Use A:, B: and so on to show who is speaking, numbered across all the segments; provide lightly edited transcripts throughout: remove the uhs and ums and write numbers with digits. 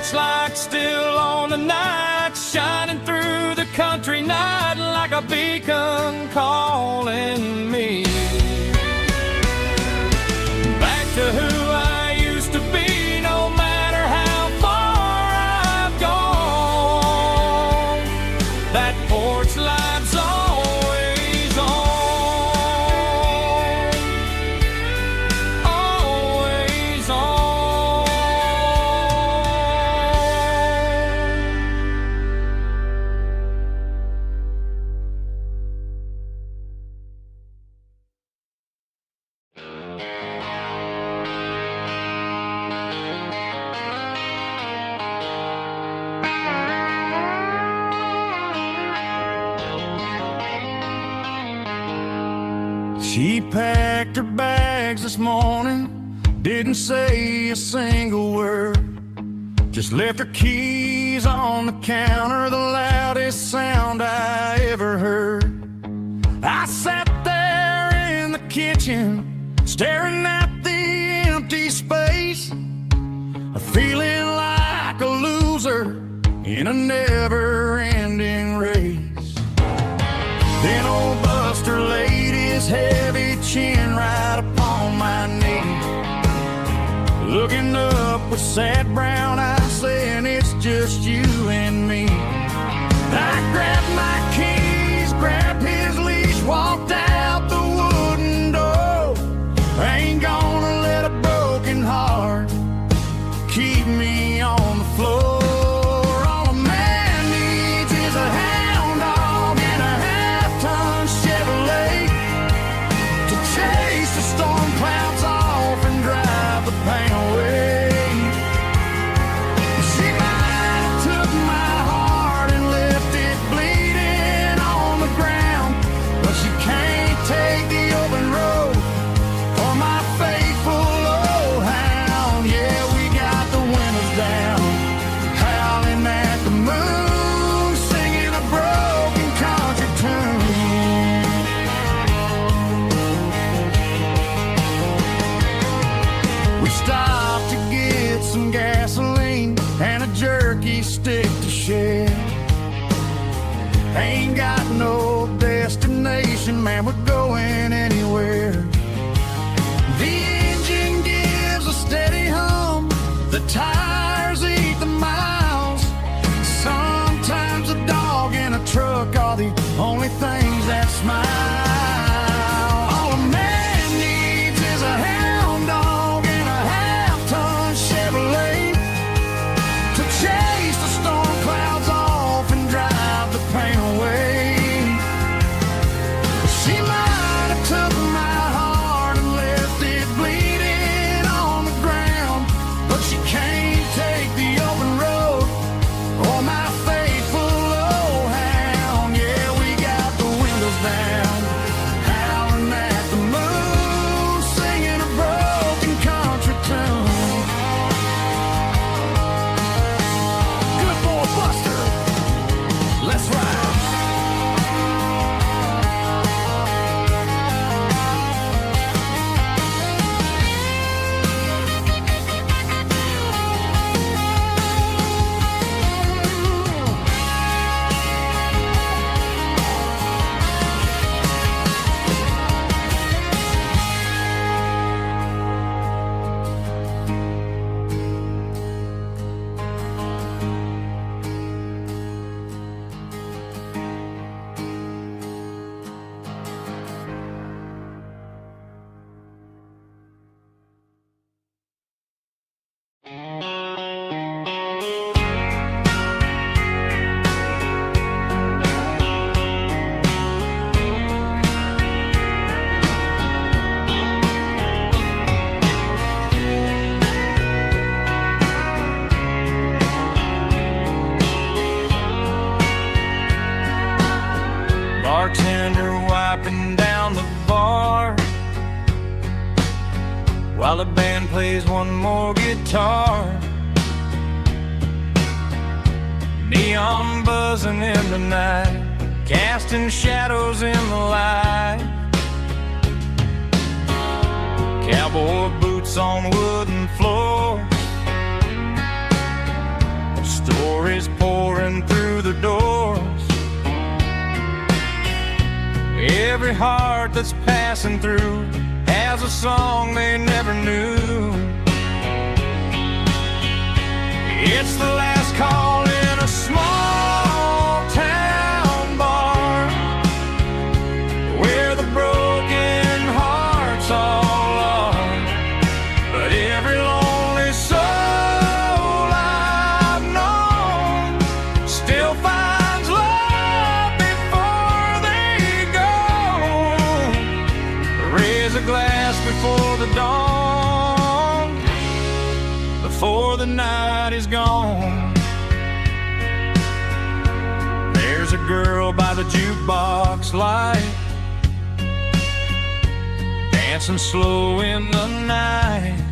A: porch light still on the night, shining through the country night like a beacon calling me back to who I used to be. No matter how far I've gone, that porch light's always on, always on. She packed her bags this morning, didn't say a single word, just left her keys on the counter, the loudest sound I ever heard. I sat there in the kitchen, staring at the empty space, feeling like a loser in a never-ending race. Then old Buster laid his heavy chin right upon my knee, looking up with sad brown eyes, saying it's just you and me. I grabbed my keys, grabbed his leash, walked out the wooden door. I ain't gonna let a broken heart keep me on the floor. All a man needs is a hound dog and a half-ton Chevrolet to chase the storm clouds off and drive the pain away. She might have took my heart and left it bleeding on the ground, but she can't take the open road for my faithful old hound. Yeah, we got the windows down, howling at the moon, singing a broken country tune. We stopped to get some gasoline and a jerky stick to share. Ain't got no destination, man, we're going anywhere. The engine gives a steady hum, the tires eat the miles. Sometimes a dog and a truck are the only things that smile. All a man needs is a hound dog and a half-ton Chevrolet to chase the storm clouds off and drive the pain away. She might have took my heart and left it bleeding on the ground, but she can't take the open road or my faithful old hound. Yeah, we got the windows down, howling at the moon, singing a broken country tune. Good boy, Buster, let's ride. Bartender wiping down the bar while the band plays one more guitar. Neon buzzing in the night, casting shadows in the light. Cowboy boots on wooden floors, is pouring through the doors. Every heart that's passing through has a song they never knew. It's the last call in a small town bar, where the broken hearts all are. But every lonely soul I've known still finds love before they go. Raise a glass before the dawn, before the night is gone. There's a girl by the jukebox light, dancing slow in the night.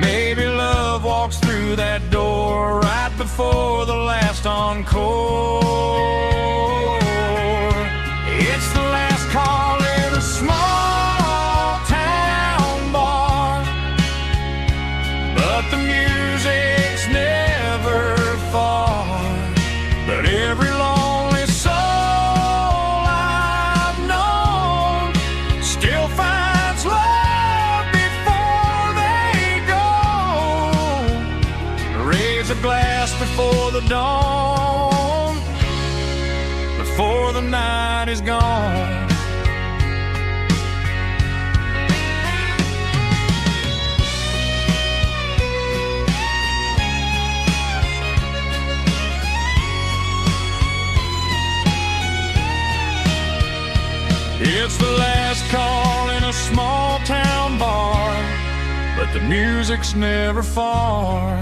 A: Maybe love walks through that door right before the last encore. It's the last call in a small town bar, but the music's never far. But every lonely soul I've known still finds love before they go. Raise a glass before the dawn, before the night is gone. It's the last call in a small town bar, but the music's never far.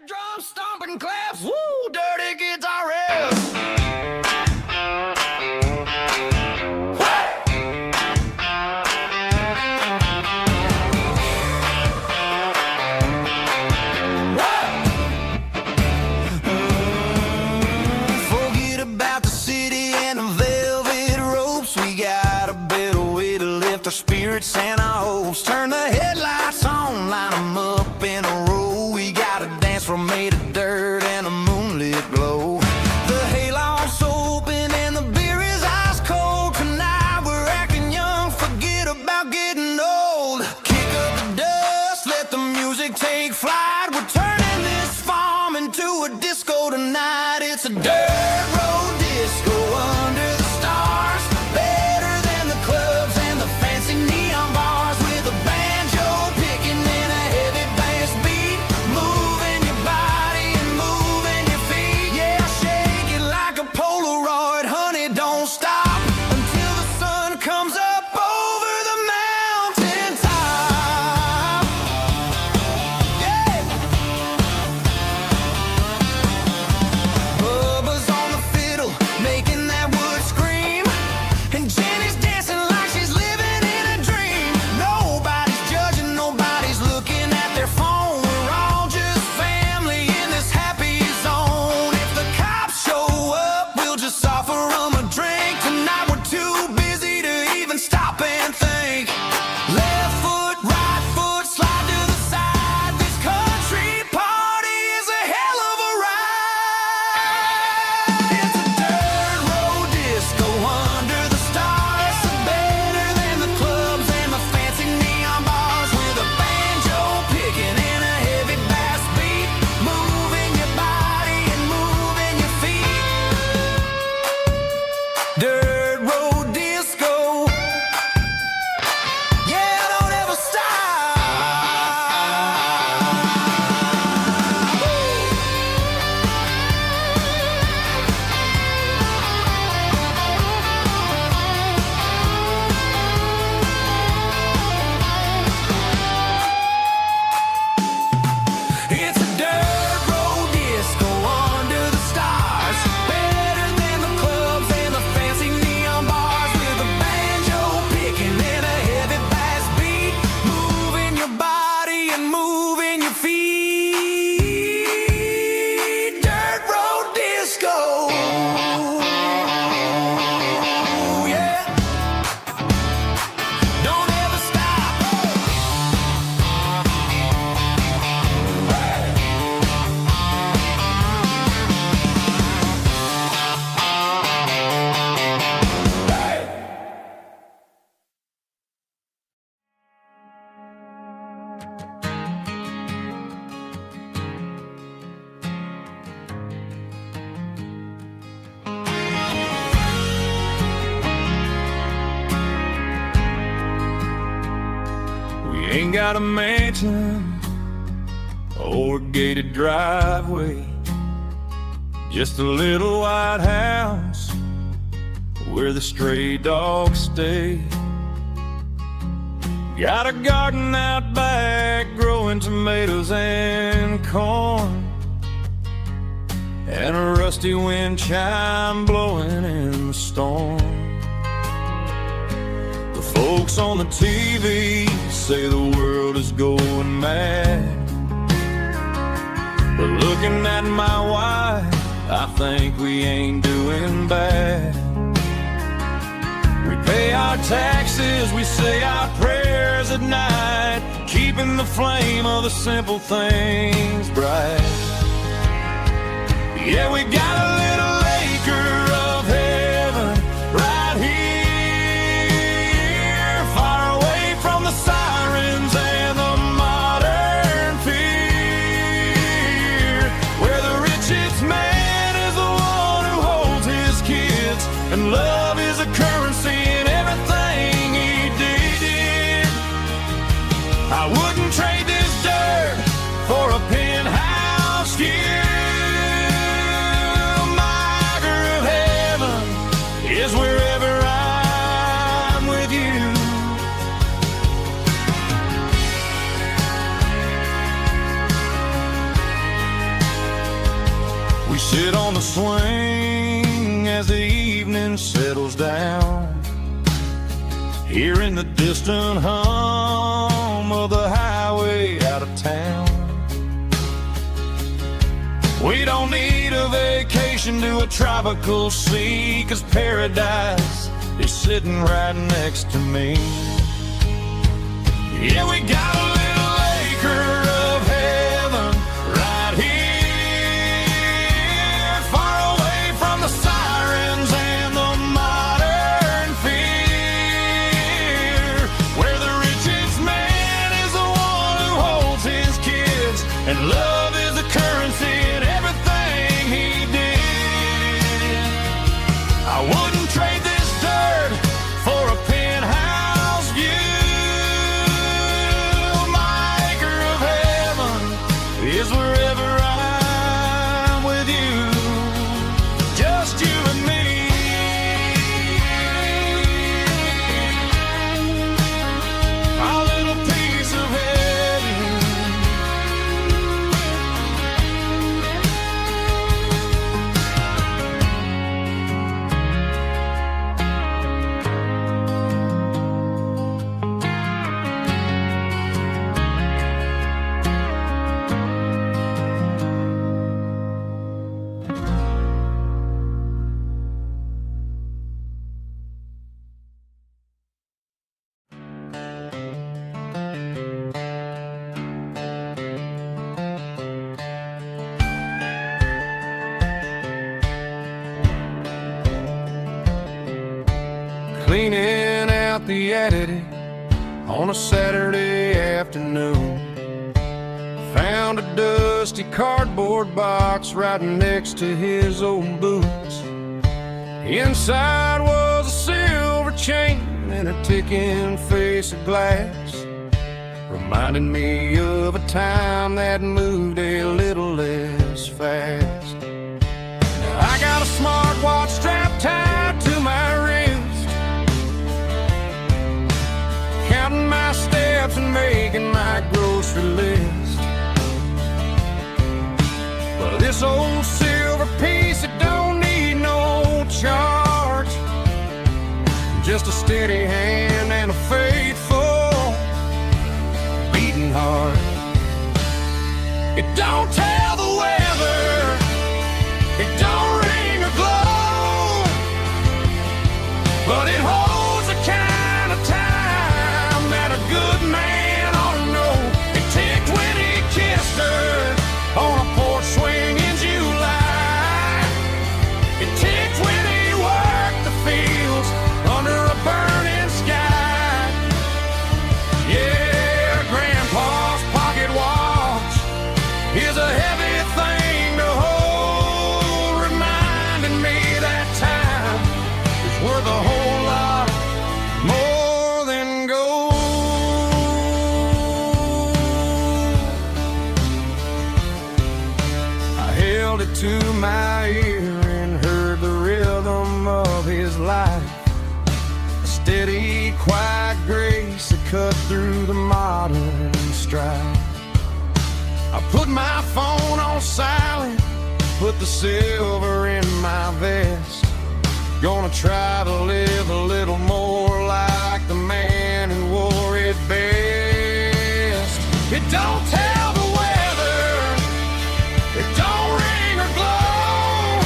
A: Drum stomping claps, woo, dirty guitar riffs. Forget about the city and the velvet ropes. We got a better way to lift our spirits and our hopes. Turn the headlights on, line them up in a row. We got a dance floor made of dirt and a moonlit glow. The hayloft's open and the beer is ice cold. Tonight we're acting young, forget about getting old. Kick up the dust, let the music take flight. We're turning this farm into a disco tonight. It's a dirt road disco under the stars, better than the clubs and the fancy neon bars. With a banjo picking in a heavy bass beat, moving your body and moving your feet. Yeah, shake it like a Polaroid, honey, don't stop until the sun comes up over the mountain top. Yeah. Bubba's ain't got a mansion or a gated driveway, just a little white house where the stray dogs stay. Got a garden out back growing tomatoes and corn, and a rusty wind chime blowing in the storm. The folks on the TV say the world is going mad, but looking at my wife, I think we ain't doing bad. We pay our taxes, we say our prayers at night, keeping the flame of the simple things bright. Yeah, we got a little acre of heaven right here, far away from the sirens and the modern fear, where the richest man is the one who holds his kids, and love is a currency in everything he did. I wouldn't trade this dirt for a penthouse view. Is wherever I'm with you. We sit on the swing as the evening settles down, hearing the distant hum of the highway out of town. We don't need a vacation to a tropical sea, 'cause paradise is sitting right next to me. Yeah, we got a little acre of heaven right here, far away from the sirens and the modern fear, where the richest man is the one who holds his kids, and love is a currency in everything he did. I wouldn't trade this dirt for a penthouse view. My acre of heaven is wherever I'm with you, just you and me. Our little piece of heaven. Cleaning out the attic on a Saturday afternoon, found a dusty cardboard box right next to his old boots. Inside was a silver chain and a ticking face of glass, reminding me of a time that moved a little less fast. Now I got a smartwatch strapped tied to my wrist, counting my steps and making my grocery list. But this old silver piece, it don't need no charge, just a steady hand and a faithful beating heart. It don't tell the weather, it don't ring or glow, but it holds the kind of time that a good man ought to know. It ticked when he kissed her on a porch swing in July. It ticked when he worked the fields under a burning sky. Yeah, Grandpa's pocket watch is a heavy held it to my ear and heard the rhythm of his life. A steady, quiet grace that cut through the modern strife. I put my phone on silent, put the silver in my vest. Gonna try to live a little more like the man who wore it best. It don't tell the weather, it don't ring or glow,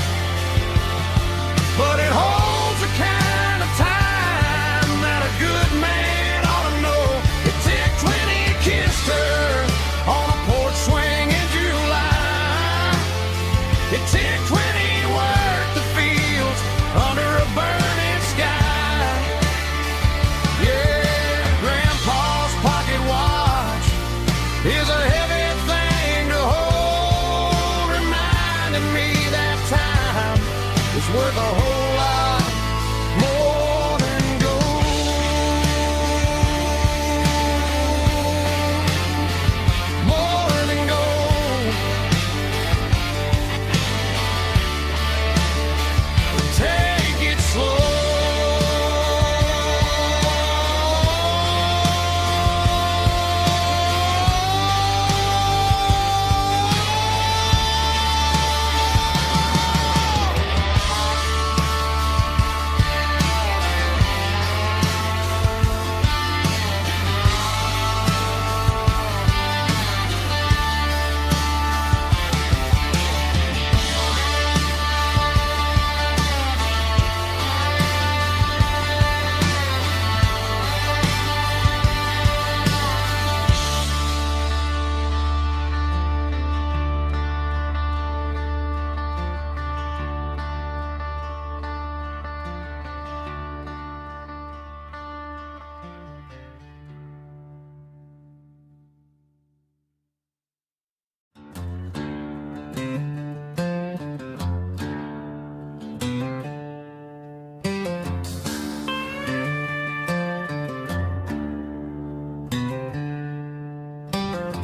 A: but it holds the kind of time that a good man ought to know. It ticked when he kissed her on a porch swing in July. It ticked when he worked the fields under a burning sky. Yeah, Grandpa's pocket watch is a heavy thing to hold, reminding me that time is worth a whole lot more than gold. More than gold. Take it slow.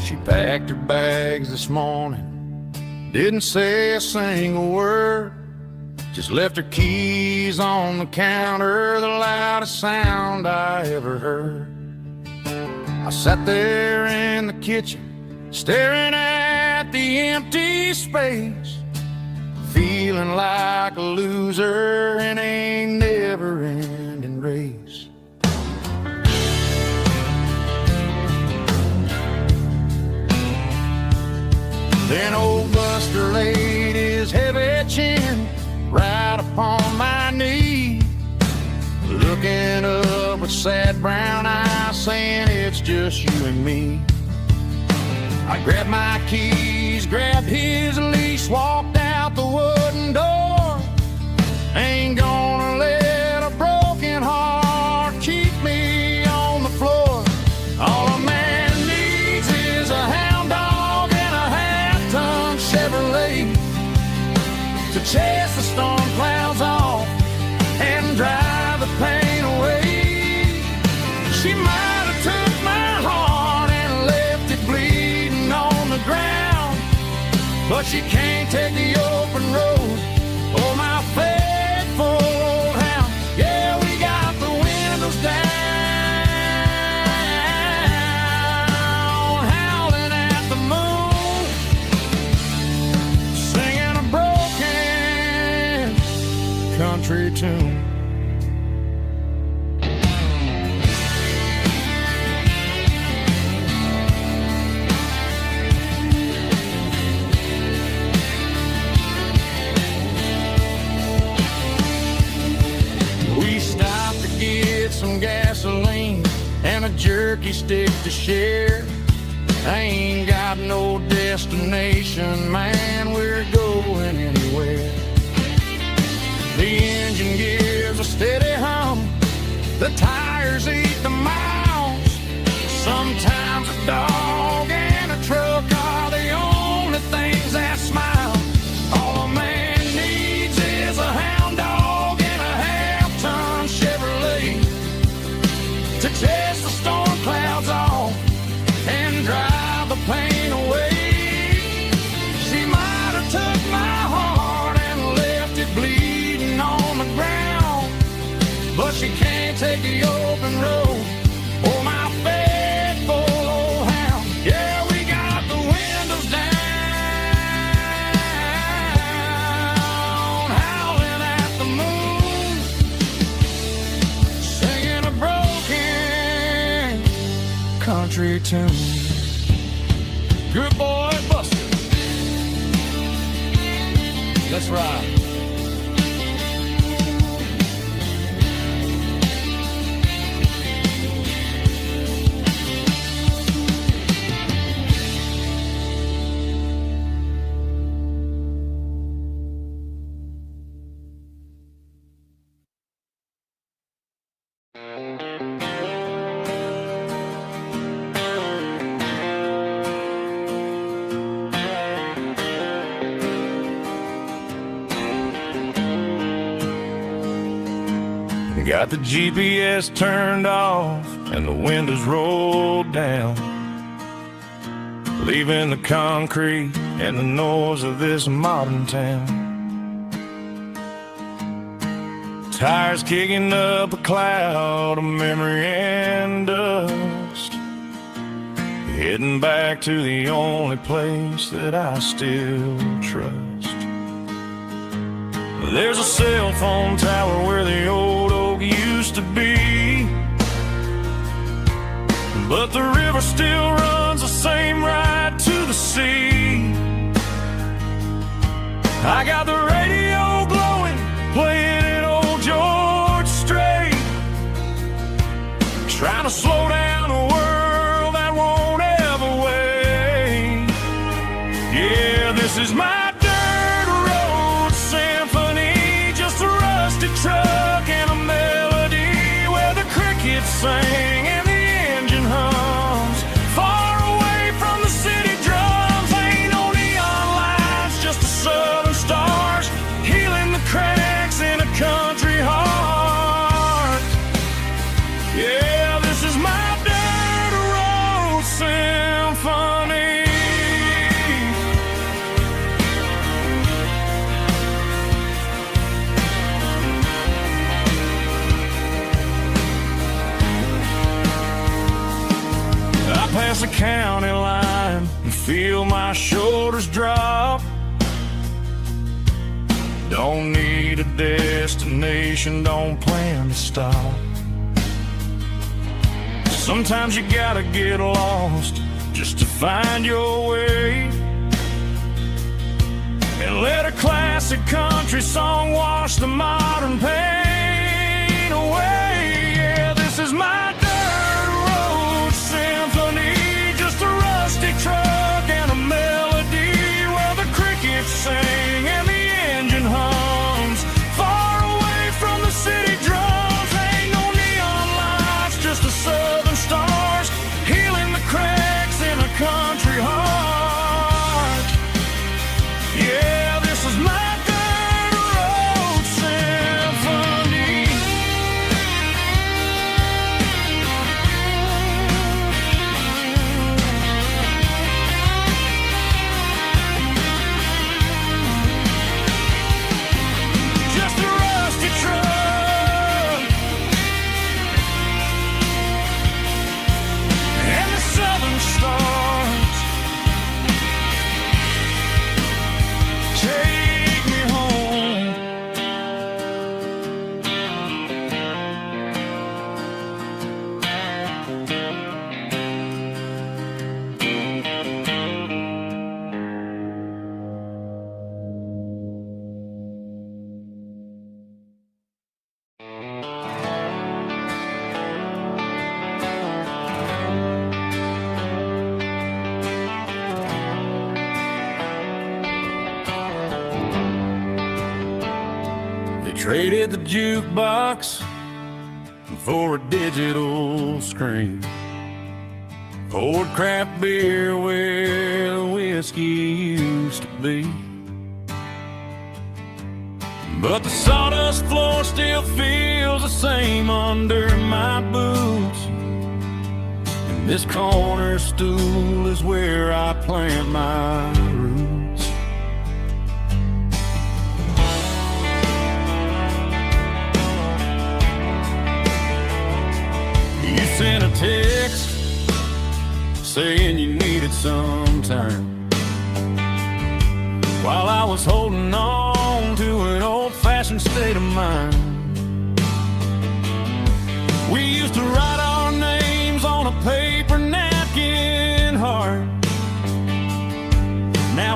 A: She packed her bags this morning, didn't say a single word, just left her keys on the counter, the loudest sound I ever heard. I sat there in the kitchen, staring at the empty space, feeling like a loser in a never-ending race. Then old Buster laid his heavy chin right upon my knee, looking up with sad brown eyes, saying it's just you and me. I grabbed my keys, grabbed his leash, walked out the wooden door. Ain't gonna let a broken heart keep me on the floor. All a man needs is a hound dog and a half-ton Chevrolet to chase the storm clouds off and drive the pain away. She might have took my heart and left it bleeding on the ground, but she can't take the open road or my faithful old hound. Yeah, we got the windows down, howling at the moon, singing a broken country tune. We stopped to get some gasoline and a jerky stick to share. I ain't got no destination, man, we're going anywhere. The engine gives a steady hum, the tires eat the miles. Sometimes a dog and a truck are the only things that smile. All a man needs is a hound dog and a half-ton Chevrolet to chase the storm clouds off and drive the pain away. She country tune. Good boy, Buster. Let's ride. Got the GPS turned off and the windows rolled down, leaving the concrete and the noise of this modern town. Tires kicking up a cloud of memory and dust, heading back to the only place that I still trust. There's a cell phone tower where the old oak used to be, but the river still runs the same right to the sea. I got the radio glowing, playing an old George Strait, trying to slow down a world that won't ever wait. Yeah, this is my truck and a melody where the crickets sing and the engine hums. Far away from the city drums, ain't no neon lights, just the southern stars healing the cracks in a country heart. Yeah, this is my dirt road symphony. Past the county line and feel my shoulders drop. Don't need a destination, don't plan to stop. Sometimes you gotta get lost just to find your way, and let a classic country song wash the modern pain away. Yeah, this is my truck and a melody where the crickets sing and the engine hums. Far away from the city drums, ain't no neon lights, just the southern stars healing the cracks in a country heart. Yeah, this is my dirt road symphony. Traded the jukebox for a digital screen, poured craft beer where the whiskey used to be. But the sawdust floor still feels the same under my boots, and this corner stool is where I plant my roots. Sent a text saying you needed some time, while I was holding on to an old-fashioned state of mind. We used to write our names on a paper napkin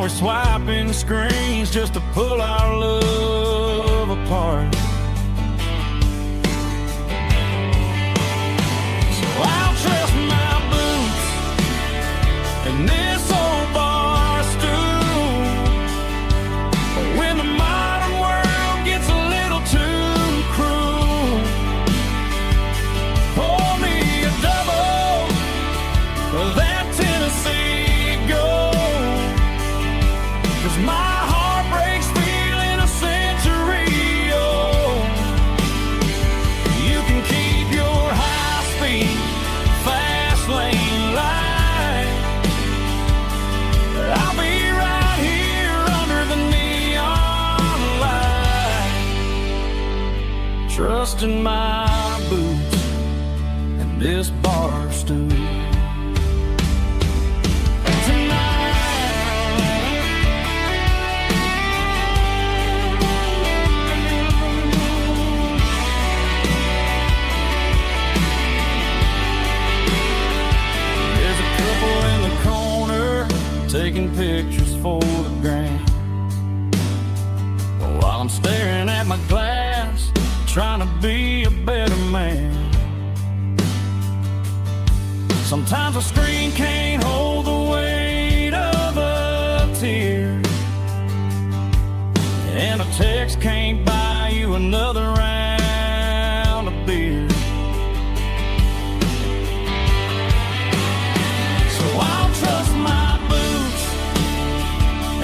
A: we're swiping screens just to pull our love apart. So I'll trust my boots and this old bar stool. But when the modern world gets a little too cruel, pour me a double of that Tennessee Gold. 'Cause my heart breaks feeling a century old. You can keep your high-speed, fast lane light. I'll be right here under the neon light, trusting my boots and this bar stool. Taking pictures for the gram, while I'm staring at my glass, trying to be a better man. Sometimes a screen can't hold the weight of a tear, and a text can't buy you another round of beer. So I'll trust my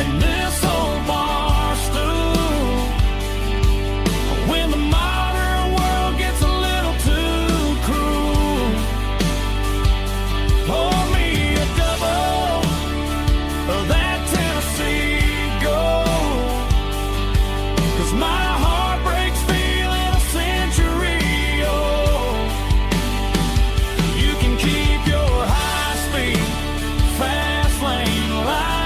A: and this old bar stool. When the modern world gets a little too cruel, pour me a double of that Tennessee Gold. 'Cause my heart breaks feeling a century old. You can keep your high-speed, fast lane light.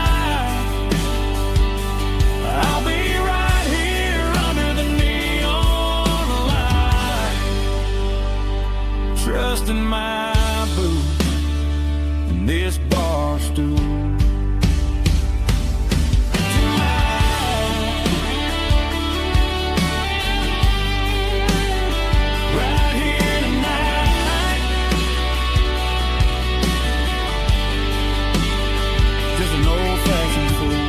A: I'll be right here under the neon light, trusting my boots and this bar stool. Right here tonight, just an old-fashioned fool.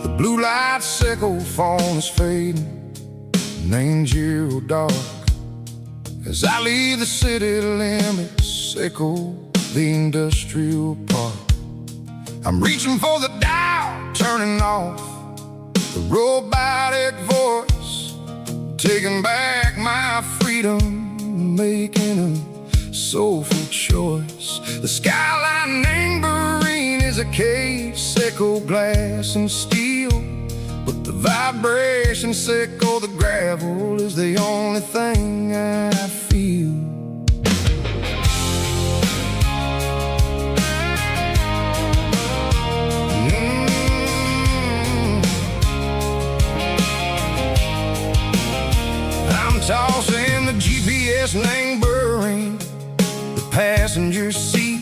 B: The blue light sickle phone is fading, and ain't zero dark. As I leave the city limits, sickle the industrial park. I'm reaching for the dial, turning off the robotic voice, taking back my freedom, making a soulful choice. The skyline neighboring is a cave, sickle glass and steel, but the vibration sickle the gravel is the only thing I feel. I'm tossing the GPS neighboring the passenger seat.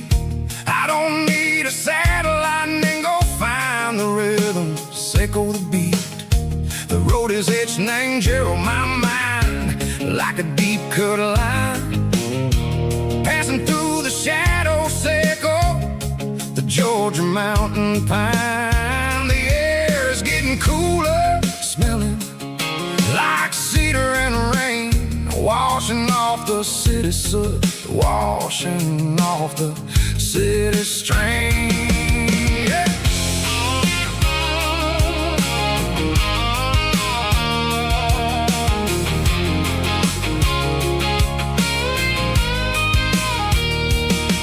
B: I don't need a satellite and go find the rhythm, sickle the beat. The road is etched and Gerald my mind like a deep cut line, passing through the shadow sickle, the Georgia mountain pine. The air is getting cooler, smelling like cedar and rain, washing off the city soot, washing off the city strain. Yeah.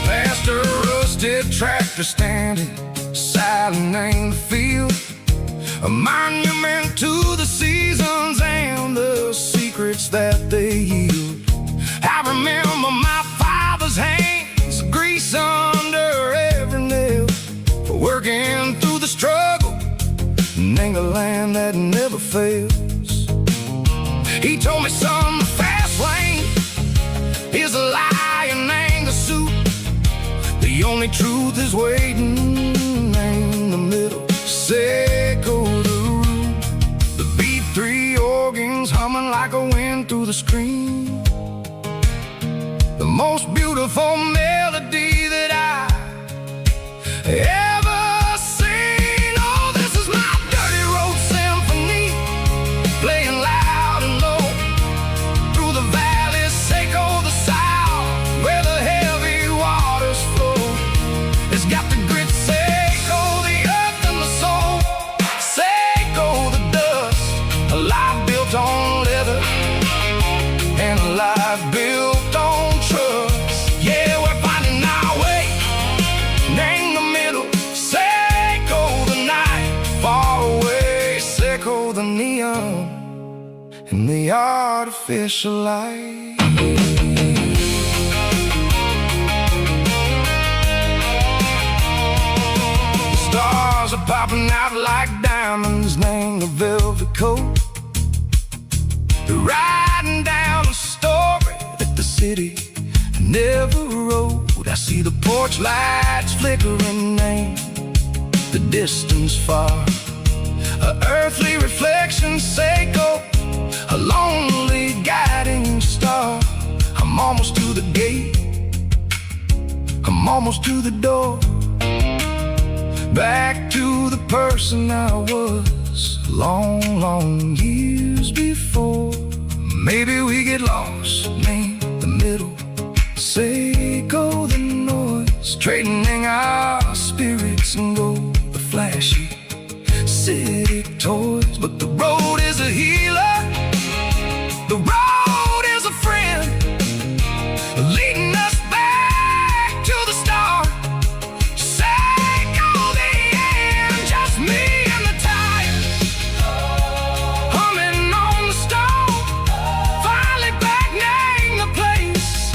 B: Past a rusted tractor standing valley named the field, a monument to the seasons and the secrets that they yield. I remember my father's hands, grease under every nail, for working through the struggle in a land that never fails. He told me, son, the fast lane is a lie and ain't a suit. The only truth is waiting in the middle. Say, go the root. The B3 organs humming like a wind through the screen. The most beautiful melody that I ever seen. Oh, this is my dirty road symphony, playing loud and low through the valleys, Seiko the south, where the heavy waters flow. It's got the grit, Seiko the earth and the soul, Seiko the dust, a life built on leather and a life built on trust. Yeah, we're finding our way in the middle. Seiko the night, far away, Seiko the neon and the artificial light. The stars are popping out like diamonds, named the velvet coat. They're riding down a story that the city never wrote. I see the porch lights flickering in the distance far, a earthly reflection, Seiko, a lonely guiding star. I'm almost to the gate, I'm almost to the door, back to the person I was long, long years before. Maybe we get lost in the middle, Seiko the noise, trading our spirits and go the flashy city toys. But the road is a healer, the road is a friend, leading us back to the start. Seiko the end, just me and the tires, humming on the stone, finally back name the place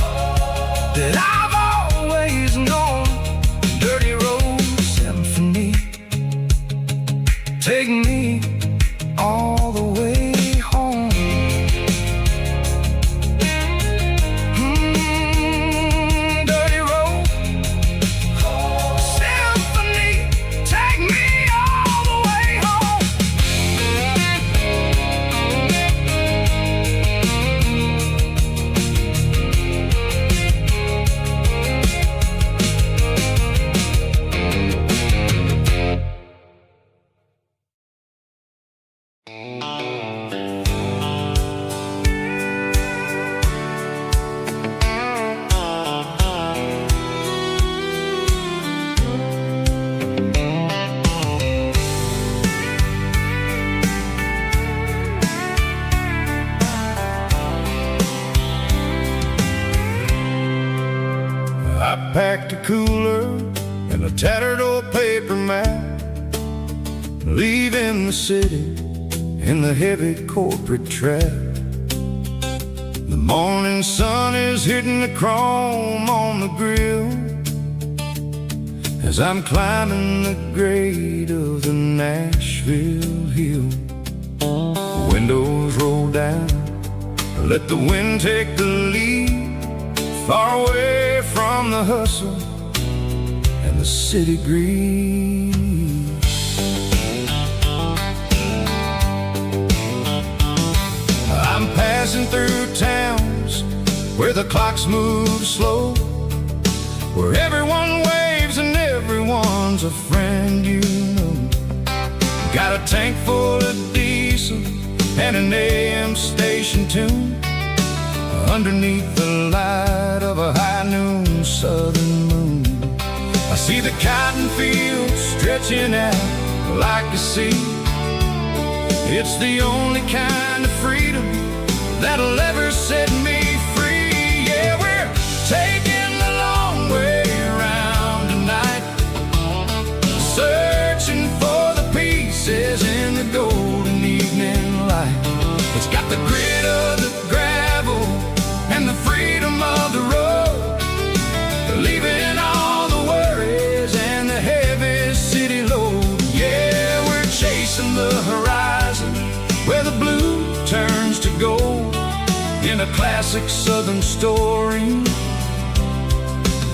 B: that I've always known. Dirty road symphony, take me all the way home. Dirty road symphony, take me all the way home.
A: I packed a cooler and a tattered old paper map, leaving the city in the heavy corporate trap. The morning sun is hitting the chrome on the grill as I'm climbing the grade of the Nashville hill. Windows roll down, let the wind take the lead, far away from the hustle and the city breeze. I'm passing through towns where the clocks move slow, where everyone waves and everyone's a friend you know. Got a tank full of diesel and an AM station tune, underneath the light of a high noon southern moon. I see the cotton fields stretching out like a sea. It's the only kind of freedom that'll ever set me free. Yeah, we're taking the long way around tonight, searching
B: chasing the horizon where the blue turns to gold in a classic southern story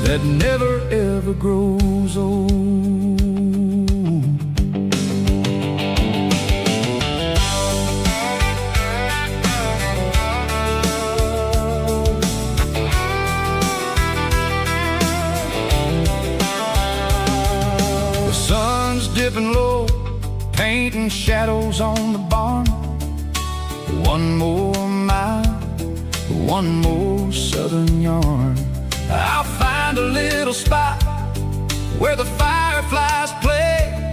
B: that never ever grows old. The sun's dipping low, painting shadows on the barn. One more mile, one more southern yarn. I'll find a little spot where the fireflies play,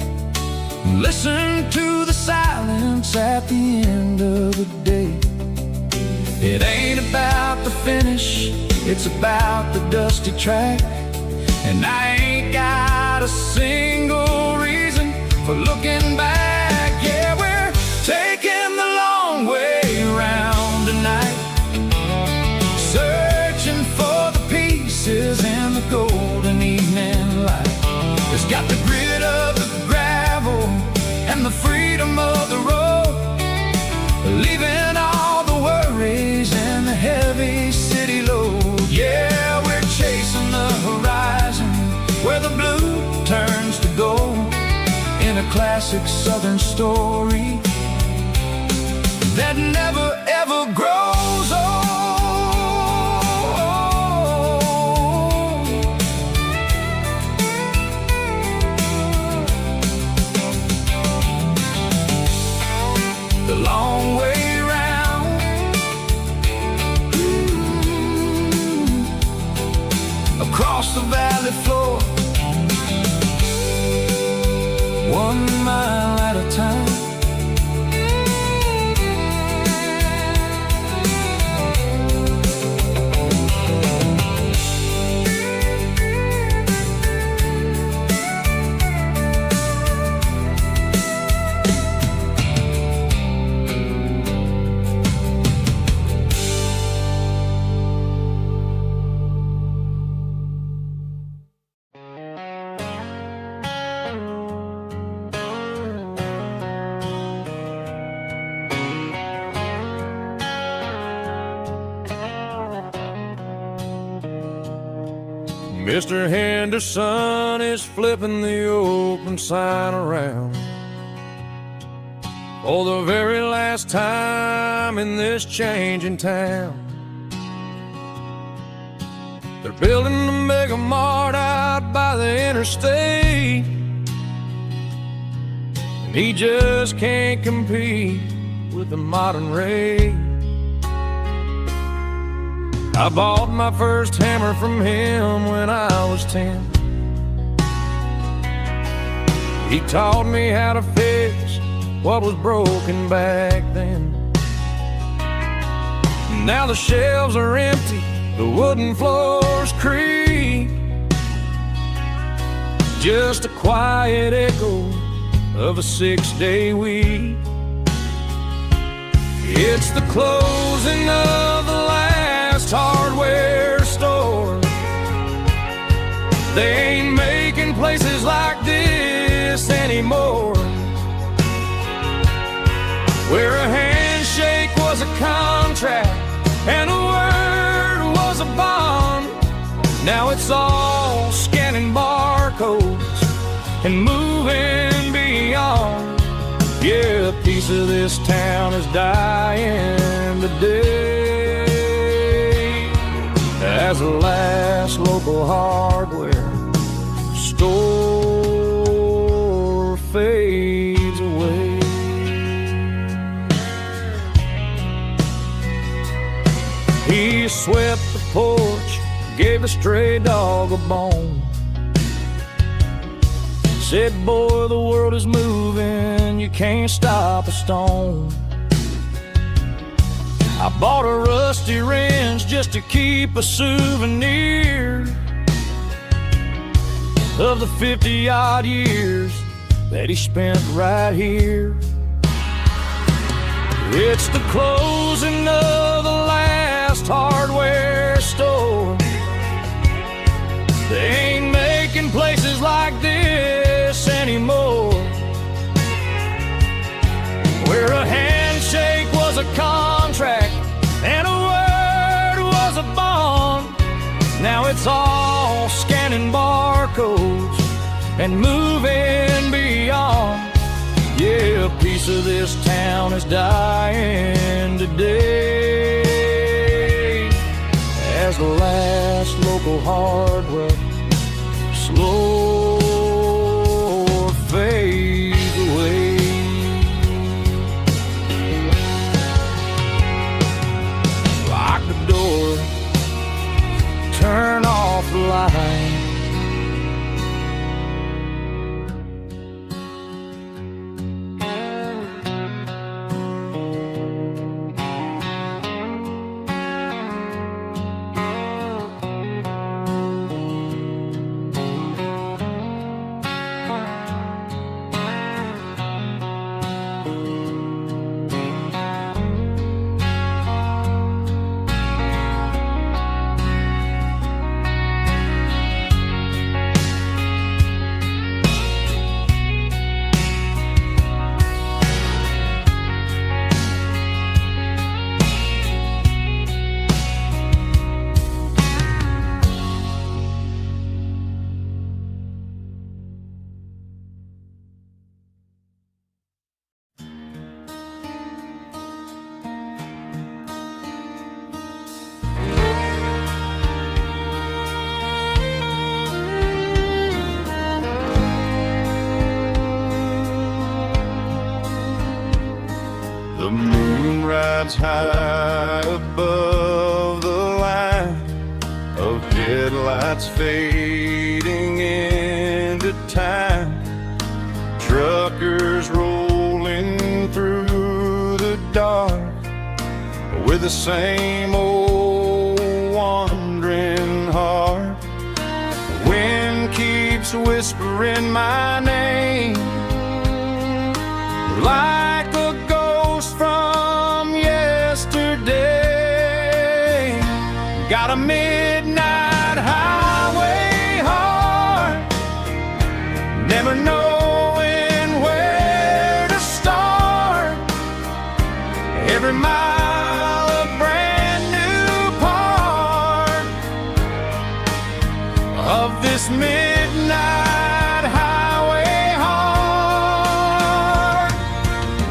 B: listen to the silence at the end of the day. It ain't about the finish, it's about the dusty track. And I ain't got a single reason for looking back. Yeah, we're taking the long way around tonight, searching for the pieces in the golden evening light. It's got the grit of the gravel and the freedom of the road, leaving all the worries and the heavy city load. Yeah, we're chasing the horizon where the blue turns to gold in a classic southern story that never ever grows old. The long way round, across the valley floor, 1 mile at a time.
C: Mr. Henderson is flipping the open sign around for the very last time in this changing town. They're building a mega mart out by the interstate, and he just can't compete with the modern rate. I bought my first hammer from him when I was 10. He taught me how to fix what was broken back then. Now the shelves are empty, the wooden floors creak, just a quiet echo of a 6-day week. It's the closing of the last hardware store. They ain't making places like this anymore, where a handshake was a contract and a word was a bond. Now it's all scanning barcodes and moving beyond. Yeah, a piece of this town is dying today as the last local hardware store fades away. He swept the porch, gave the stray dog a bone, said, boy, the world is moving, you can't stop a stone. I bought a rusty wrench just to keep a souvenir of the 50-odd years that he spent right here. It's the closing of the last hardware store. They ain't making places like this anymore, it's all scanning barcodes and moving beyond. Yeah, a piece of this town is dying today as the last local hardware slow fades away. Lock the door, turn off the light.
A: The moon rides high above the line of headlights fading into time. Truckers rolling through the dark with the same old wandering heart. The wind keeps whispering my name like a ghost from yesterday. Got a midnight highway heart, never knowing where to start. Every mile a brand new part of this midnight highway heart.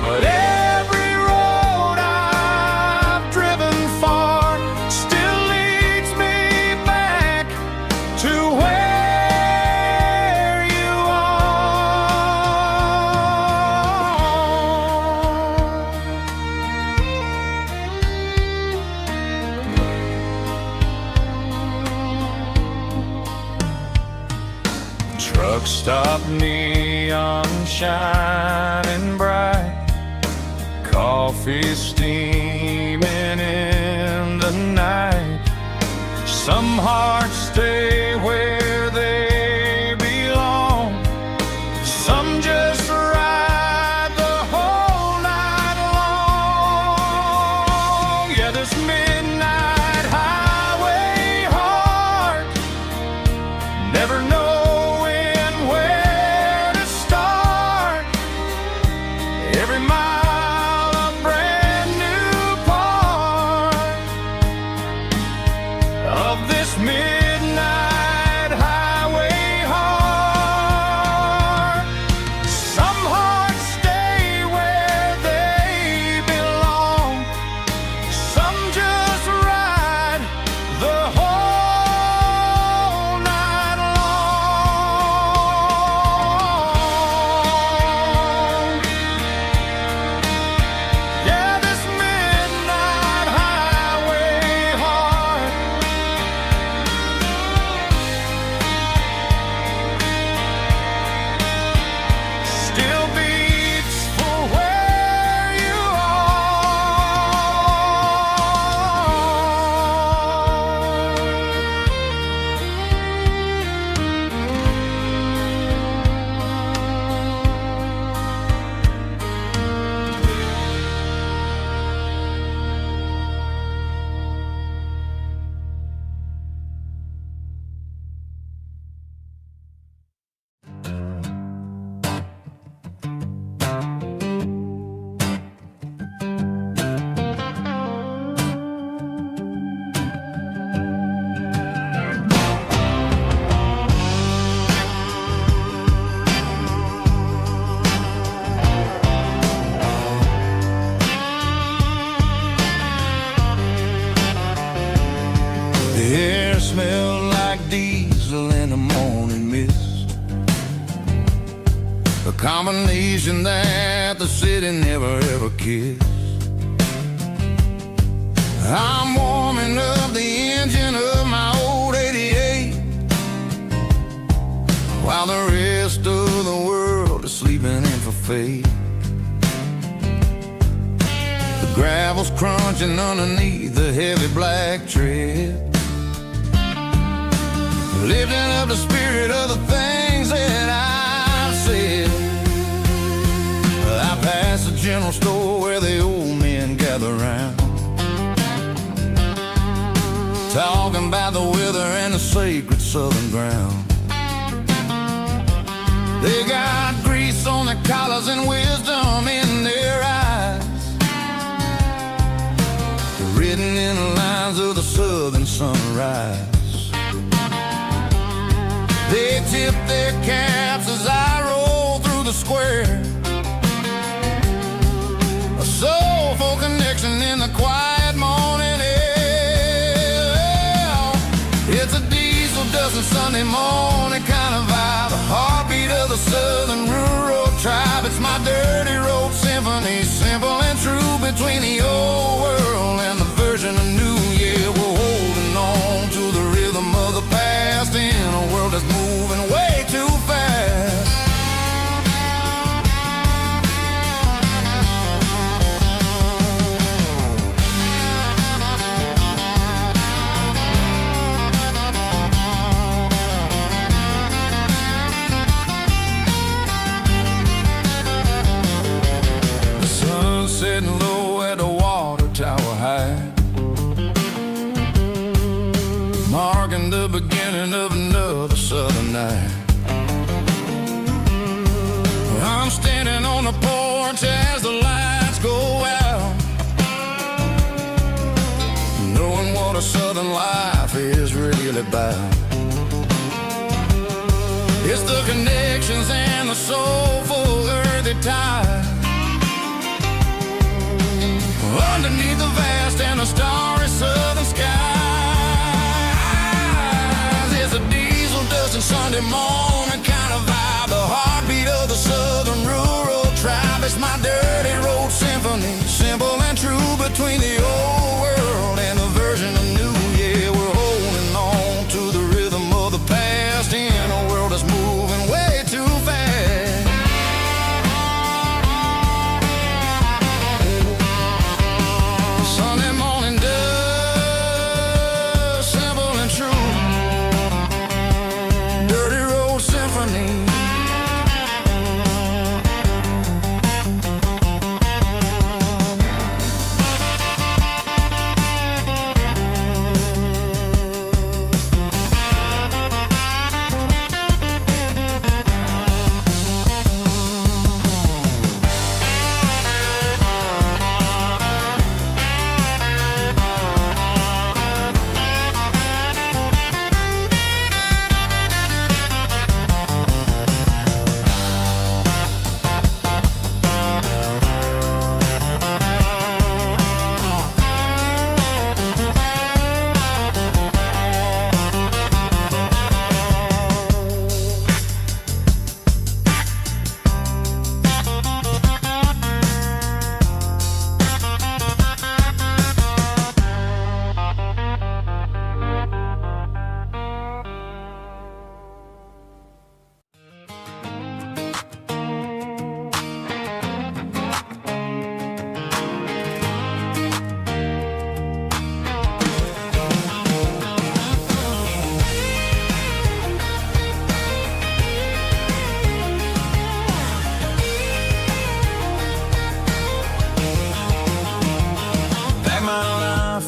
A: But every road I've driven far still leads me back to where you are. Truck stop, neon shining bright, coffee steaming in the night. Some hearts stay where they belong, some just ride the whole night long. Yeah, this midnight highway heart, never knowing where to start. Every mile a brand new part of this midnight
B: combination that the city never ever kissed. I'm warming up the engine of my old 88, while the rest of the world is sleeping in for fate. The gravel's crunching underneath the heavy black tread, lifting up the spirit of the things that I've said. I pass the general store where the old men gather round, talking about the weather and the sacred southern ground. They got grease on their collars and wisdom in their eyes, written in the lines of the southern sunrise. They tip their caps as I roll through the square, a soulful connection in the quiet morning air. It's a diesel dusting Sunday morning kind of vibe, the heartbeat of the southern rural tribe. It's my dirty road symphony, simple and true, between the old world and the version of new. Yeah, we're holding on to the rhythm of the past in a world that's moving way too fast. The sun's setting low at the water tower high, marking the beginning of another southern night. I'm standing on the porch as the lights go out, knowing what a southern life is really about. It's the connections and the soulful earthy tide, underneath the vast and the starry southern skies. It's a diesel dusting Sunday morning kind of vibe, the heartbeat of the southern rural tribe. It's my dirty road symphony, simple and true, between the old world and the version of new. Yeah, we're holding on to the rhythm of the past in a world that's moving way too fast. Sunday morning dust, simple and true, dirty road symphony.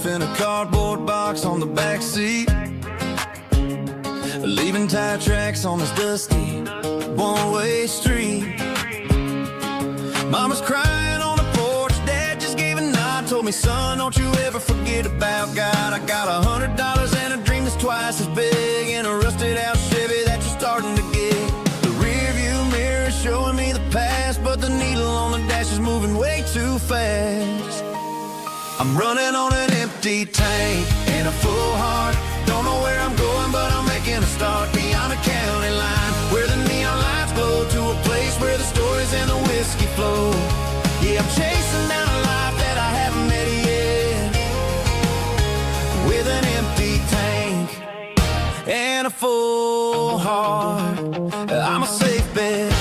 B: In a cardboard box on the back seat, leaving tire tracks on this dusty one-way street. Mama's crying on the porch, Dad just gave a nod, told me, son, don't you ever forget about God. I got $100 and a dream that's twice as big, and a rusted out Chevy that you're starting to get. The rear view mirror is showing me the past, but the needle on the dash is moving way too fast. I'm running on an empty tank and a full heart. Don't know where I'm going, but I'm making a start beyond a county line, where the neon lights glow, to a place where the stories stories and the whiskey flow. Yeah, I'm chasing down a life that I haven't met yet, with an empty tank and a full heart. I'm a safe bet.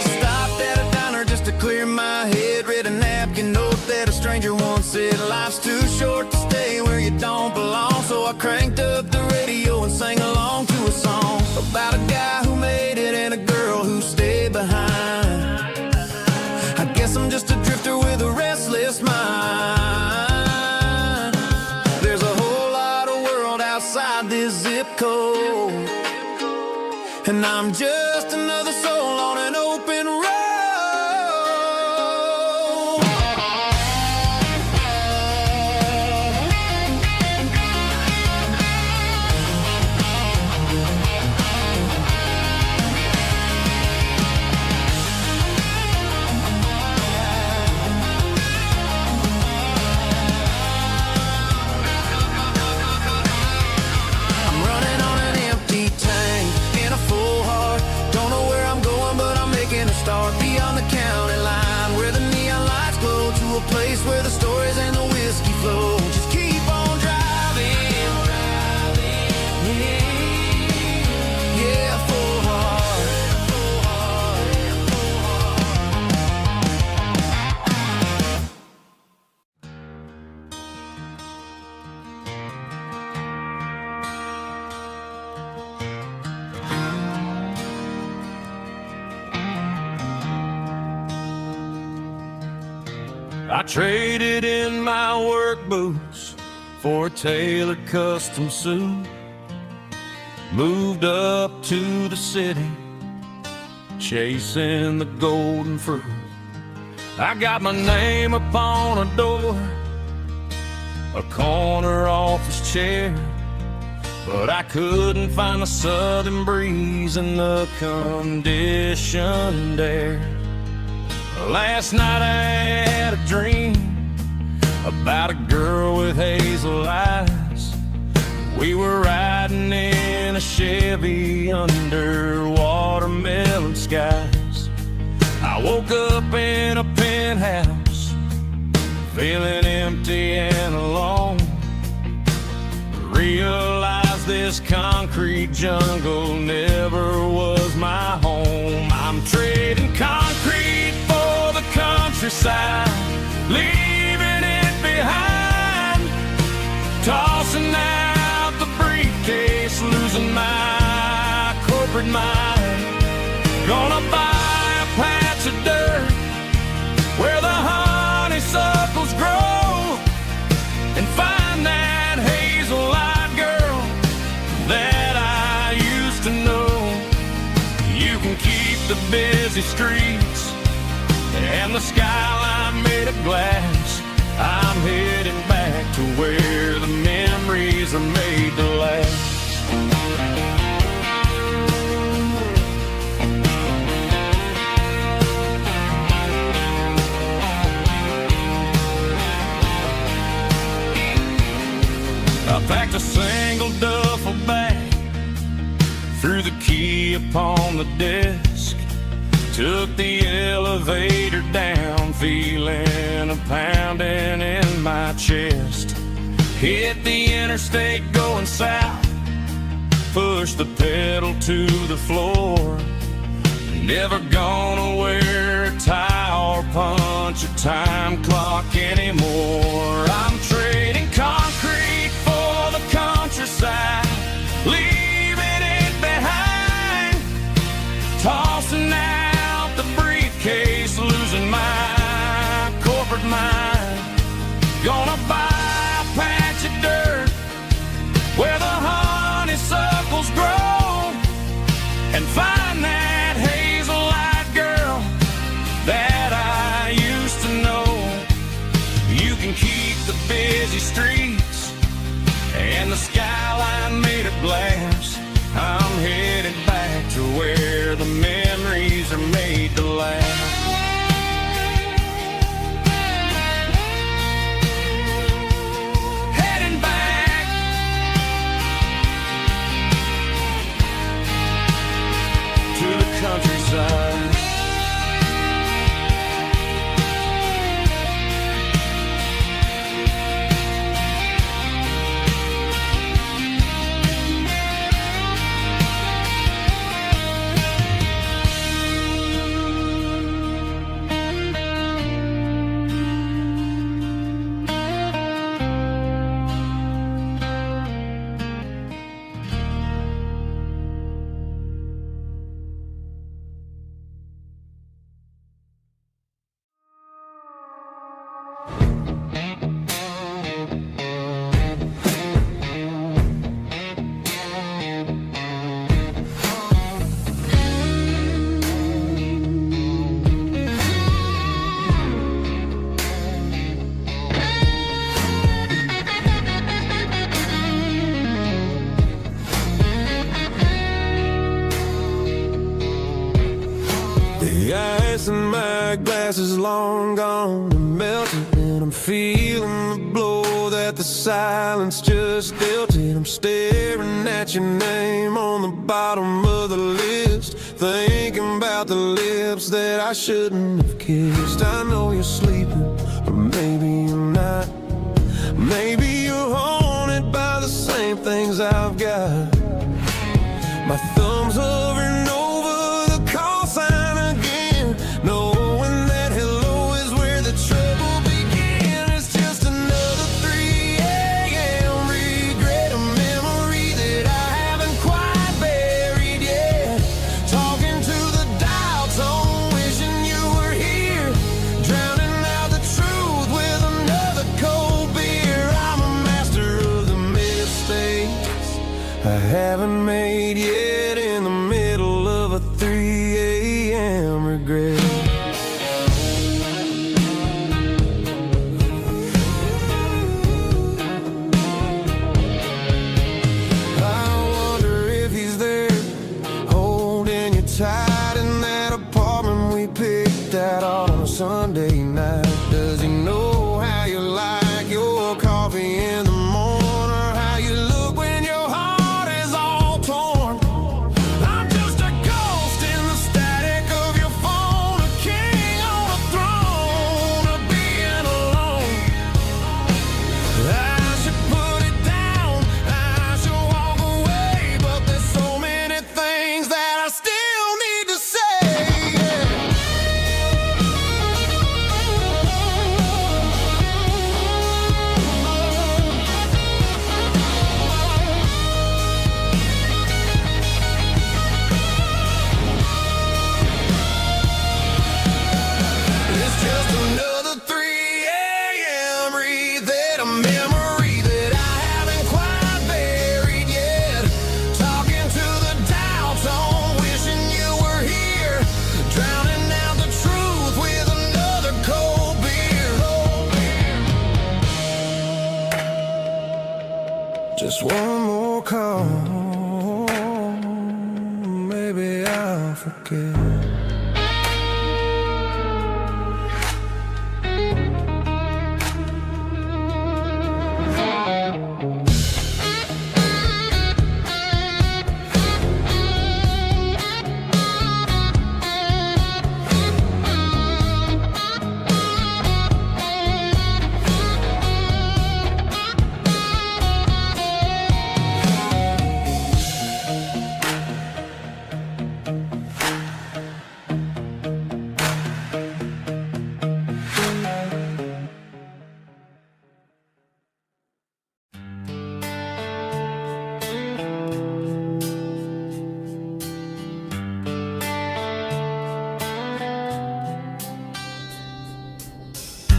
B: Stopped at a diner just to clear my head. Read a napkin note that a stranger once said, life's too short to stay where you don't belong. So I cranked up the radio and sang along to a song about a guy who made it and a girl who stayed behind. I guess I'm just a drifter with a restless mind. There's a whole lot of world outside this zip code, and I'm just another soul on an open road. Start beyond the county line, where the neon lights glow, to a place where the stories and the whiskey flow. Just keep on driving, yeah, full heart.
C: I traded in my work boots for a tailored custom suit. Moved up to the city, chasing the golden fruit. I got my name upon a door, a corner office chair, but I couldn't find the southern breeze in the conditioned air. Last night I had a dream about a girl with hazel eyes. We were riding in a Chevy under watermelon skies. I woke up in a penthouse, feeling empty and alone. Realized this concrete jungle never was my home. I'm trading concrete for the countryside, leaving it behind, tossing out the briefcase, losing my corporate mind. Gonna buy a patch of dirt where the honeysuckles grow, and find that hazel-eyed girl that I used to know. You can keep the busy streets and the skyline made of glass. I'm heading back to where the memories are made to last. I packed a single duffel bag, threw the key upon the desk, took the elevator down, feeling a pounding in my chest. Hit the interstate going south, pushed the pedal to the floor. Never gonna wear a tie or punch a time clock anymore. I'm trading concrete for the countryside, leaving it behind, tossing out the briefcase, losing my corporate mind. Gonna buy a patch of dirt where the honeysuckles grow, and find that hazel-eyed girl that I used to know. You can keep the busy streets and the skyline made of glass. I'm headed back to where the memories are made to last. Heading back The ice in my glass is long gone and melted, and I'm feeling the blow that the silence just dealt it. I'm staring at your name on the bottom of the list, thinking about the lips that I shouldn't have kissed. I know you're sleeping, but maybe you're not. Maybe you're haunted by the same things I've got. My thumb's hovering over the call sign again, knowing that hello is where the trouble began. It's just another 3 a.m. regret, a memory that I haven't quite buried yet. Talking to the dial tone, wishing you were here, drowning out the truth with another cold beer. I'm a master of the mistakes I haven't made yet, in the middle of a 3 a.m. regret. I wonder if he's there, holding you tight in that apartment we picked out on a Sunday night. Does he know how you like your coffee in the morning, or how you look when your heart is all torn? I'm just a ghost in the static of your phone, a king on a throne of being alone. I should put it down, I should walk away, but there's so many things that I still need to say. It's just another 3 a.m. read, a memory that I haven't quite buried yet. Talking to the dial tone, wishing you were here, drowning out the truth with another cold beer. Just one more call, maybe I'll forget.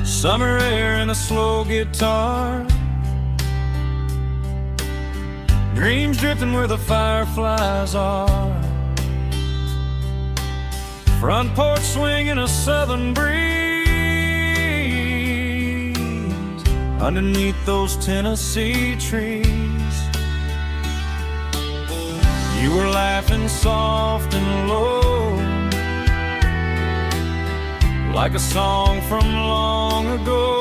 C: Summer air and a slow guitar, dreams drifting where the fireflies are. Front porch swinging a southern breeze, underneath those Tennessee trees. You were laughing soft and low, like a song from long ago.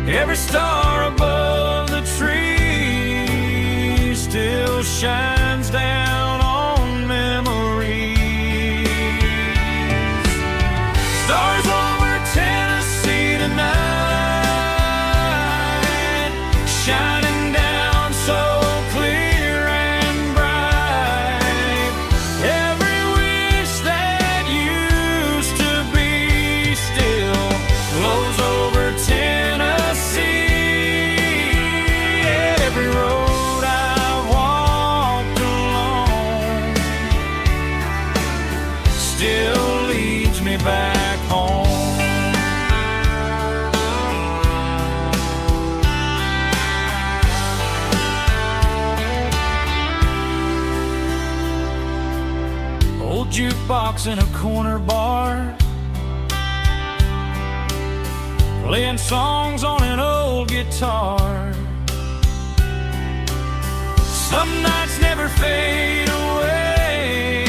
C: Every star above the tree still shines down on memories. Stars over Tennessee tonight, shining down so clear and bright. Every wish that used to be still glows over Tennessee. Every road I walked along still leads me back home. Old jukebox in a corner bar, playing songs on an old guitar. Some nights never fade away,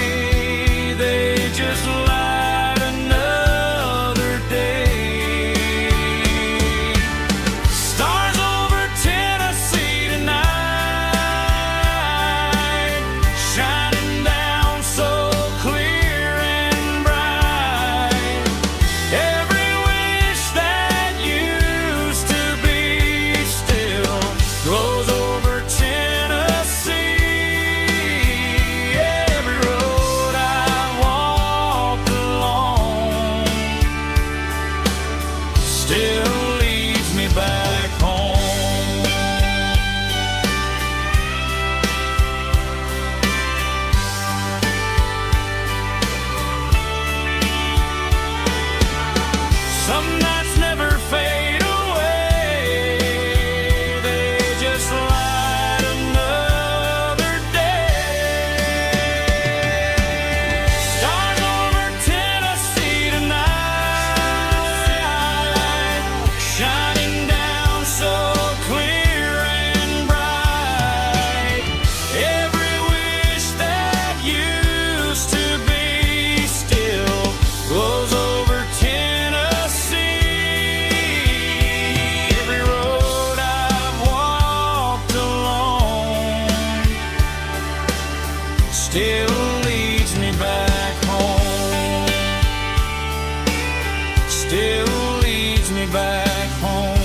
C: still leads me back home. Still leads me back home.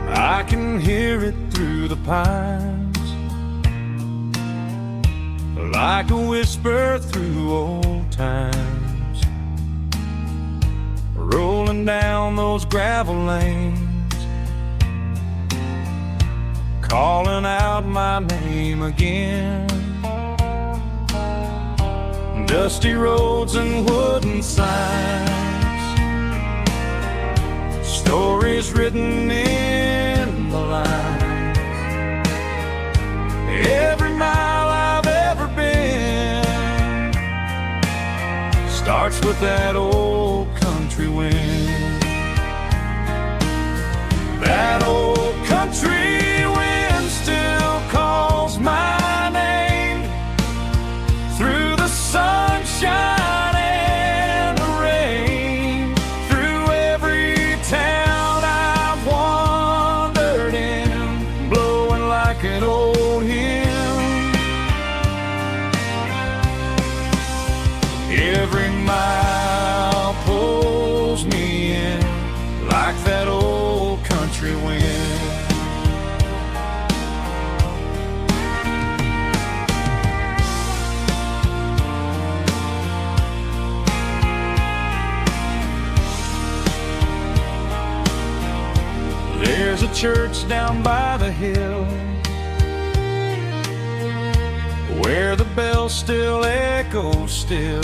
C: I can hear it through the pines, like a whisper through old times, rolling down those gravel lanes, calling out my name again. Dusty roads and wooden signs, stories written in the lines. Every mile I've ever been starts with that old country wind. That old country wind still calls my name through the sunshine and the rain, through every town I've wandered in, blowing like an old hymn. Every mile pulls me in like that old country wind. There's a church down by the hill where the bell still echoes still.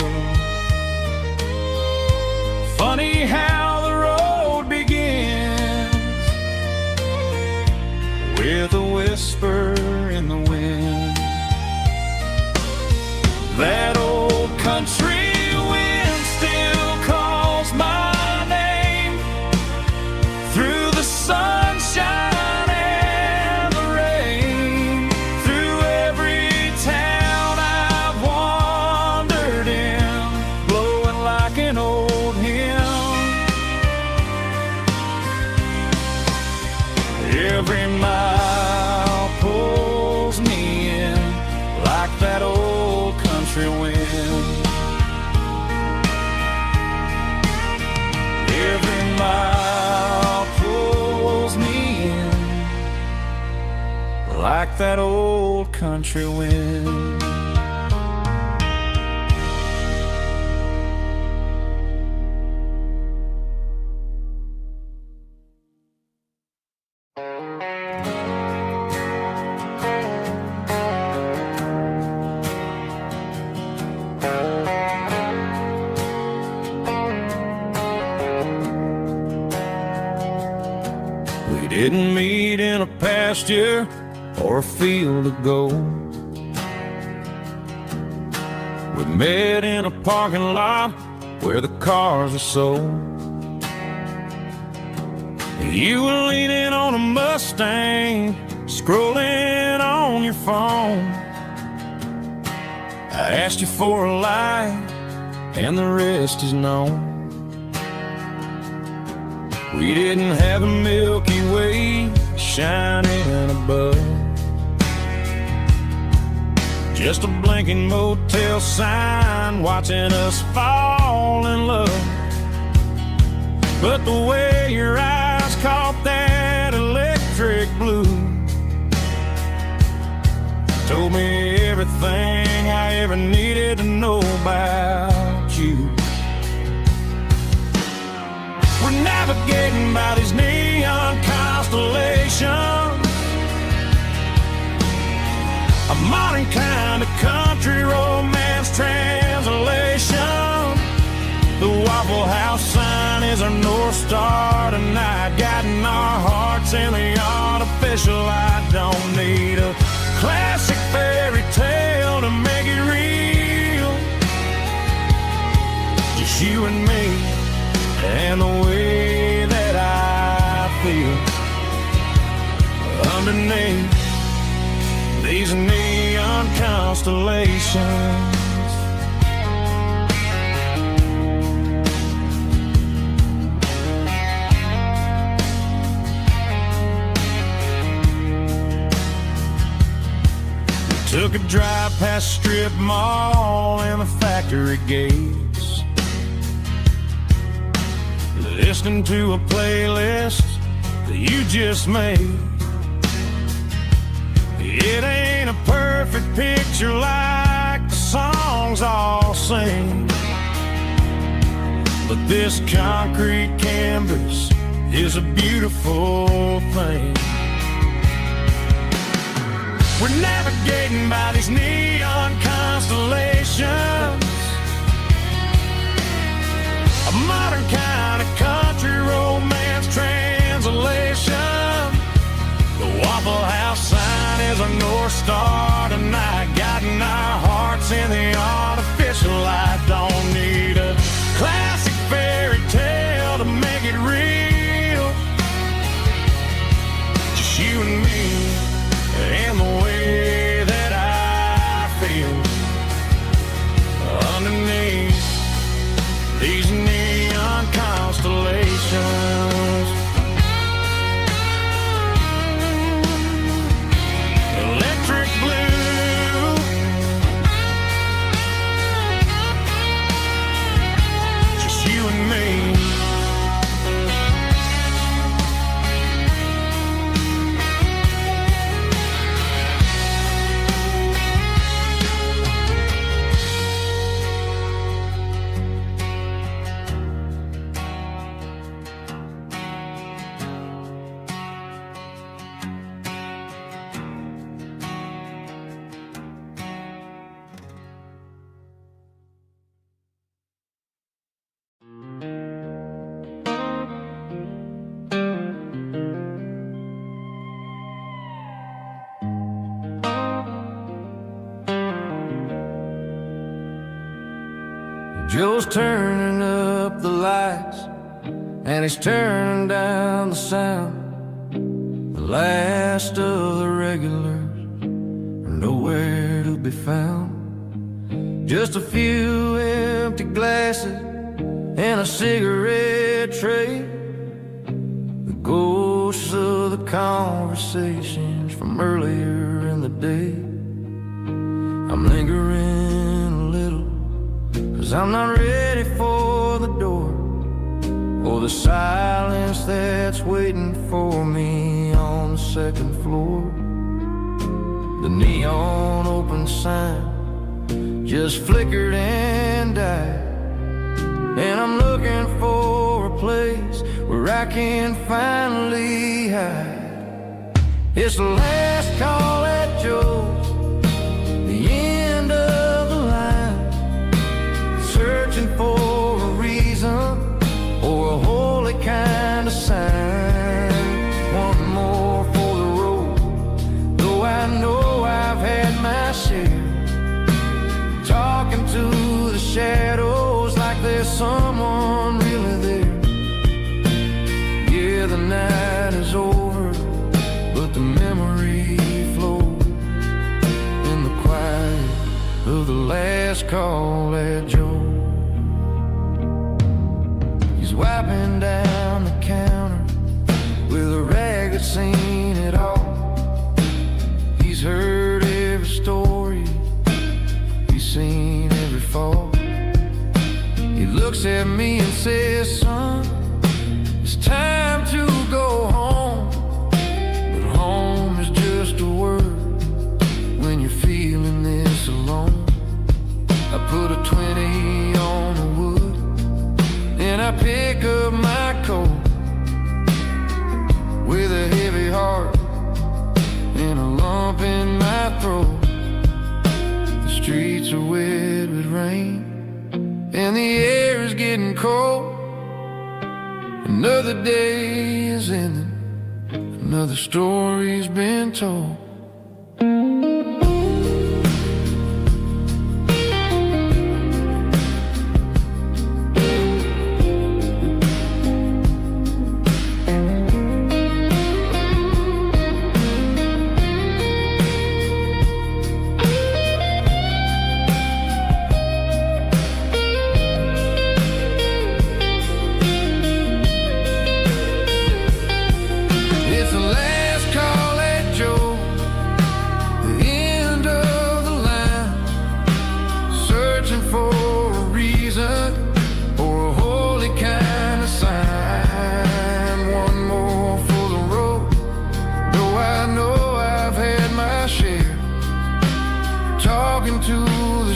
C: Funny how the road begins with a whisper in the wind. That old country wind still calls my name through the sunshine and the rain, through every town I've wandered in, blowing like an old hymn. Every mile pulls me in like that old country wind. Every mile pulls me in like that old country wind. We didn't meet in a pasture or a field of gold. We met in a parking lot where the cars are sold. You were leaning on a Mustang, scrolling on your phone. I asked you for a light, and the rest is known. We didn't have a Milky Way shining above, just a blinking motel sign watching us fall in love. But the way your eyes caught that electric blue told me everything I ever needed to know about you. We're navigating by these neon constellations, a modern kind of country romance translation. The Waffle House sign is our North Star tonight, guiding our hearts in the artificial. I don't need a classic fairy tale to make it real, just you and me
A: underneath these neon constellations. Took a drive past strip mall and the factory gates, listening to a playlist that you just made. It ain't a perfect picture like the songs all sing, but this concrete canvas is a beautiful thing. We're navigating by these neon constellations, a modern kind of country romance translation. The Waffle House sign is a North Star tonight, guiding our hearts in the artificial light. Don't need a classic fairy tale to make it real, just you and me and the way that I feel underneath these neon constellations. Electric blue, just you and me. Joe's turning up the lights and he's turning down the sound. The last of the regulars are nowhere to be found. Just a few empty glasses and a cigarette tray, the ghosts of the conversations from earlier in the day. I'm lingering a little, 'cause I'm not ready for the door or the silence that's waiting for me on the second floor. The neon open sign just flickered and died, and I'm looking for a place where I can finally hide. It's the last call at Joe's, the end of the line, searching for a reason or a holy kind of sign. One more for the road, though I know I've had my share. Talking to the shadows like there's someone really there. Yeah, the night is over, but the memory flows in the quiet of the last call at Joe. He's wiping down the counter with a rag that's seen it all. He's heard every story, he's seen every fall. He looks at me and says, son, it's time to go home. But home is just a word when you're feeling this alone. I put a 20 on the wood and I pick up my coat with a heavy heart and a lump in my throat. The streets are wet with rain and the air is getting cold. Another day is ending, another story's been told.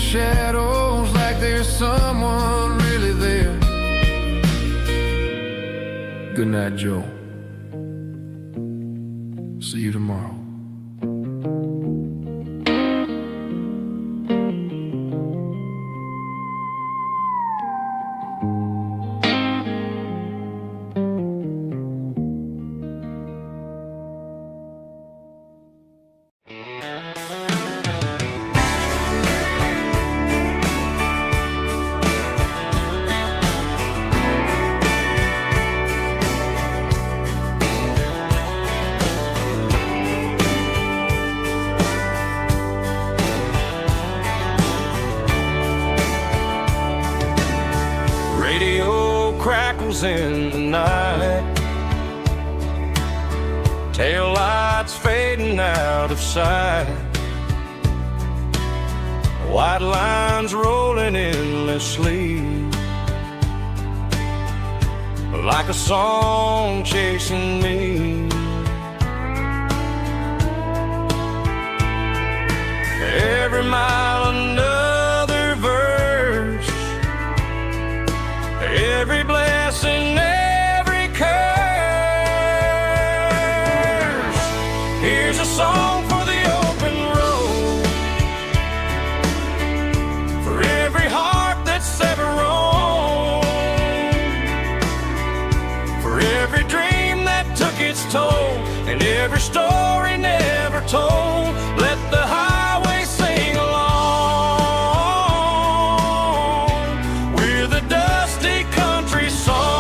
B: shadows like there's someone really there. Good night, Joe. See you tomorrow.
C: Crackles in the night, tail lights fading out of sight, white lines rolling endlessly, like a song chasing me. Every mile another verse, every blessing, every curse. Here's a song for the open road, for every heart that's ever roamed, for every dream that took its toll, and every story never told. Let the highway sing along with a dusty country song.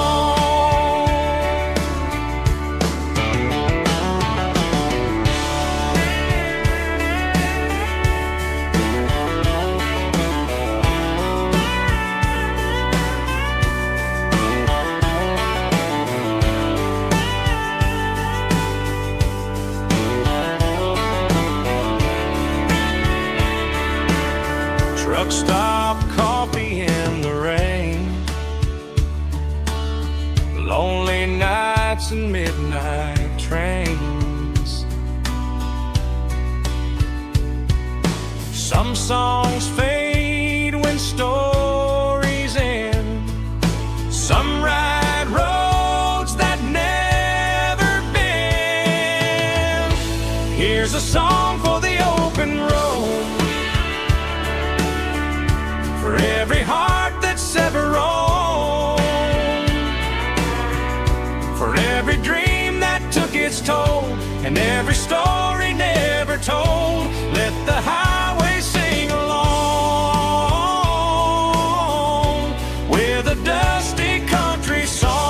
C: Truck stop, coffee in the rain, lonely nights and midnight trains. Some songs fade when stories end, some ride roads that never bend. Here's a song for the open road, for every heart that's ever roamed, for every dream that took its toll, and every story never told. Let the highway sing along with a dusty country song.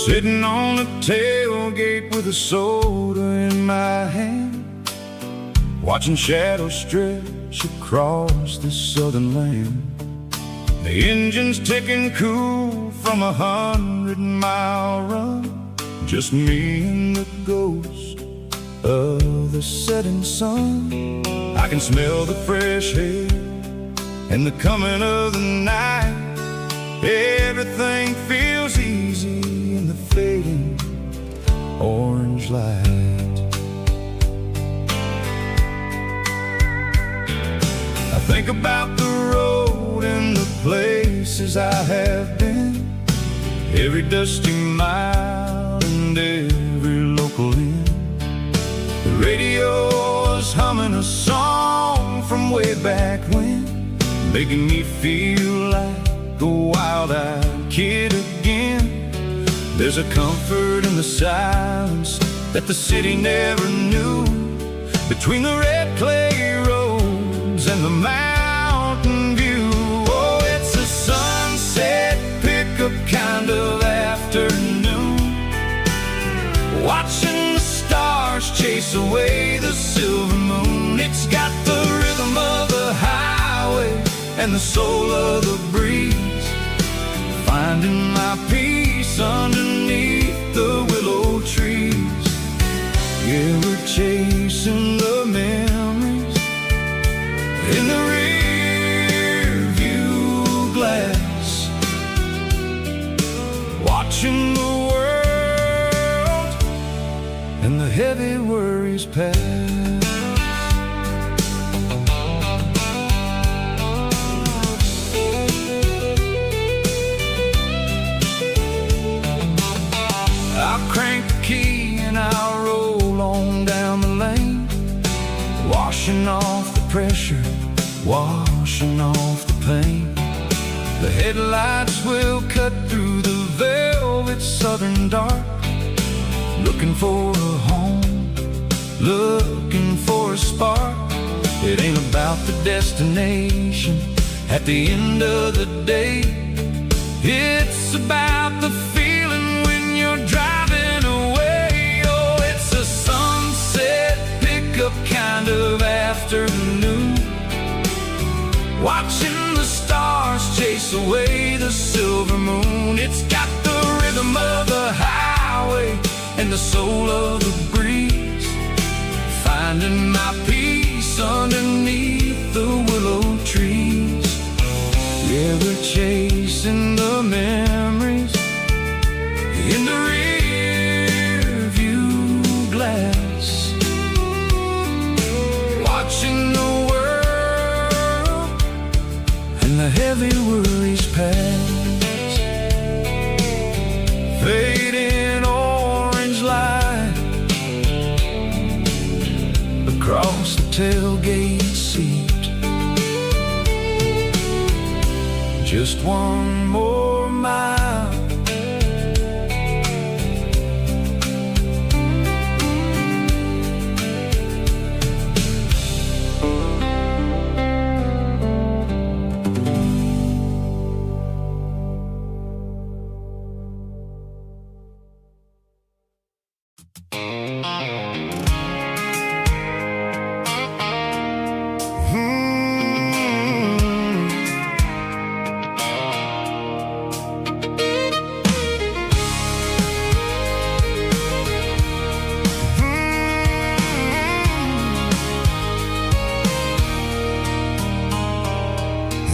B: Sitting on the tailgate with a soda in my hand, watching shadows stretch across the southern land. The engine's ticking cool from a 100-mile run, just me and the ghost of the setting sun. I can smell the fresh air and the coming of the night. Everything feels easy in the fading orange light. I think about the road and in the places I have been, every dusty mile and every local inn. The radio was humming a song from way back when, making me feel like a wild-eyed kid again. There's a comfort in the silence that the city never knew, between the red clay roads and the mountain view. Oh, it's a sunset pickup kind of afternoon, watching the stars chase away the silver moon. It's got the rhythm of the highway and the soul of the breeze, finding my peace underneath the willow trees. Yeah, we're chasing the memories in the rear view glass, watching the world and the heavy worries pass. I'll crank the key and I'll roll on down the lane, washing off the pressure, washing off the pain. The headlights will cut through the velvet southern dark, looking for a home, looking for a spark. It ain't about the destination at the end of the day, it's about the feeling when you're driving away. Oh, it's a sunset pickup kind of afternoon, watching the stars chase away the silver moon. It's got the rhythm of the highway and the soul of the breeze, finding my peace underneath the willow trees. Yeah, we're chasing the memories in the rear view glass, watching the world and the heavy worries pass. Fading orange light across the tailgate seat, just one more mile.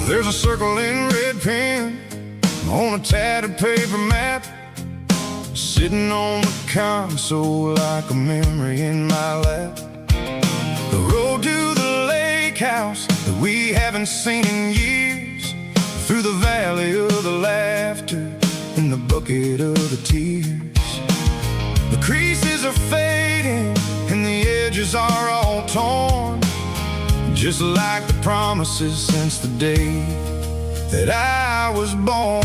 B: There's a circle in red pen on a tattered paper map, sitting on the console like a memory in my lap. The road to the lake house that we haven't seen in years, through the valley of the laughter and the bucket of the tears. The creases are fading and the edges are all torn, just like the promises since the day that I was born.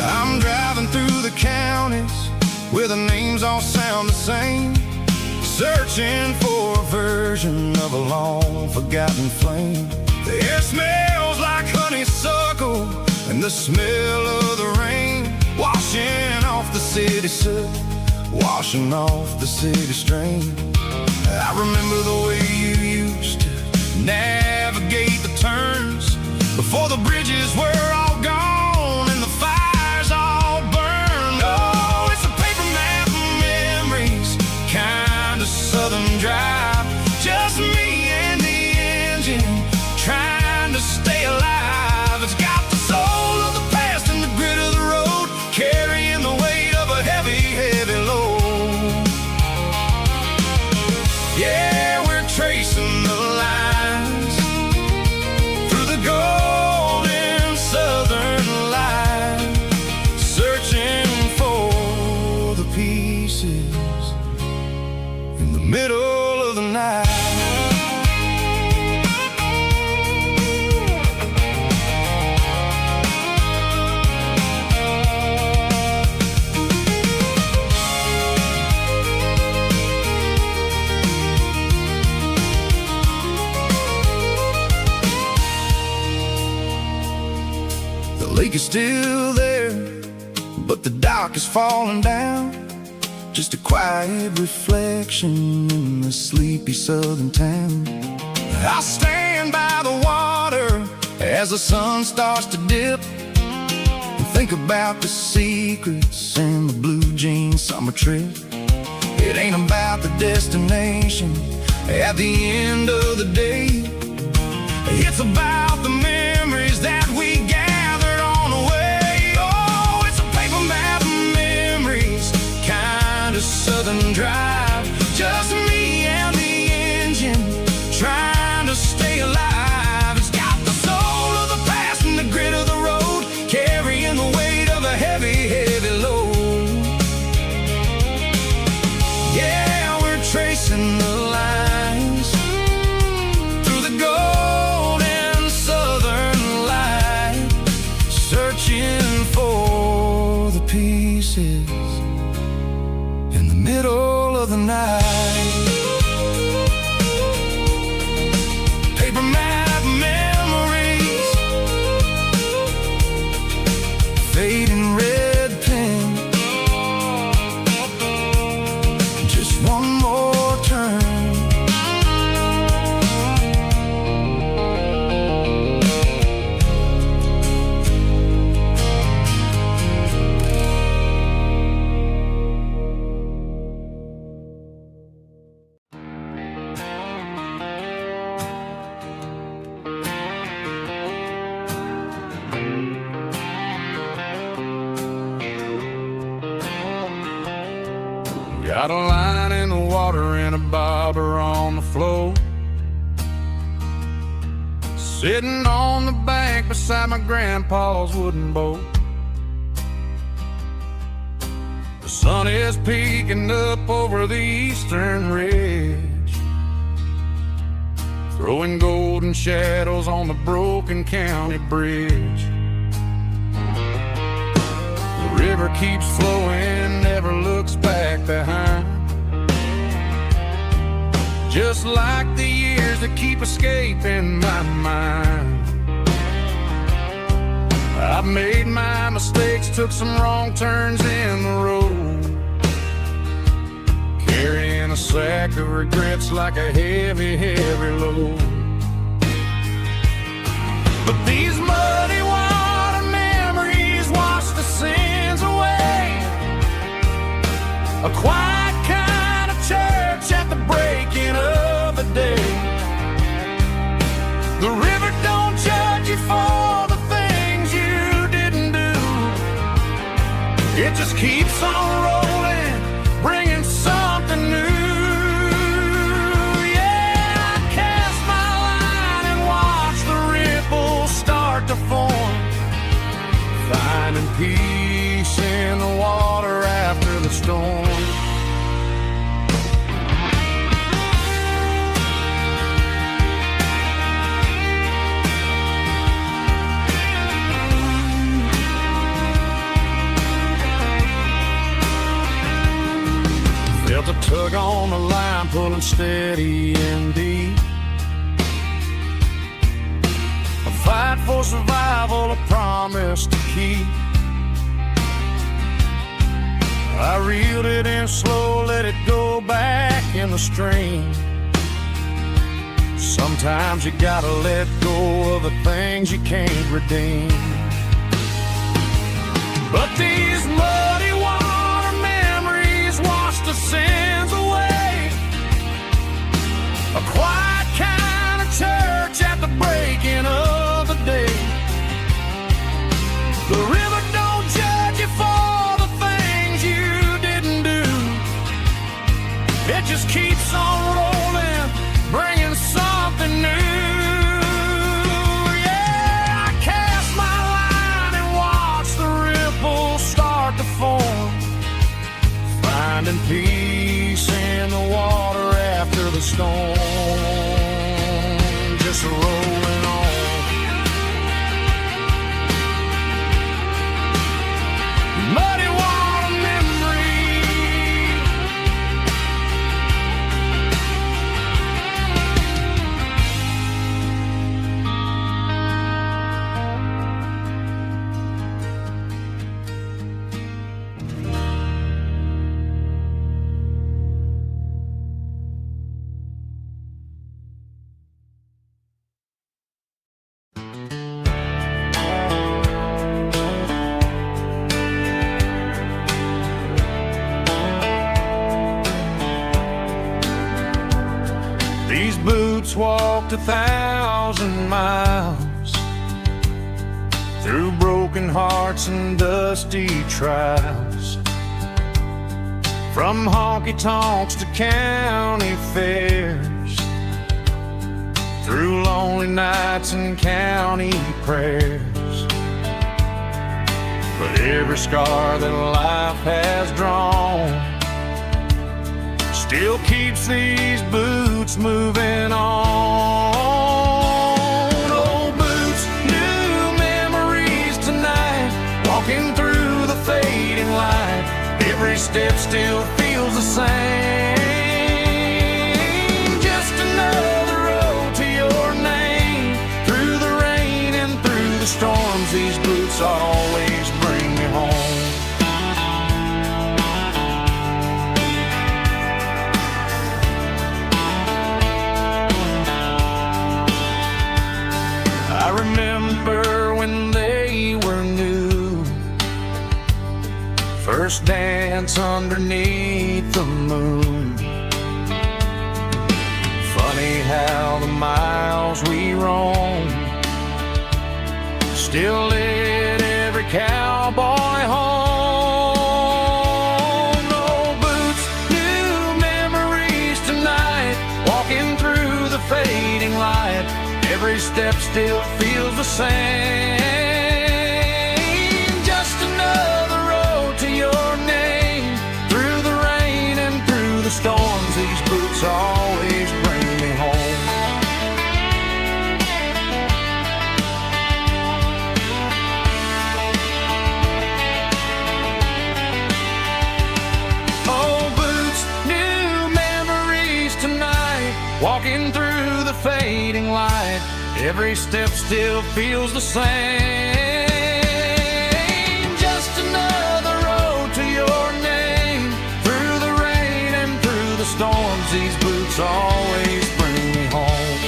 B: I'm driving through the counties where the names all sound the same, searching for a version of a long forgotten flame. The air smells like honeysuckle and the smell of the rain, washing off the city soot, washing off the city strain. I remember the way you used to navigate the turns, before the bridges were all gone and the fires all burned. Oh, it's a paper map of memories, kind of southern drive, just me and the engine, trying to stay alive. It's got the soul of the past and the grit of the road, carrying the weight of a heavy, heavy load. peak is still there, but the dock is falling down. Just a quiet reflection in the sleepy southern town. I'll stand by the water as the sun starts to dip, and think about the secrets and the blue jean summer trip. It ain't about the destination at the end of the day. It's about the memories that we gathered on the way. Oh, it's a paper map of memories, kind of southern drive. Just me and the engine, trying to stay alive. It's got the soul of the past and the grit of the road, carrying the weight of a heavy, heavy load. Yeah, we're tracing the lines through the golden southern light, searching for the pieces in the middle of the night. Paper map memories, fading red pen. Just one more turn.
C: Got a line in the water and a bobber on the floor, sitting on the bank beside my grandpa's wooden boat. The sun is peeking up over the eastern ridge, throwing golden shadows on the broken county bridge. The river keeps flowing, never looks back behind, just like the years that keep escaping my mind. I've made my mistakes, took some wrong turns in the road, carrying a sack of regrets like a heavy, heavy load. But these muddy water memories wash the sins away. A quiet kind of church at the breaking of the day. The river don't judge you for the things you didn't do. It just keeps on rolling, bringing something new. Yeah, I cast my line and watch the ripples start to form, finding peace in the water after the storm. Felt a tug on the line, pulling steady and deep. A fight for survival, a promise to keep. I reeled it in slow, let it go back in the stream. Sometimes you gotta let go of the things you can't redeem. But these muddy water memories wash the sins away. A quiet kind of church at the breaking of the day. The river don't judge you for the things you didn't do. It just keeps on rolling, bringing something new. Yeah, I cast my line and watch the ripples start to form, finding peace in the water after the storm. Just rolling on. Muddy water memory. walked 1,000 miles through broken hearts and dusty trials, from honky-tonks to county fairs, through lonely nights and county prayers. But every scar that life has drawn still keeps these boots moving on. Old boots, new memories tonight, walking through the fading light. Every step still feels the same. Just another road to your name. Through the rain and through the storms, these boots always bring me home. I remember when they were new, first dance underneath the moon. Funny how the miles we roam still lit every cowboy home. Old boots, new memories tonight, walking through the fading light. Every step still feels the same. Just another road to your name. Through the rain and through the storms, these boots always bring me home. Old boots, new memories tonight, walking through the fading light. Every step still feels the same. Just another road to your name. Through the rain and through the storms, these boots always bring me home.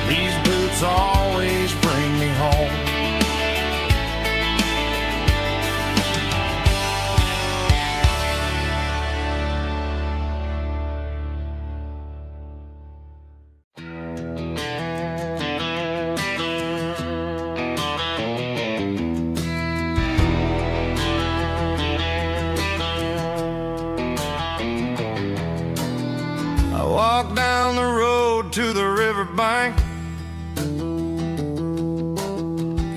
C: These boots always bring me home.
B: Walk down the road to the riverbank,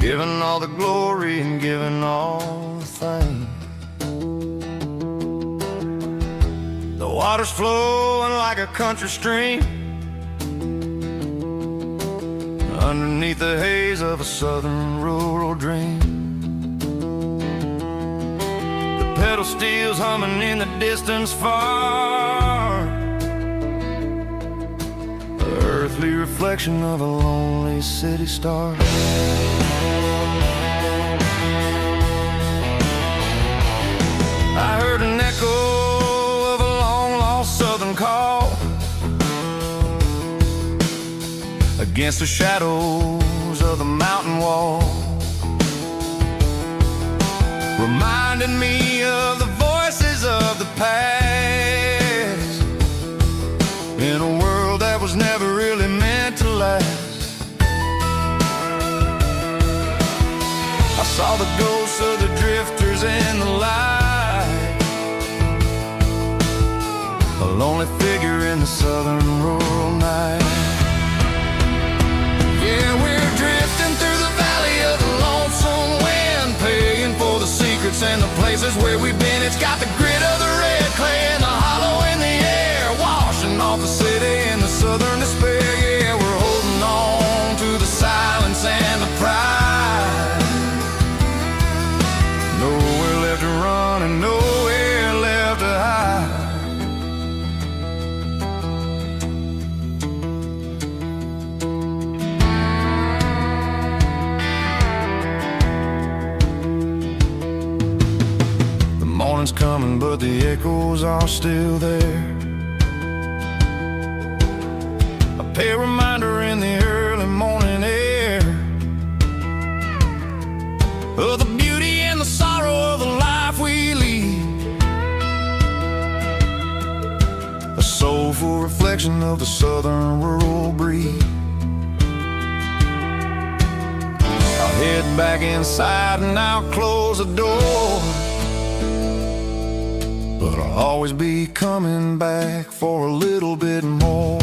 B: giving all the glory and giving all the thanks. The water's flowing like a country stream underneath the haze of a southern rural dream. The pedal steel's humming in the distance far, earthly reflection of a lonely city star. I heard an echo of a long-lost southern call against the shadows of the mountain wall, reminding me of the voices of the past in a world that was never really meant to last. I saw the ghosts of the drifters in the light, a lonely figure in the southern rural night. Yeah, we're drifting through the valley of the lonesome wind, paying for the secrets and the places where we've been. It's got the grit of the red clay and the hollow in the air, washing off the city in the southern despair. Yeah, we're holding on to the silence and the pride. Nowhere left to run and nowhere left to hide. The morning's coming, but the echoes are still there. A pale reminder in the early morning air of the beauty and the sorrow of the life we lead, a soulful reflection reflection of the southern rural breeze. I'll head back inside and I'll close the door, but I'll always be coming back for a little bit more.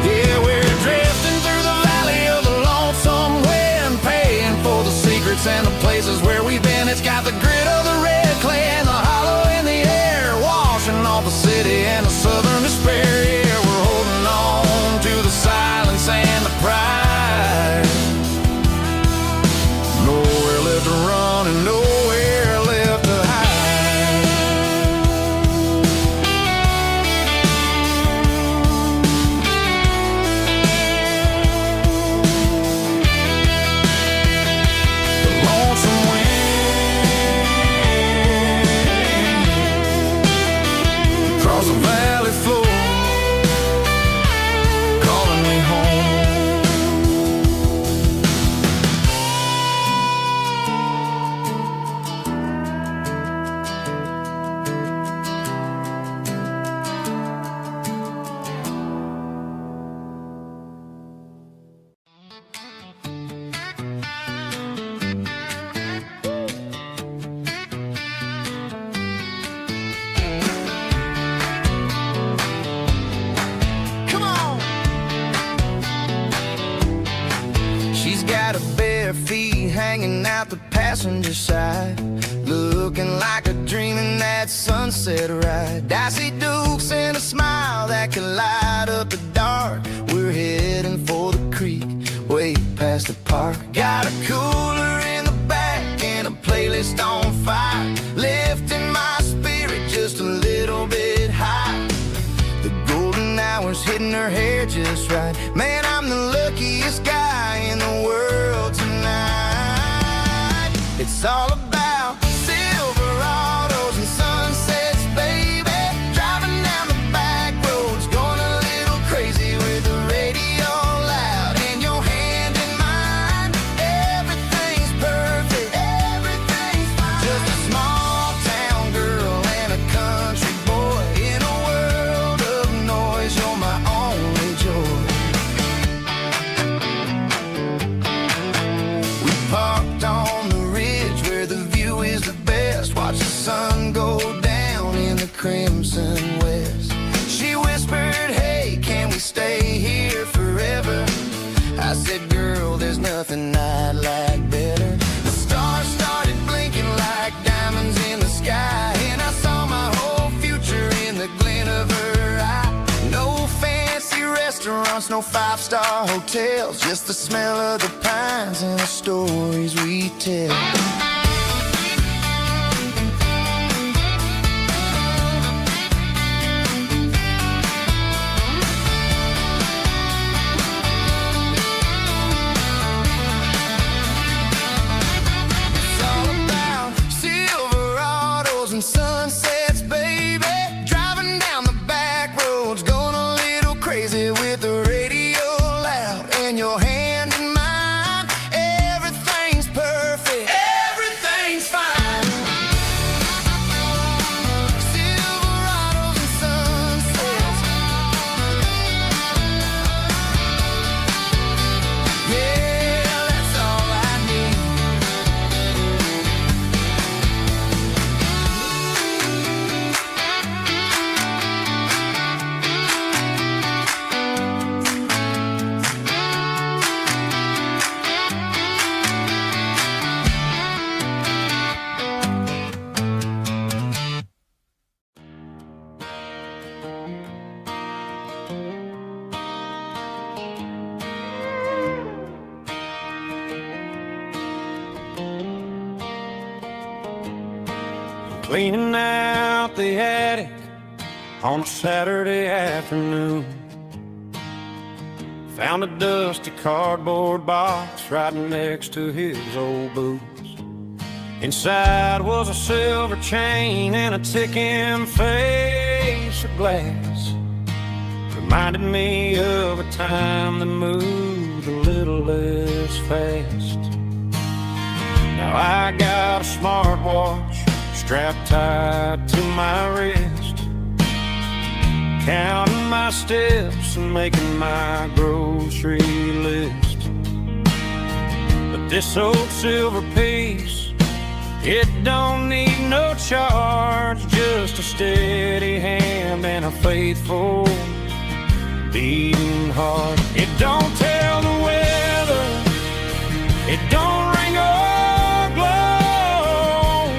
B: Yeah, we're drifting through the valley of the lonesome wind, paying for the secrets and the places where we've been. It's got the grit of the red clay and the hollow in the air, washing off the city and the southern despair. Yeah, we're holding on to the silence and the pride. Nowhere left to run and nowhere left to hide. The lonesome wind across the valley floor, calling me home. Come on. She's got her bare feet hanging out the passenger side, looking like a dream in that sunset ride. I see Dukes and a smile that can light up the dark. We're heading for the creek, way past the park. Got a cooler in the back and a playlist on fire, lifting my spirit just a little bit high. The golden hours hitting her hair just right. Man, I'm the luckiest guy in the world tonight. It's all about Silverados and sunsets, baby. Driving down the back roads, going a little crazy with the radio loud and your hand in mine. Everything's perfect, everything's fine. Just a small town girl and a country boy in a world of noise. You're my only joy. We parked on the ridge where the view is the best. Watch the sun go down in the crimson west. She whispered, hey, can we stay here forever? I said, girl, there's nothing I'd like better. The stars started blinking like diamonds in the sky, and I saw my whole future in the glint of her eye. No fancy restaurants, no five-star hotels, just the smell of the pines and the stories we tell. It's all about Silverados and sunsets, baby. Driving down the back roads, going a little crazy with the radio loud and your hand in mine. Everything's perfect, everything's fine. Silverados and sunsets, yeah, that's all I need.
C: Cleaning out the attic on a Saturday afternoon, found a dusty cardboard box right next to his old boots. Inside was a silver chain and a ticking face of glass. Reminded me of a time that moved a little less fast. Now I got a smartwatch strapped tight to my wrist, counting my steps and making my grocery list. But this old silver piece, it don't need no charge, just a steady hand and a faithful beating heart. It don't tell the weather, it don't ring or glow,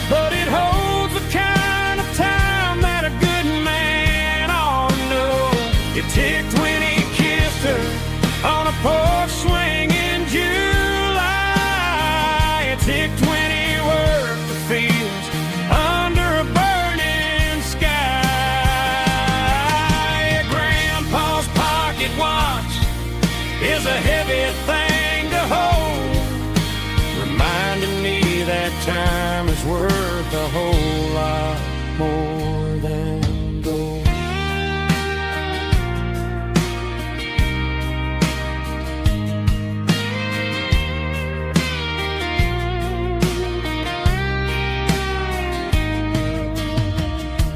C: but it holds the kind of time that a good man ought to know. It ticked when he kissed her on a porch swing in July. It ticked when he worked the fields under a burning sky. Grandpa's pocket watch is a heavy thing to hold, reminding me that time is worth a whole lot more than gold.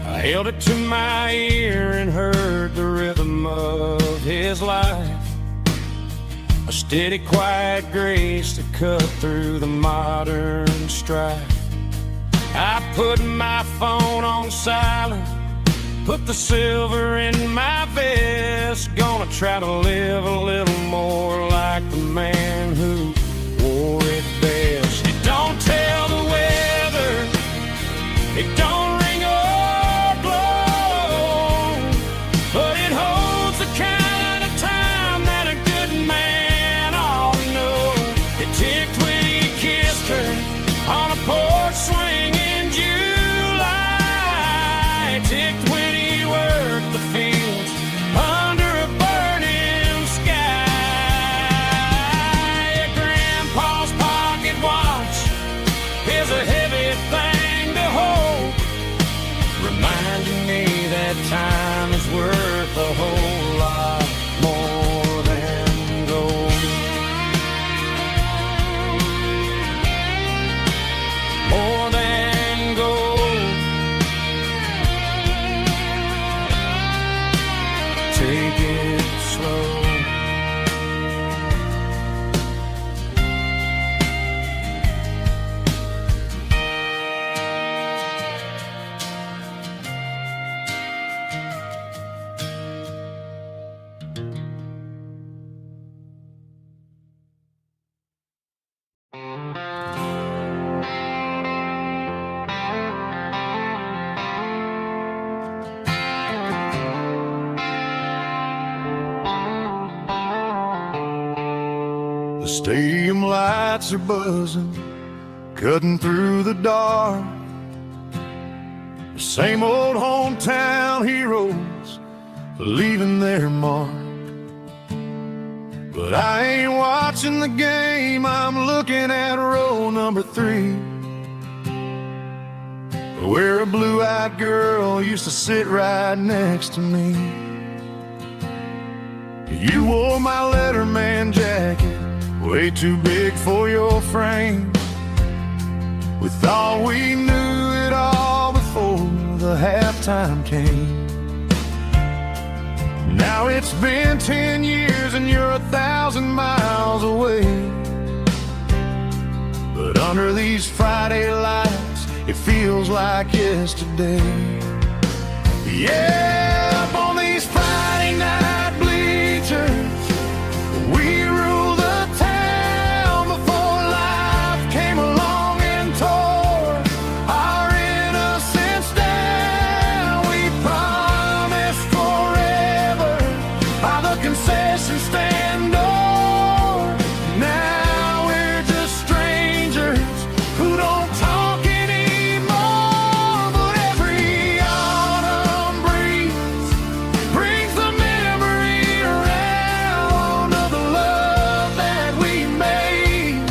C: I held it to my ear and heard the rhythm of his life, a steady, quiet grace to cut through the modern strife. I put my phone on silent, put the silver in my vest, gonna try to live a little more like the man who wore it best. It don't tell the weather, it don't ring or glow, but it holds the kind of time that a good man ought to know. It ticked when he kissed her on a porch swing in July. It ticked when he worked the fields under a burning sky. Grandpa's pocket watch is a heavy thing to hold, reminding me that time is worth a whole lot more than gold. More than gold. Take it slow.
A: The stadium lights are buzzing, cutting through the dark. The same old hometown heroes leaving their mark. But I ain't watching the game, I'm looking at row number 3, where a blue-eyed girl used to sit right next to me. You wore my Letterman jacket, way too big for your frame. We thought we knew it all before the halftime came. Now it's been 10 years and you're 1,000 miles away, but under these Friday lights it feels like yesterday. Yeah, up on these Friday night bleachers we rule the town before life came along and tore our innocence down. We promised forever by the concession stand door. Now we're just strangers who don't talk anymore, but every autumn breeze brings the memory around of the love that we made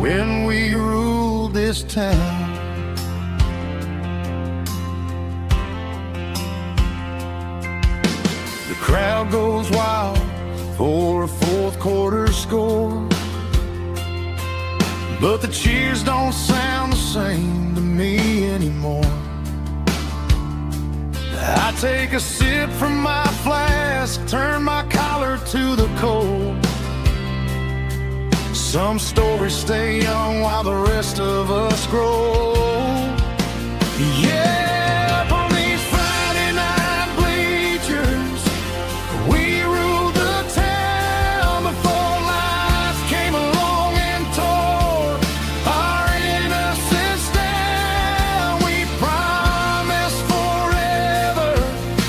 A: when we ruled this town. The crowd goes wild for a fourth quarter score, but the cheers don't sound the same to me anymore. I take a sip from my flask, turn my collar to the cold. Some stories stay young while the rest of us grow. Yeah, up on these Friday night bleachers, we ruled the town before life came along and tore our innocence down. We promised forever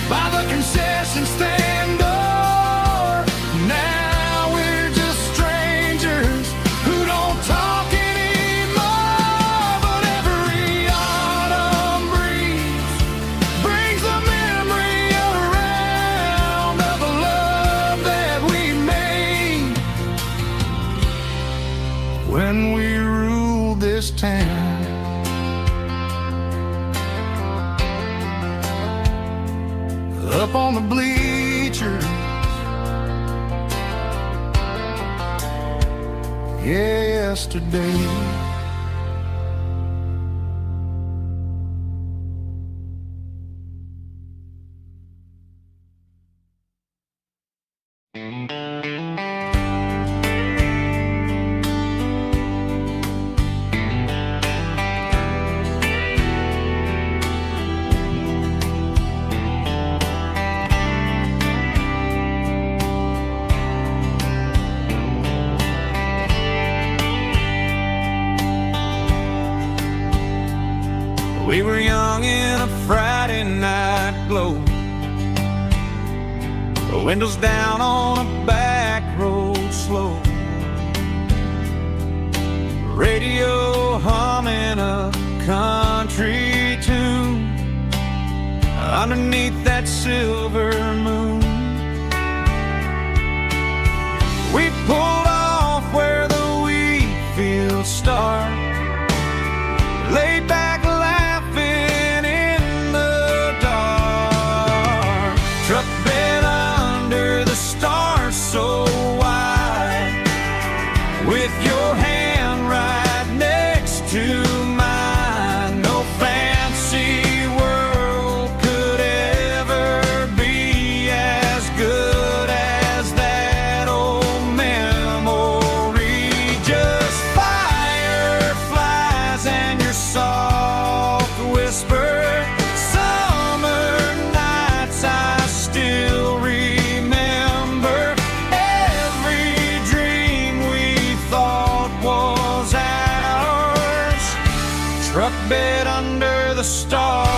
A: by the concession stand door. Now we're just strangers who don't talk anymore. But every autumn breeze brings the memory around of the love that we made when we ruled this town. Up on the bleachers, yesterday.
C: We were young in a Friday night glow, the windows down on a back road slow, radio humming a country tune underneath that silver moon. We pulled off where the wheat fields start, laid back laughing in the dark. Truck bed under the stars so wide, with your hand right next to mine. No fancy world could ever be as good as that old memory. Just fireflies and your soft whisper. Summer nights I still remember. Every dream we thought was ours. Truck bed under the stars.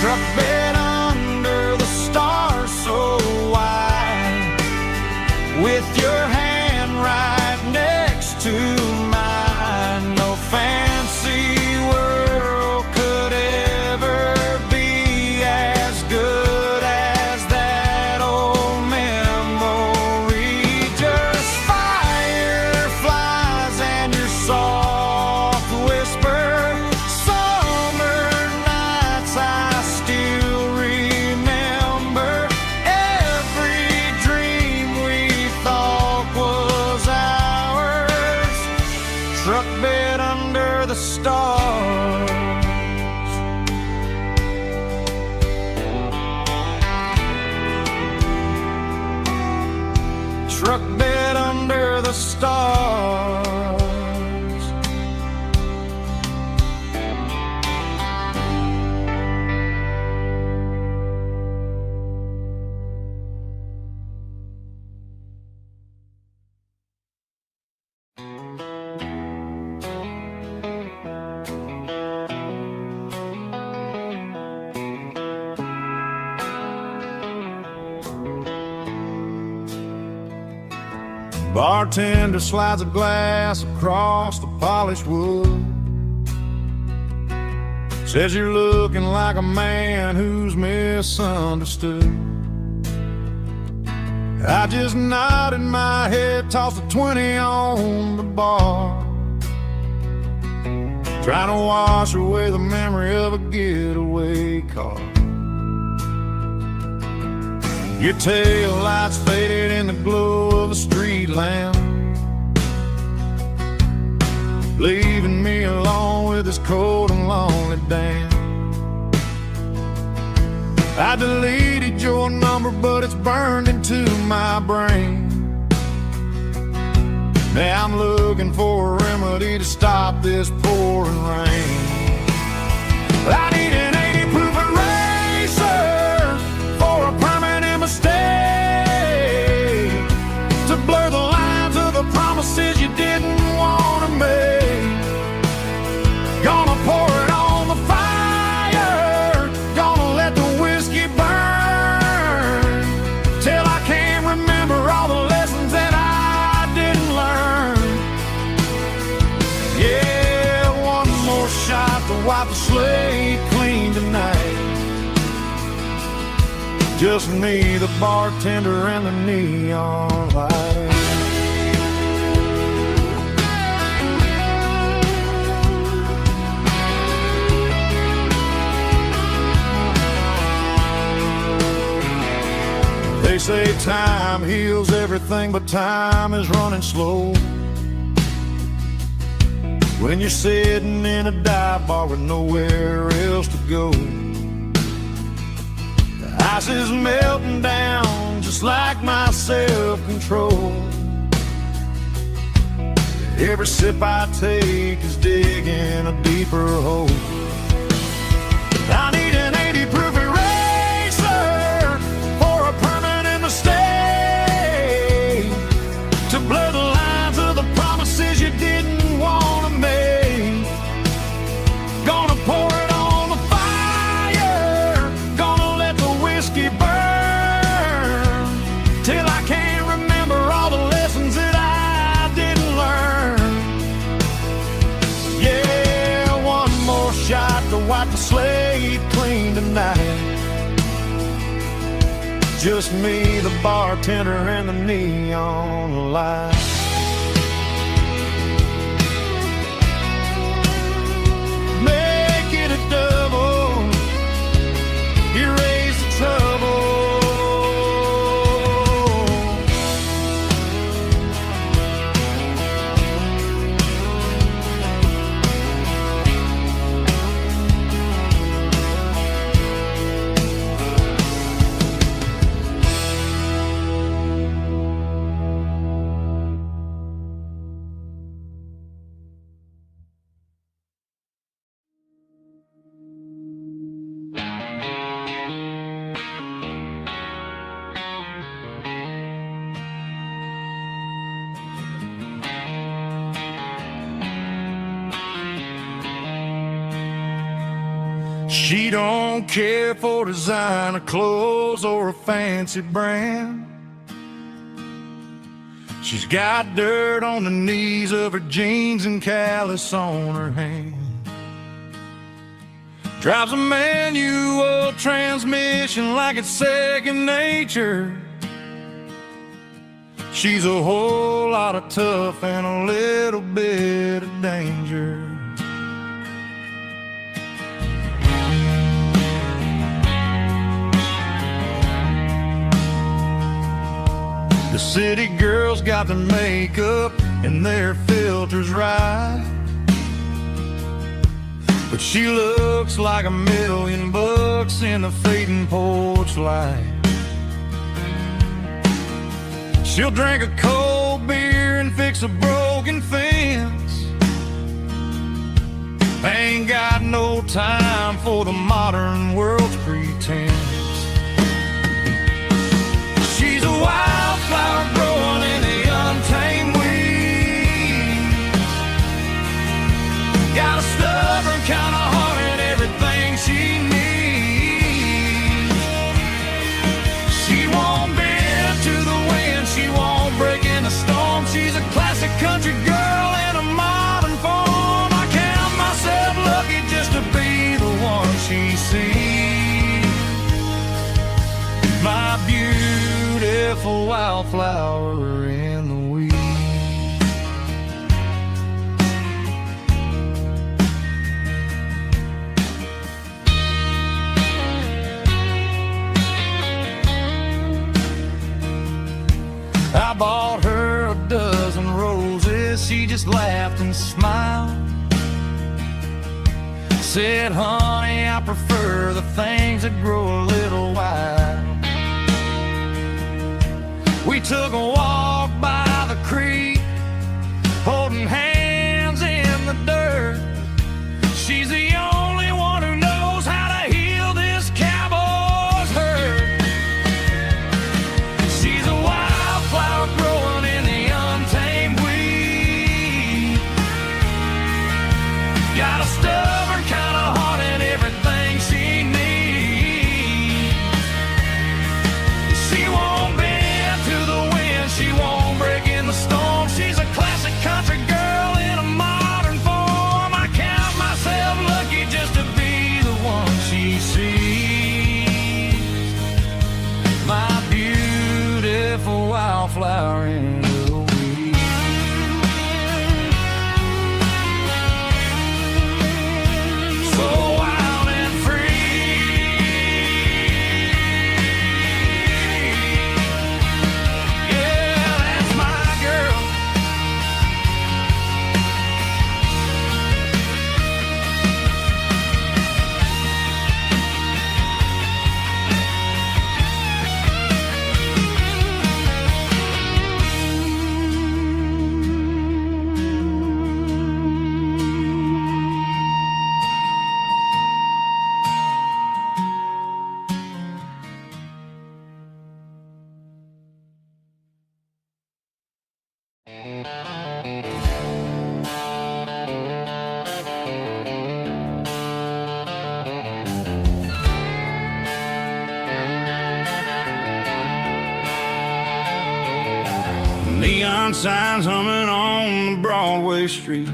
C: Truck bed under the stars so wide, with your hand right next to mine. No fancy world could ever be as good as that old memory. Just fireflies and your soft whisper. Summer nights I still remember. Every dream we thought was ours. Truck bed under the stars. Truck bed under the stars.
A: Bartender slides a glass across the polished wood. Says you're looking like a man who's misunderstood. I just nodded my head, tossed a 20 on the bar. trying to wash away the memory of a getaway car. Your tail lights faded in the glow of a street lamp, leaving me alone with this cold and lonely damn. I deleted your number, but it's burned into my brain. Now I'm looking for a remedy to stop this pouring rain. I need an 80 proof eraser for a permanent mistake, to blur the lines of the promises you didn't want to make. Gonna pour it on the fire, gonna let the whiskey burn, till I can't remember all the lessons that I didn't learn. Yeah, one more shot to wipe the slate clean tonight. Just me, the bartender, and the neon light. They say time heals everything, but time is running slow when you're sitting in a dive bar with nowhere else to go. The ice is melting down just like my self-control. Every sip I take is digging a deeper hole. I need an 80 proof eraser for a permanent mistake, to blur the lines of the promises you didn't want to make. Gonna pour it on the fire, gonna let the whiskey burn, till I can't remember all the lessons that I didn't learn. Yeah, one more shot to wipe the slate clean tonight. Just me, the bartender, and the neon light. Make it a double, erase the trouble. She don't care for designer clothes or a fancy brand. She's got dirt on the knees of her jeans and callus on her hand. Drives a manual transmission like it's second nature. She's a whole lot of tough and a little bit of danger. The city girls got their makeup and their filters right, but she looks like $1,000,000 in the fading porch light. She'll drink a cold beer and fix a broken fence. Ain't got no time for the modern world's pretense. She's a wildflower growing in the untamed weeds. Got a stubborn kind of heart and everything she needs. She won't bend to the wind, she won't break in a storm. She's a classic country girl in a modern form. I count myself lucky just to be the one she sees. My beautiful wildflower in the weeds.
C: just laughed and smiled. Said, honey, I prefer the things that grow a little wild. We took a walk by the creek, holding hands in the dirt. She's the only one who knows how to heal this cowboy's hurt. She's a wildflower growing in the untamed weed. Got a stubborn kind of heart and everything she needs. She won't bend to the wind, she won't break in the storm. She's a classic country girl in a modern form. I count myself lucky just to be the one she sees. My beautiful wildflower in the weed. So wild and free. Yeah, that's my girl.
A: Neon signs humming on the Broadway street.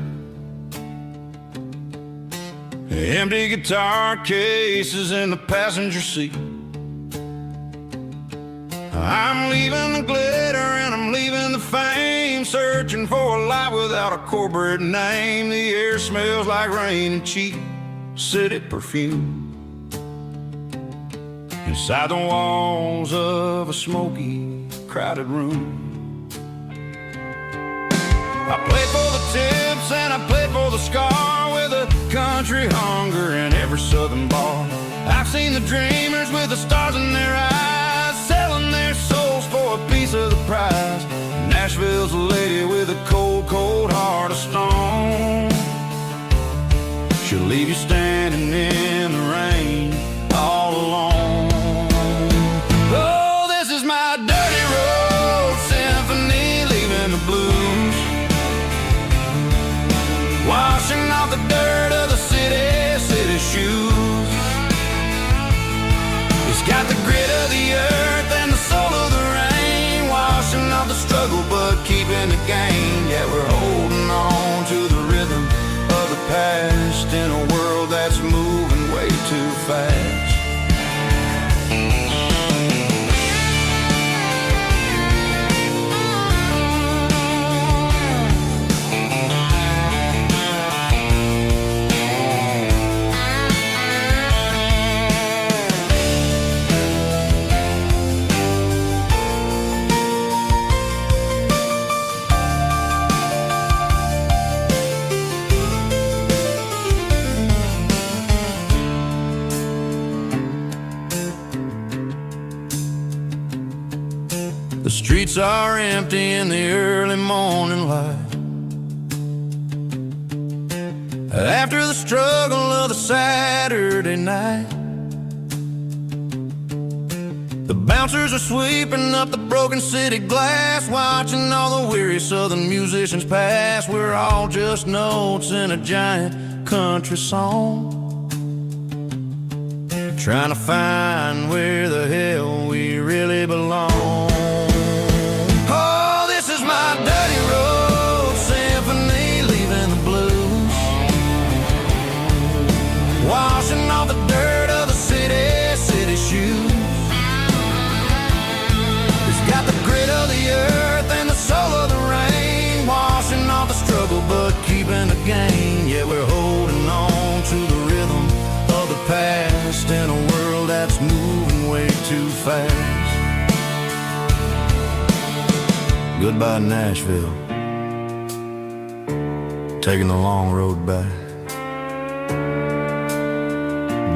A: Empty guitar cases in the passenger seat. I'm leaving the glitter and I'm leaving the fame, searching for a life without a corporate name. The air smells like rain and cheap city perfume. Inside the walls of a smoky, crowded room. I played for the tips and I played for the scar, with a country hunger in every southern bar. I've seen the dreamers with the stars in their eyes, selling their souls for a piece of the prize. Nashville's a lady with a cold, cold heart of stone. She'll leave you standing in the rain all alone. Oh, this is my dirty road symphony, leaving the blues, washing off the dirt of the city shoes. It's got the grit of the earth and the soul of the rain, washing off the struggle but keeping the gain. Yeah, we're holding on to the rhythm of the past in a world that's moving way too fast. The streets are empty in the early morning light, after the struggle of the Saturday night. The bouncers are sweeping up the broken city glass, watching all the weary southern musicians pass. We're all just notes in a giant country song, trying to find where the hell we really belong. Dirty road symphony, leaving the blues, washing off the dirt of the city shoes. It's got the grit of the earth and the soul of the rain, washing off the struggle but keeping the gain. Yeah, we're holding on to the rhythm of the past in a world that's moving way too fast. Goodbye, Nashville. taking the long road back.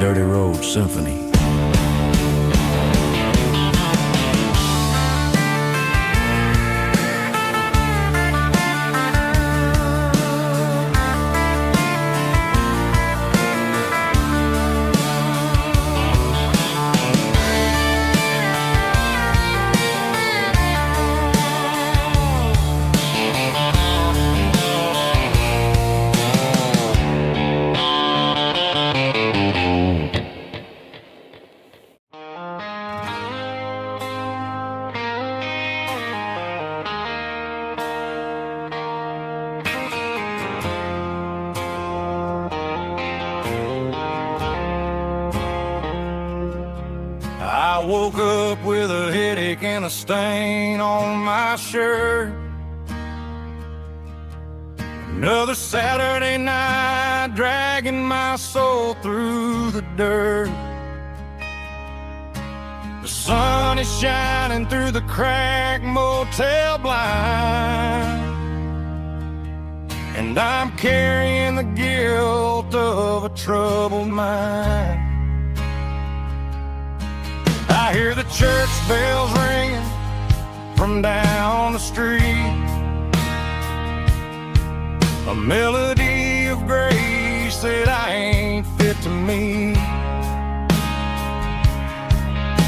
A: Dirty Road Symphony.
C: I woke up with a headache and a stain on my shirt. Another Saturday night, dragging my soul through the dirt. The sun is shining through the cracked motel blind, and I'm carrying the guilt of a troubled mind. I hear the church bells ringing from down the street, a melody of grace that I ain't fit to meet.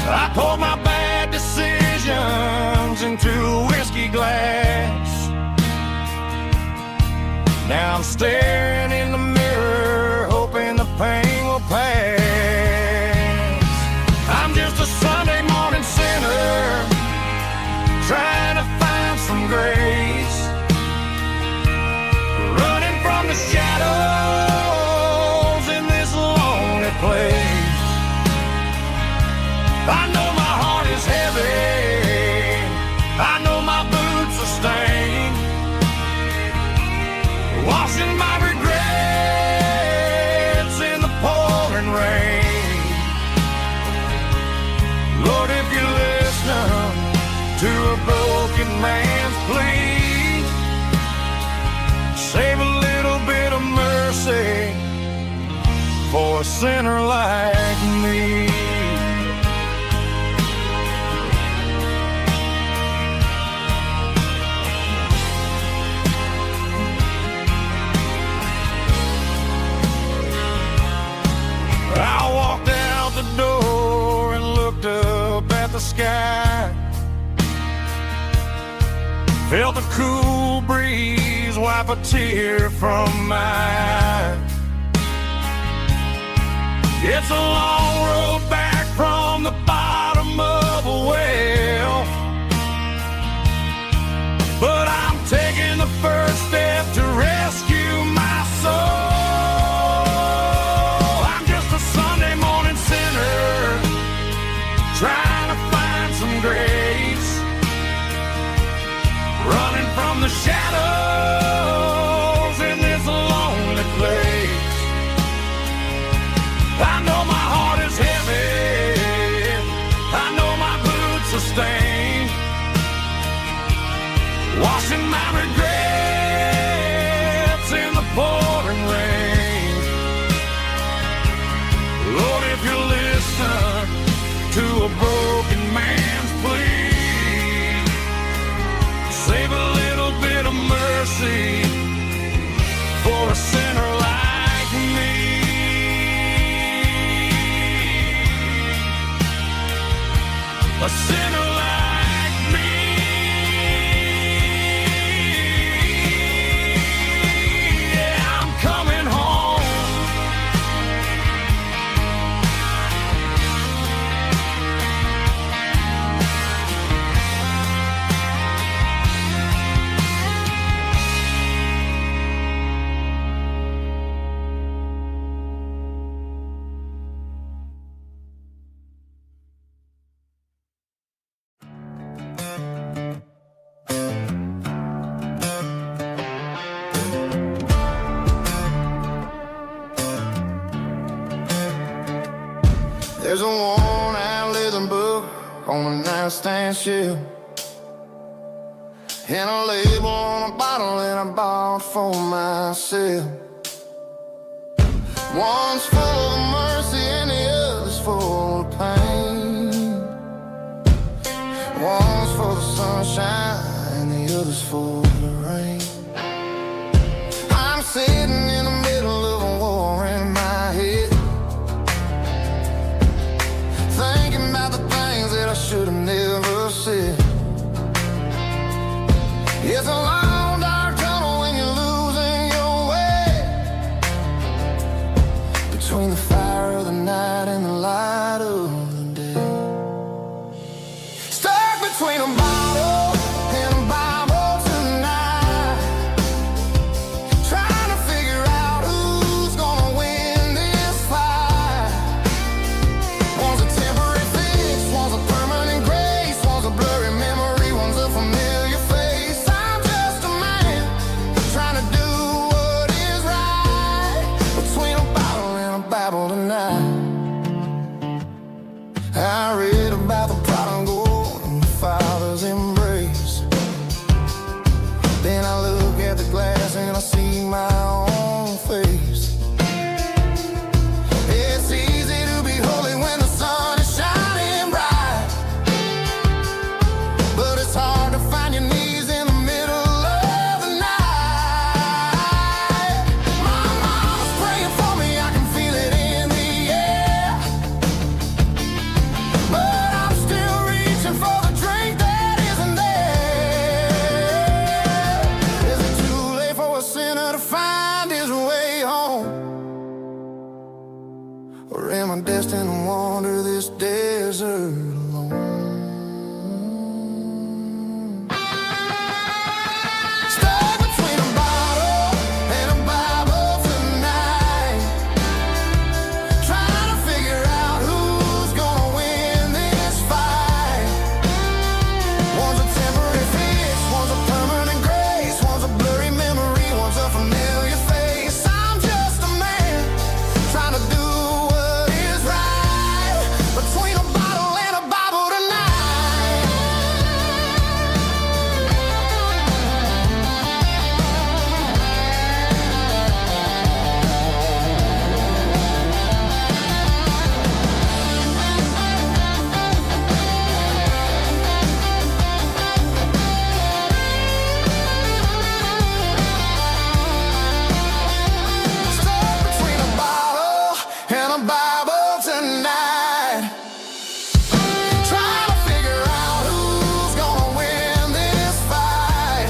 C: I poured my bad decisions into a whiskey glass. Now I'm staring in the mirror, hoping the pain will pass. I'm just a Sunday morning sinner, trying to find some grace, running from the shadows in this lonely place. I know my heart is heavy, I know my boots are stained, washing my regrets in the pouring rain. Lord, if you listen to a broken man's plea, save a little bit of mercy for a sinner like me. I walked out the door and looked up at the sky, felt a cool breeze wipe a tear from my eye. It's a long road back from the bottom of a well, but I'm taking the first step to rescue my soul. I'm just a Sunday morning sinner, trying to find some grace, running from the shadows in this lonely place. I know my heart is heavy, I know my boots are stained, washing my regrets in the pouring rain. Lord, if you listen to a broken man's plea, save a little bit of mercy for a sinner like me. A sinner like me. Yeah, I'm coming home.
B: There's a worn-out leather book on a nightstand shelf. and a label on a bottle that I bought for myself. One's full of mercy and the other's full of pain. One's for the sunshine and the other's for the rain. I'm sitting in the middle of a war in my head, thinking about the things that I should have never said. It's a long dark tunnel when you're losing your way, between the fire of the night and the light of the day. Stuck between a bottle and a Bible tonight, trying to figure out who's gonna win this fight. One's a temporary fix, one's a permanent grace, one's a blurry memory, one's a familiar face. I'm just a man trying to do what is right, between a bottle and a Bible tonight. I read about the prodigal and the Father's embrace. Then I look at the glass and I see my own face. It's easy to be holy when the sun is shining bright, but it's hard to find your knees in the middle of the night. My mama's praying for me, I can feel it in the air, but I'm still reaching for the drink that isn't there. Is it too late for a sinner to find his way home? Or am I destined to wander this desert alone? Stuck between a bottle and a Bible tonight, trying to figure out who's gonna win this fight. One's a temporary fix, one's a permanent grace, one's a blurry memory, one's a familiar face. I'm just a man trying to do what is right, between a bottle and a Bible tonight. Stuck between a bottle and a Bible tonight, trying to figure out who's gonna win this fight.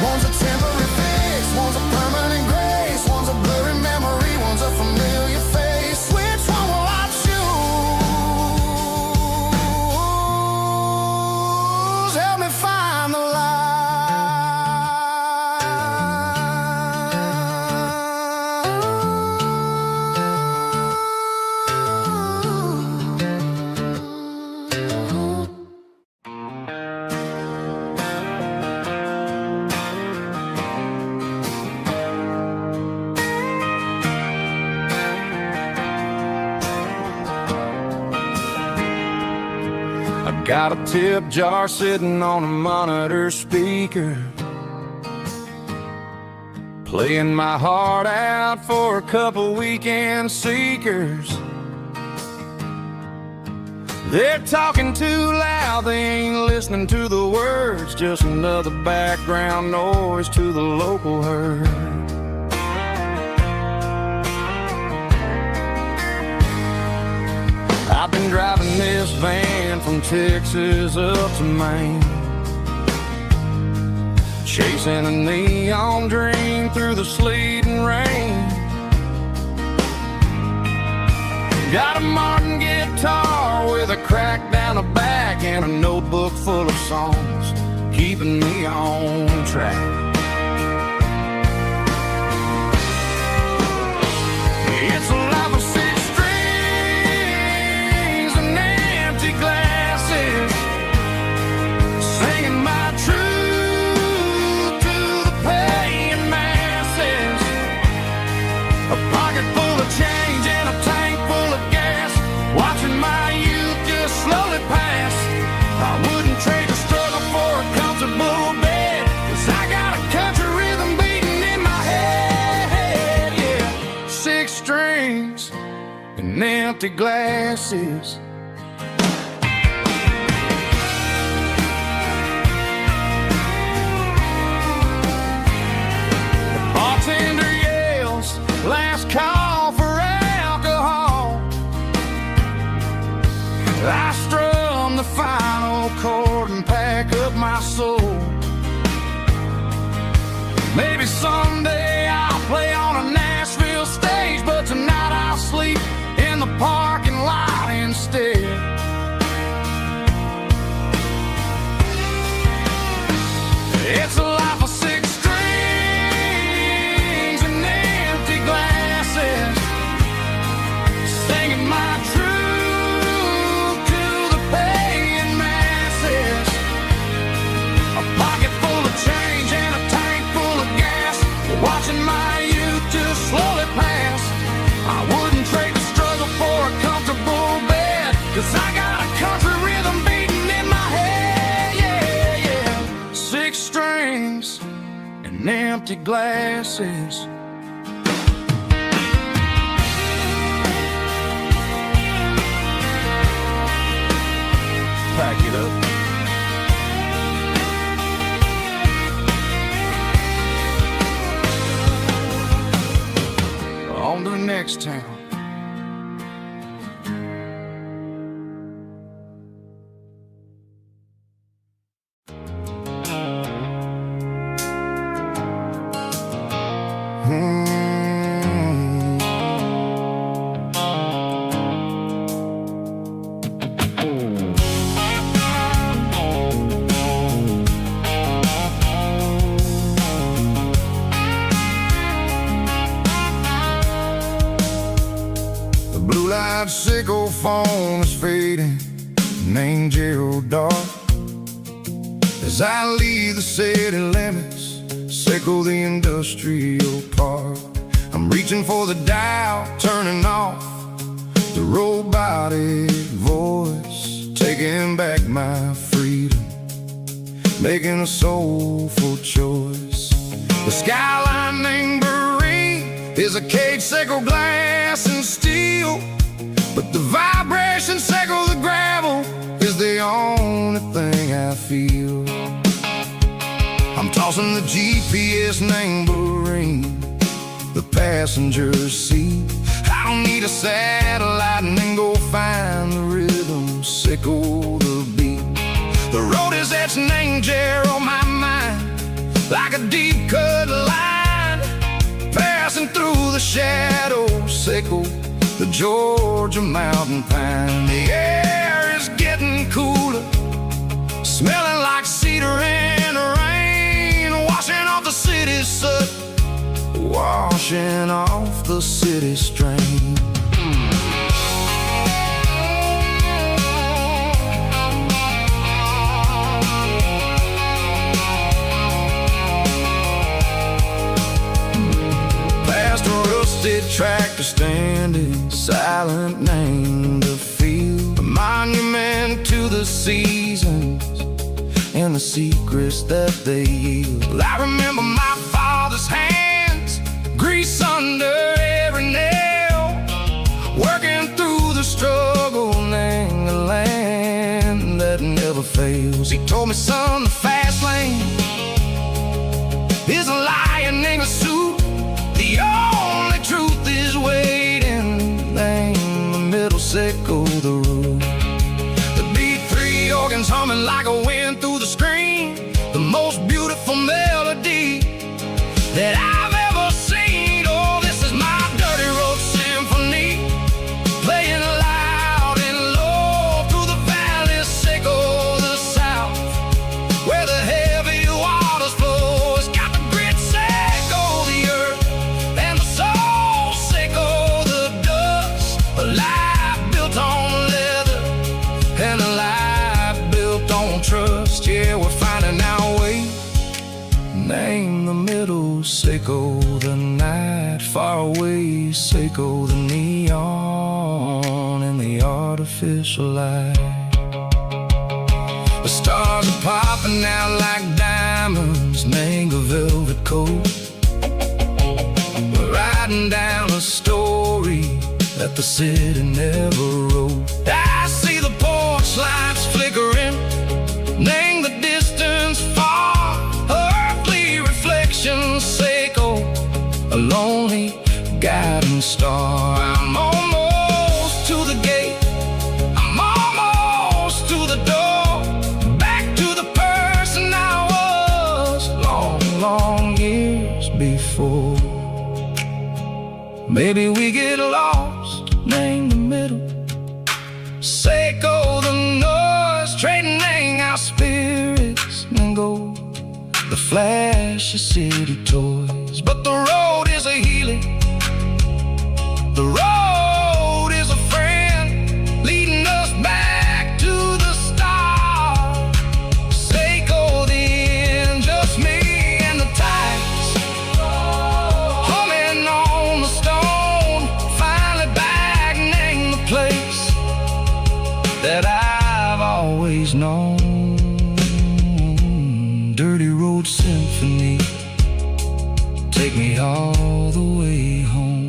B: One's a temporary fix, one's a permanent grace, one's a blurry memory, one's a familiar face. Which one will I choose? Help me find the light.
C: I got a tip jar sitting on a monitor speaker, playing my heart out for a couple weekend seekers. They're talking too loud, they ain't listening to the words, just another background noise to the local herd. I've been driving this van from Texas up to Maine, chasing a neon dream through the sleet and rain. Got a Martin guitar with a crack down the back and a notebook full of songs, keeping me on track. It's a life of six strings and empty glasses, singing my truth to the paying masses. A pocket full of change and a tank full of gas, watching my youth just slowly pass. I wouldn't trade a struggle for a comfortable
A: strings and empty glasses. The bartender yells, last call for alcohol. I strum the final chord and pack up my soul. Maybe someday I'll play on a Nashville stage, but tonight I'll sleep in the parking lot instead. It's a life of six strings and empty glasses, singing my truth to the paying masses. A pocket full of change and a tank full of gas, watching my youth just slowly pass. I wouldn't trade the struggle for a comfortable bed, 'cause I got a country rhythm beating in my head, yeah, yeah. Six strings and empty glasses. Pack it up. On to the next town.
B: Blue-light sickle phone is fading, named Gerald dark. As I leave the city limits, sickle the industrial park. I'm reaching for the dial, turning off the robotic voice, taking back my freedom, making a soulful choice. The skyline named is a cage, sickle glass and steel, but the vibration sickle the gravel is the only thing I feel. I'm tossing the GPS neighboring the passenger seat. I don't need a satellite and then go find the rhythm, sickle the beat. The road is etched named Gerald on my mind, like a deep cut line, passing through the shadows, sickle the Georgia mountain pine. The air is getting cooler, smelling like cedar in the rain, washing off the city soot, washing off the city strain. Tractor standing silent, named the field, a monument to the seasons and the secrets that they yield. I remember my father's hands, grease under every nail, working through the struggle, named the land that never fails. He told me, son, the fast lane is a lion in a suit. The only truth is waiting, name the middle, sickle the root. The B3 organs humming like a wind through the screen, the most beautiful melody that I've ever seen. Oh, this is my dirty road symphony, playing loud and low through the valleys, sickle the south, where the heavy waters flow. It's got the grit, sickle the earth, and the soul, sickle the dust. A life built on leather and a life built on trust. Yeah, we're finding our way, name the middle, sickle the night, far away, sickle the neon and the artificial light. The stars are popping out like diamonds, mango velvet coat. We're riding down a story that the city never wrote. I see the porch lights flickering, name the distance far, earthly reflections echo, a lonely guiding star. I'm almost to the gate, I'm almost to the door, back to the person I was long, long years before. Maybe we get lost, name the middle, Seiko the noise, trading our spirits and go the flash of city toys. But the road is a healing, the road is a friend, leading us back to the start. Seiko the end, just me and the tides, humming on the stone, finally back, name the place that I've always known. Dirty Road Symphony, take me all the way home.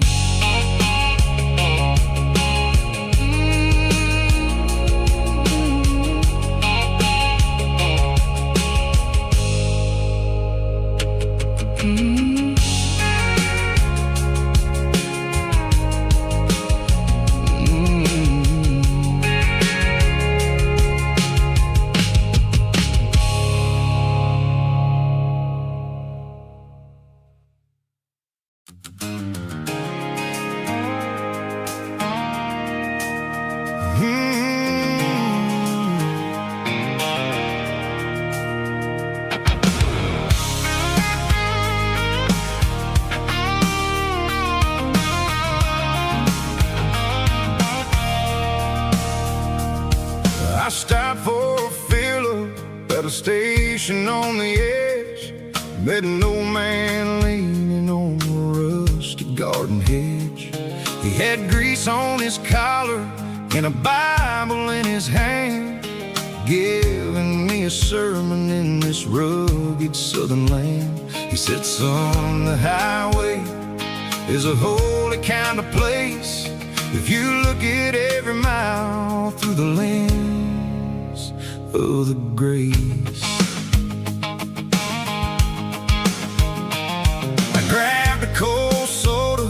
A: I stopped for a fill-up at a station on the edge. Met an old man leaning on a rusty garden hedge. He had grease on his collar and a Bible in his hand, giving me a sermon in this rugged southern land. He said, son, the highway is a holy kind of place if you look at every mile through the lens of the grace. I grabbed a cold soda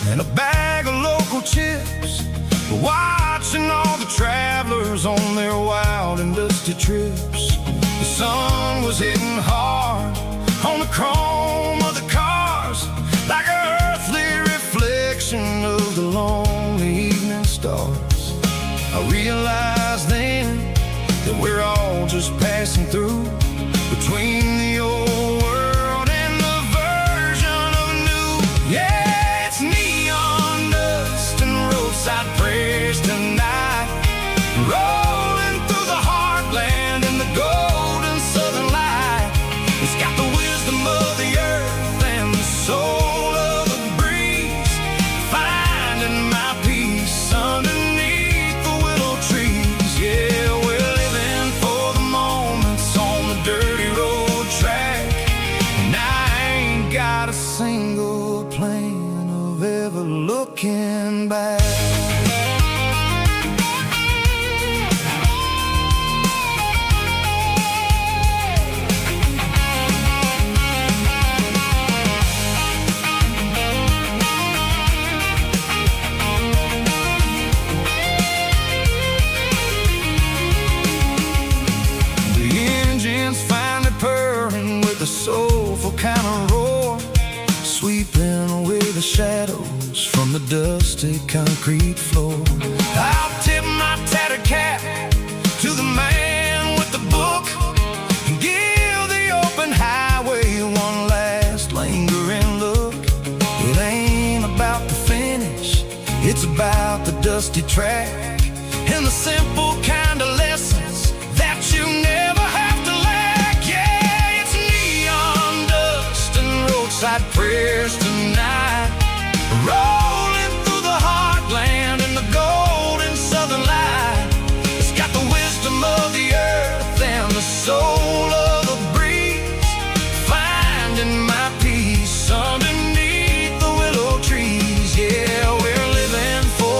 A: and a bag of local chips, watching all the travelers on their wild and dusty trips. The sun was hitting hard on the chrome of the cars, like an earthly reflection of the lonely evening stars. I realized then that we're all just passing through, between the old world and the version of new. Yeah, it's neon dust and roadside prayers tonight, rolling through the heartland in the golden southern light. It's got the wisdom of the earth and the soul of the breeze, finding my peace underneath the willow trees. Yeah, we're living for the moments on the dirty road track, and I ain't got a single plan of ever looking back. A soulful kind of roar, sweeping away the shadows from the dusty concrete floor. I'll tip my tattered cap to the man with the book and give the open highway one last lingering look. It ain't about the finish, it's about the dusty track and the simple kind of lessons that you never have to lack. Yeah, it's neon dust and roadside prayers tonight, rolling through the heartland in the golden southern light. It's got the wisdom of the earth and the soul of the breeze, finding my peace underneath the willow trees. Yeah, we're living for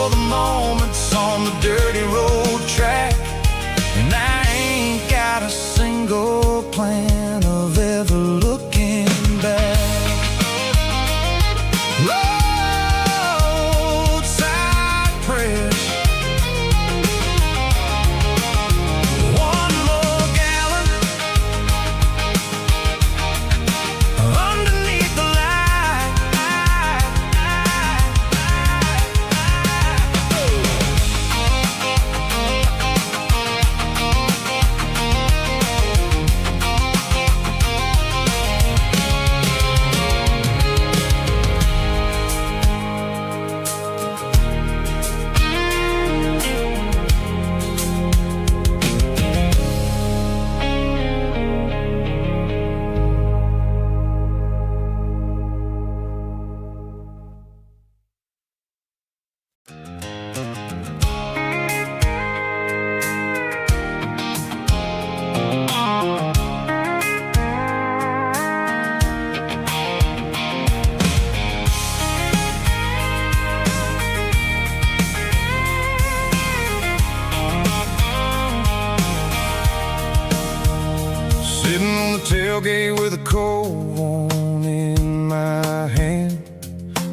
B: tailgate with a cold one in my hand,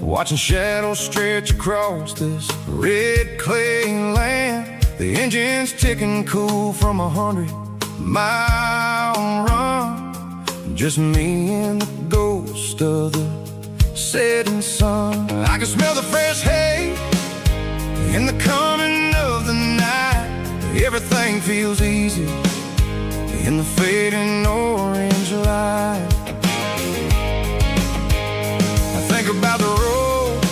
B: watching shadows stretch across this red clay land. The engine's ticking cool from 100-mile run, just me and the ghost of the setting sun. I can smell the fresh hay in the coming of the night. Everything feels easy in the fading orange light. I think about the road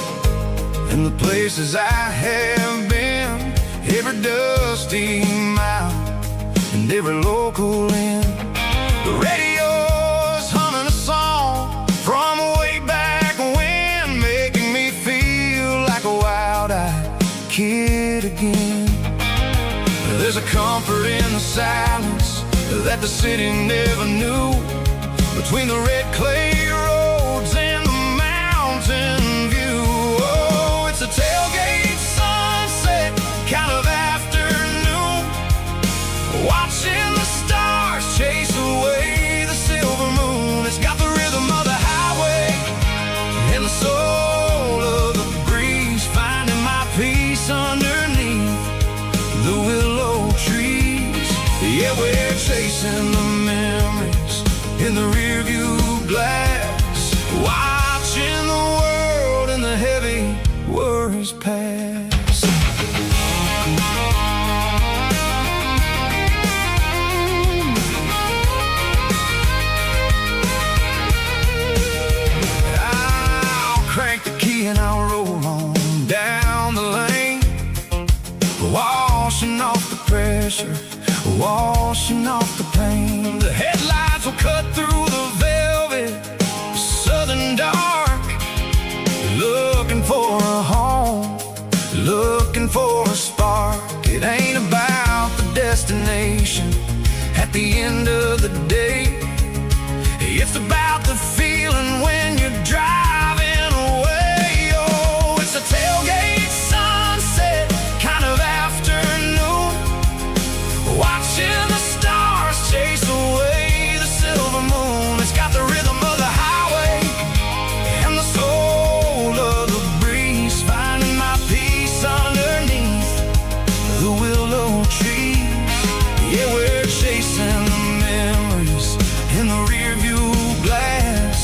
B: and the places I have been, every dusty mile and every local inn. The radio's humming a song from way back when, making me feel like a wild-eyed kid again. There's a comfort in the silence that the city never knew, between the red clay roads and the mountain view. Oh, it's a tailgate sunset kind of afternoon, watching the stars chase away the silver moon. It's got the rhythm of the highway and the soul of the breeze, finding my peace underneath the willow trees. Yeah, we're chasing the memories in the rearview glass, watching the world and the heavy worries pass. I'll crank the key and I'll roll on down the lane, washing off the pressure, washing off the pain. The headlights will cut through the velvet southern dark, looking for a home, looking for a spark. It ain't about the destination at the end of the day, it's about the feeling when you're driving away. Oh, it's a tailgate sunset kind of afternoon, watching the stars chase away the silver moon. It's got the rhythm of the highway and the soul of the breeze, finding my peace underneath the willow trees. Yeah, we're chasing the memories in the rearview glass,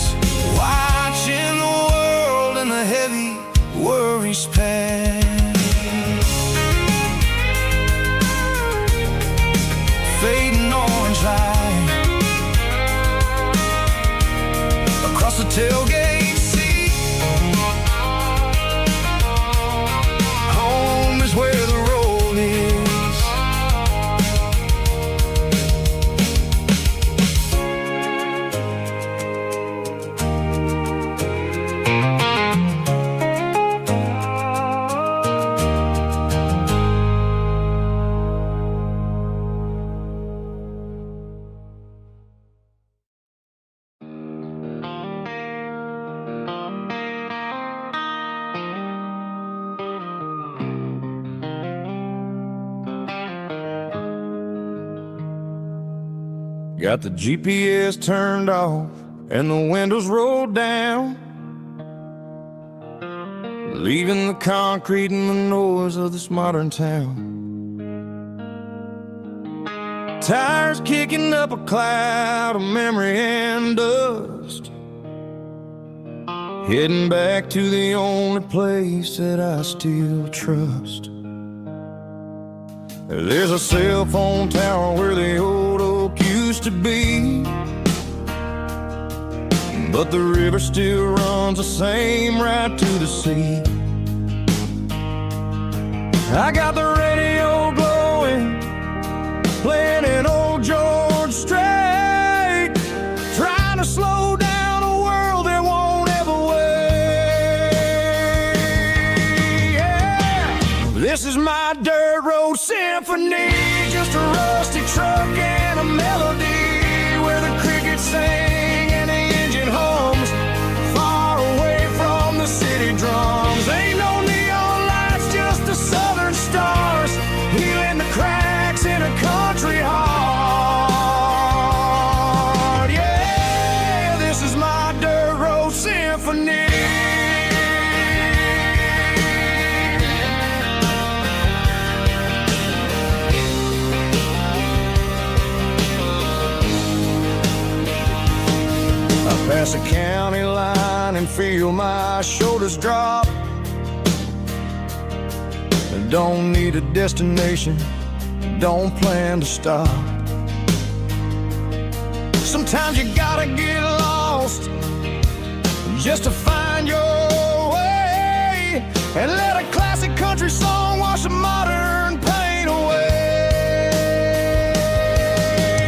B: watching the world and the heavy worries pass. Fading orange light across the tailgate seat. Home is where the road is.
A: Got the GPS turned off and the windows rolled down, leaving the concrete and the noise of this modern town. Tires kicking up a cloud of memory and dust, heading back to the only place that I still trust. There's a cell phone tower where the old oak used to be, but the river still runs the same right to the sea. I got the radio glowing, playing an old George Strait, trying to slow down a world that won't ever wait. Yeah. This is my dirt road symphony, just a rusty truck and a melody, where the crickets sing and the engine hums, far away from the city drums. Ain't no neon lights, just the southern stars, healing the cracks in a country heart. Yeah.
B: feel my shoulders drop. I don't need a destination, don't plan to stop. Sometimes you gotta get lost just to find your way, and let a classic country song wash a modern pain away.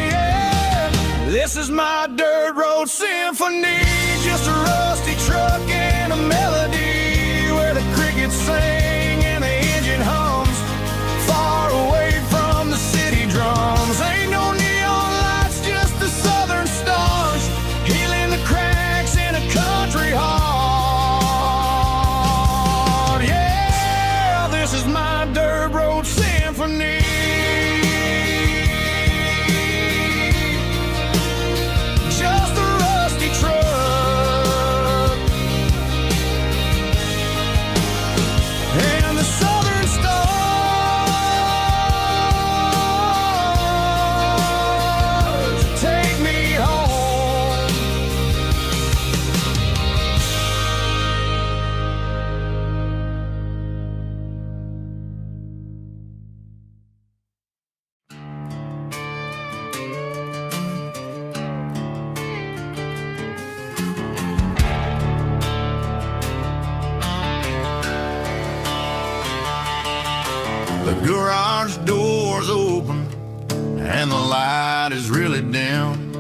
B: Yeah. This is my dirt road symphony, just a rusty truck and a melody where the crickets sing and the engine hums, far away from the city drums. Ain't no neon lights, just the southern stars, healing the cracks in a country heart. Yeah, this is my dirt road symphony. Just a rusty truck and the southern stars take me home. The garage door's open and the light is really dim.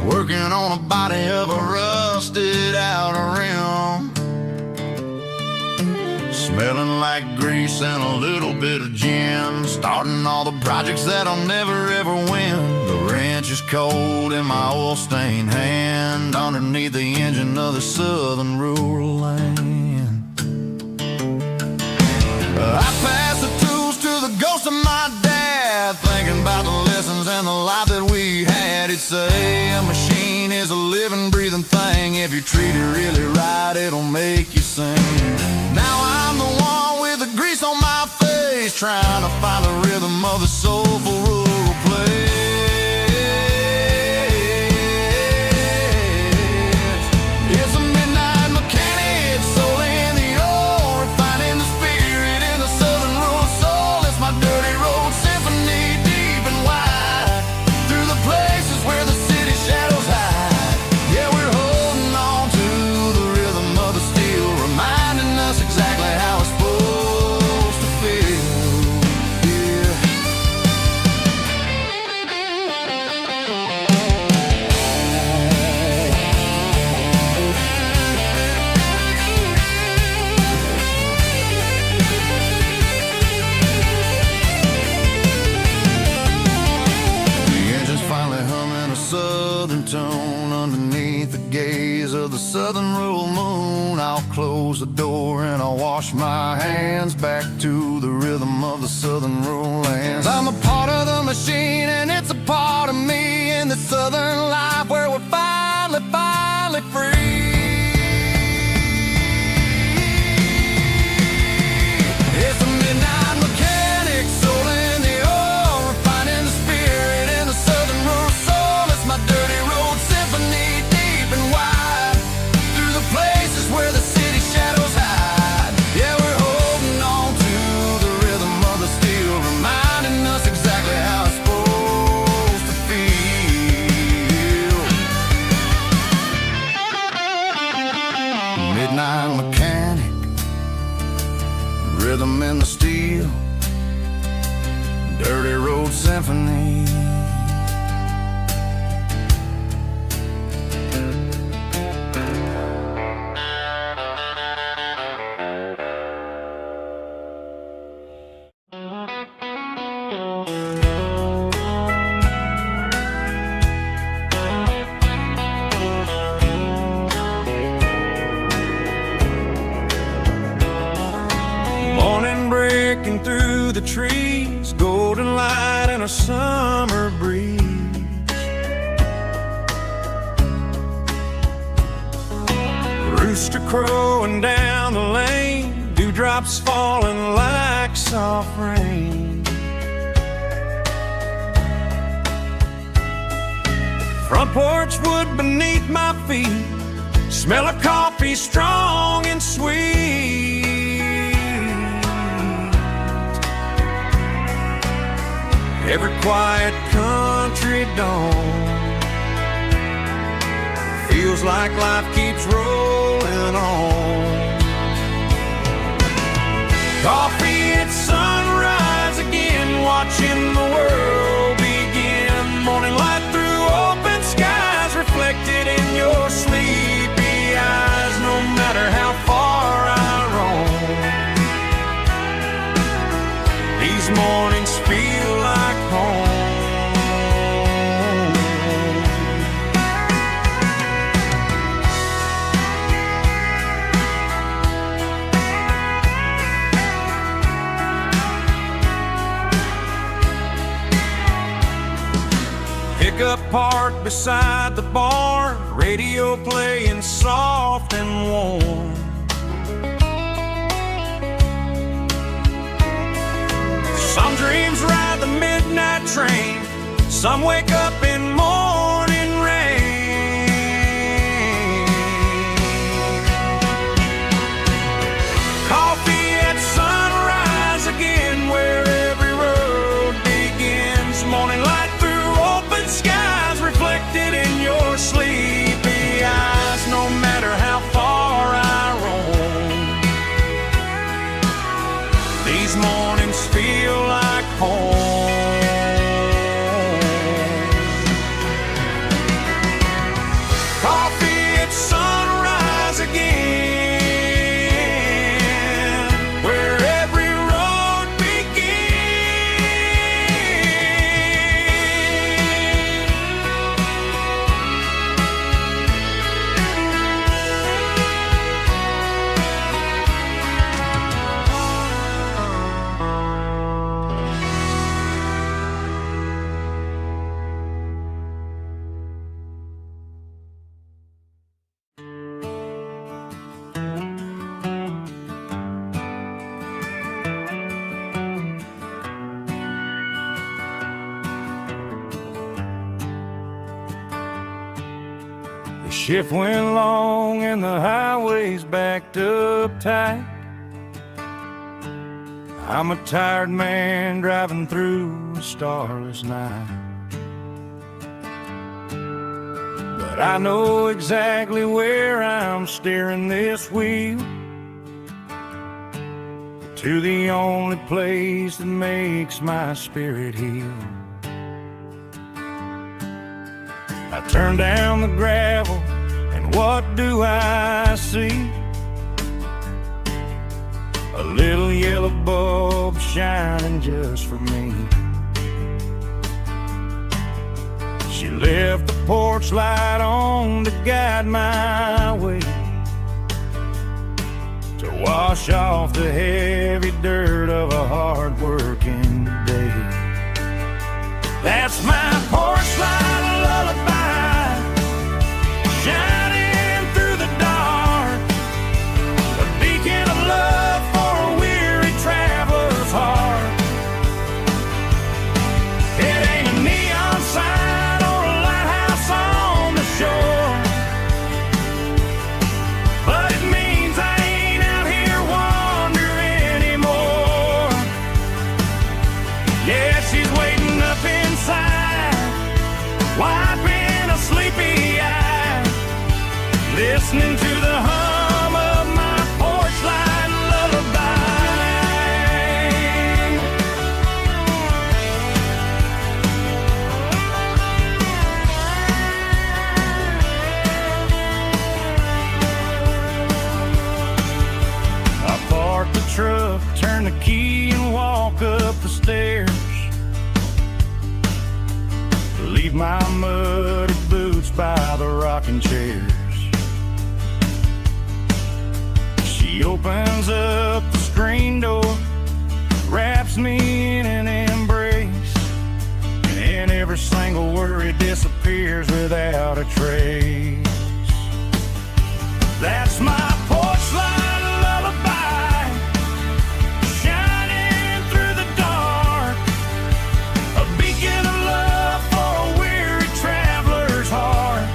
B: Working on a body of a rusted out rim, smelling like grease and a little bit of gin. Starting all the projects that I'll never ever win. The wrench is cold in my oil-stained hand, underneath the engine of the southern rural land. I pass the tools to the ghost of my dad, thinking about the lessons and the life that we had. He'd say a machine is a living, breathing thing. If you treat it really right, it'll make you sing. Now I'm the one with the grease on my face, trying to find the rhythm of the soulful rural place. It's a midnight mechanic, soul in the ore, refining the spirit in the southern rural soul. It's my dirty road symphony, deep and wide, through the places where the city shadows hide. Yeah, we're holding on to the rhythm of the steel, reminding us exactly how it's supposed to feel. Yeah. The engine's finally humming a southern tone underneath the gaze of the southern rural moon. I'll close the door and I'll wash my hands back to the rhythm of the southern rural lands. I'm a part of the machine and it's a part of me in the southern life where we're finally free. It's a midnight mechanic, soul in the ore, refining the spirit in the southern rural soul. It's my dirty road symphony, deep and wide, through the places where the city shadows hide. Yeah, we're holding on to the rhythm of the steel, reminding us exactly how it's supposed to feel. Midnight mechanic, rhythm in the steel, dirty road symphony. Morning breaking through the trees, golden light and a summer breeze. Rooster crowing down the lane, dewdrops falling like soft rain. Front porch wood beneath my feet,
C: Smell of coffee strong and sweet. Every quiet country dawn feels like life keeps rolling on. Coffee at sunrise again, watching the world begin. Morning light through open skies, reflected in your sleepy eyes. No matter how far I roam, these mornings feel like home. Pickup parked beside the barn, radio playing soft and warm. Some dreams ride the midnight train, some wake up in morning rain. Coffee at sunrise again, where every road begins. Morning light skies reflected in your sleepy eyes. No matter how far I roam, these mornings feel like home. Coffee at sunrise again, where every road The shift went long and the highway's backed up tight. I'm a tired man driving through a starless night. But I know exactly where I'm steering this wheel, to the only place that makes my spirit heal. I turn down the gravel, and what do I see? A little yellow bulb shining just for me. She left the porch light on to guide my way, to wash off the heavy dirt of a hard-working day. That's my porch light lullaby, shining through the dark, a beacon of love for a weary traveler's heart. It ain't a neon sign or a lighthouse on the shore, but it means I ain't out here wandering anymore. Yeah, she's waiting up inside, wiping a sleepy eye, listening to the hum of my porch light lullaby. I park the truck, turn the key and walk up the stairs, leave my muddy boots by the rocking chairs. She opens up the screen door, wraps me in an embrace, and every single worry disappears without a trace. That's my porch light lullaby, shining through the dark, a beacon of love for a weary traveler's heart.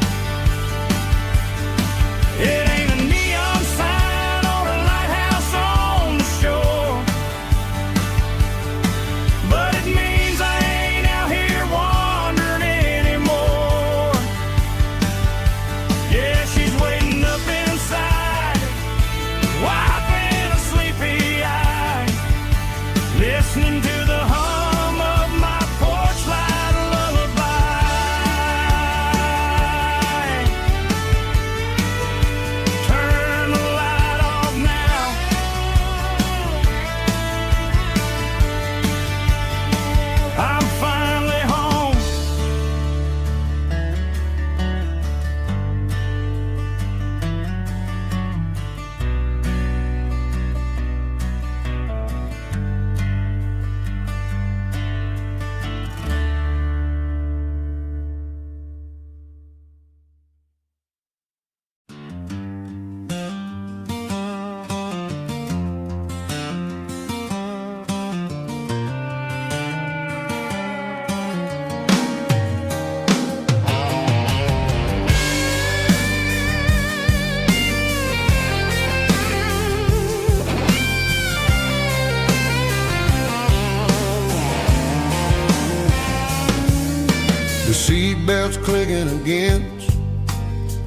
B: seatbelts clicking against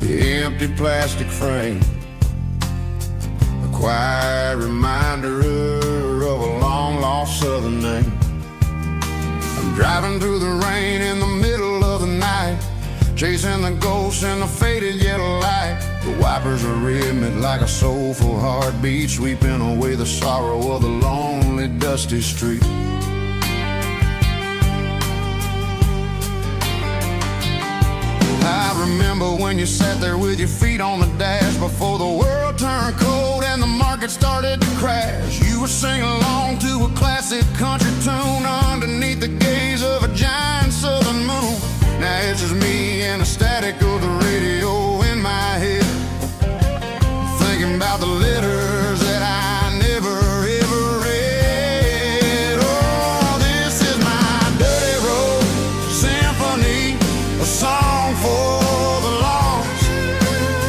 B: the empty plastic frame, a quiet reminder of a long-lost southern name. I'm driving through the rain in the middle of the night, chasing the ghosts in the faded yellow light. The wipers are rhythmic like a soulful heartbeat, sweeping away the sorrow of the lonely, dusty street. I remember when you sat there with your feet on the dash before the world turned cold and the market started to crash. You were singing along to a classic country tune underneath the gaze of a giant southern moon. Now it's just me and the static of the radio in my head, thinking about the letters that I never ever read. Oh, this is my dirty road symphony, a song for the lost,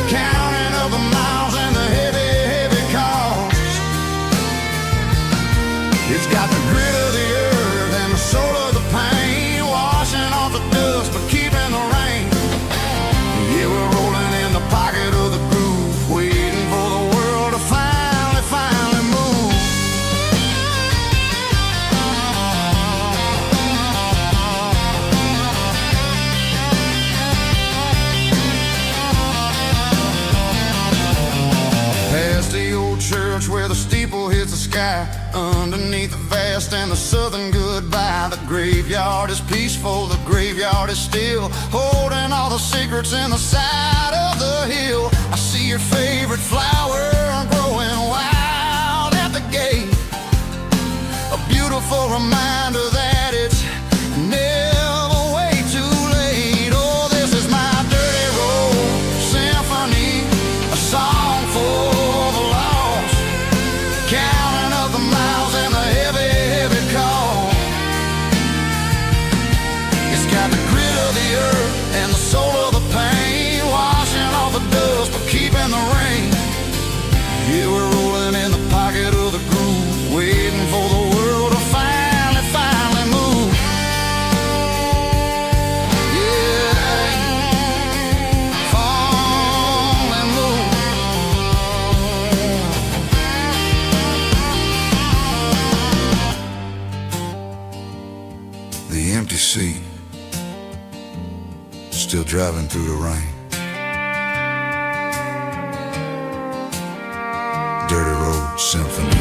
B: counting up the miles and the heavy, heavy cost. It's got the grit of the earth and the soul of the pain, washing off the dust but keeping the rain. Yeah, we're rolling in the pocket of the groove, waiting for the world to finally move. Past the old church where the steeple hits the sky, underneath the vast and the southern goodbye. The graveyard is peaceful, the graveyard is still, holding all the secrets in the side of the hill. I see your favorite flower growing wild at the gate, a beautiful reminder that it's never way too late. Oh, this is my dirty road symphony, a song for the lost, counting up the miles and the heavy, heavy call. It's got the grit of the earth and the soul of the pain, washing off the dust but keeping the rain. Yeah, we're rolling in the pocket of the groove, waiting for the world to finally move. Yeah, finally move. The empty seat, still driving through the rain. Dirty road symphony.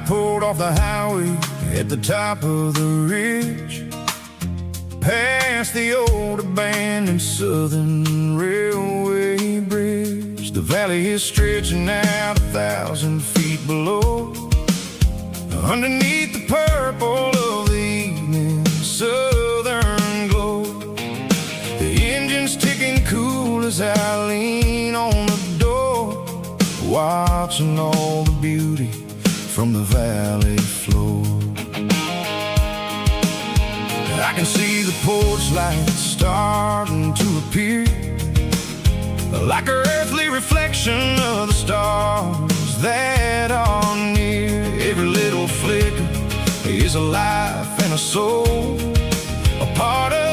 B: Pulled off the highway at the top of the ridge, past the old abandoned southern railway bridge. The valley is stretching out 1,000 feet below, underneath the purple of the evening southern glow. The engine's ticking cool as I lean on the door, watching all the beauty from the valley floor. I can see the porch lights starting to appear, like an earthly reflection of the stars that are near. Every little flicker is a life and a soul, a part of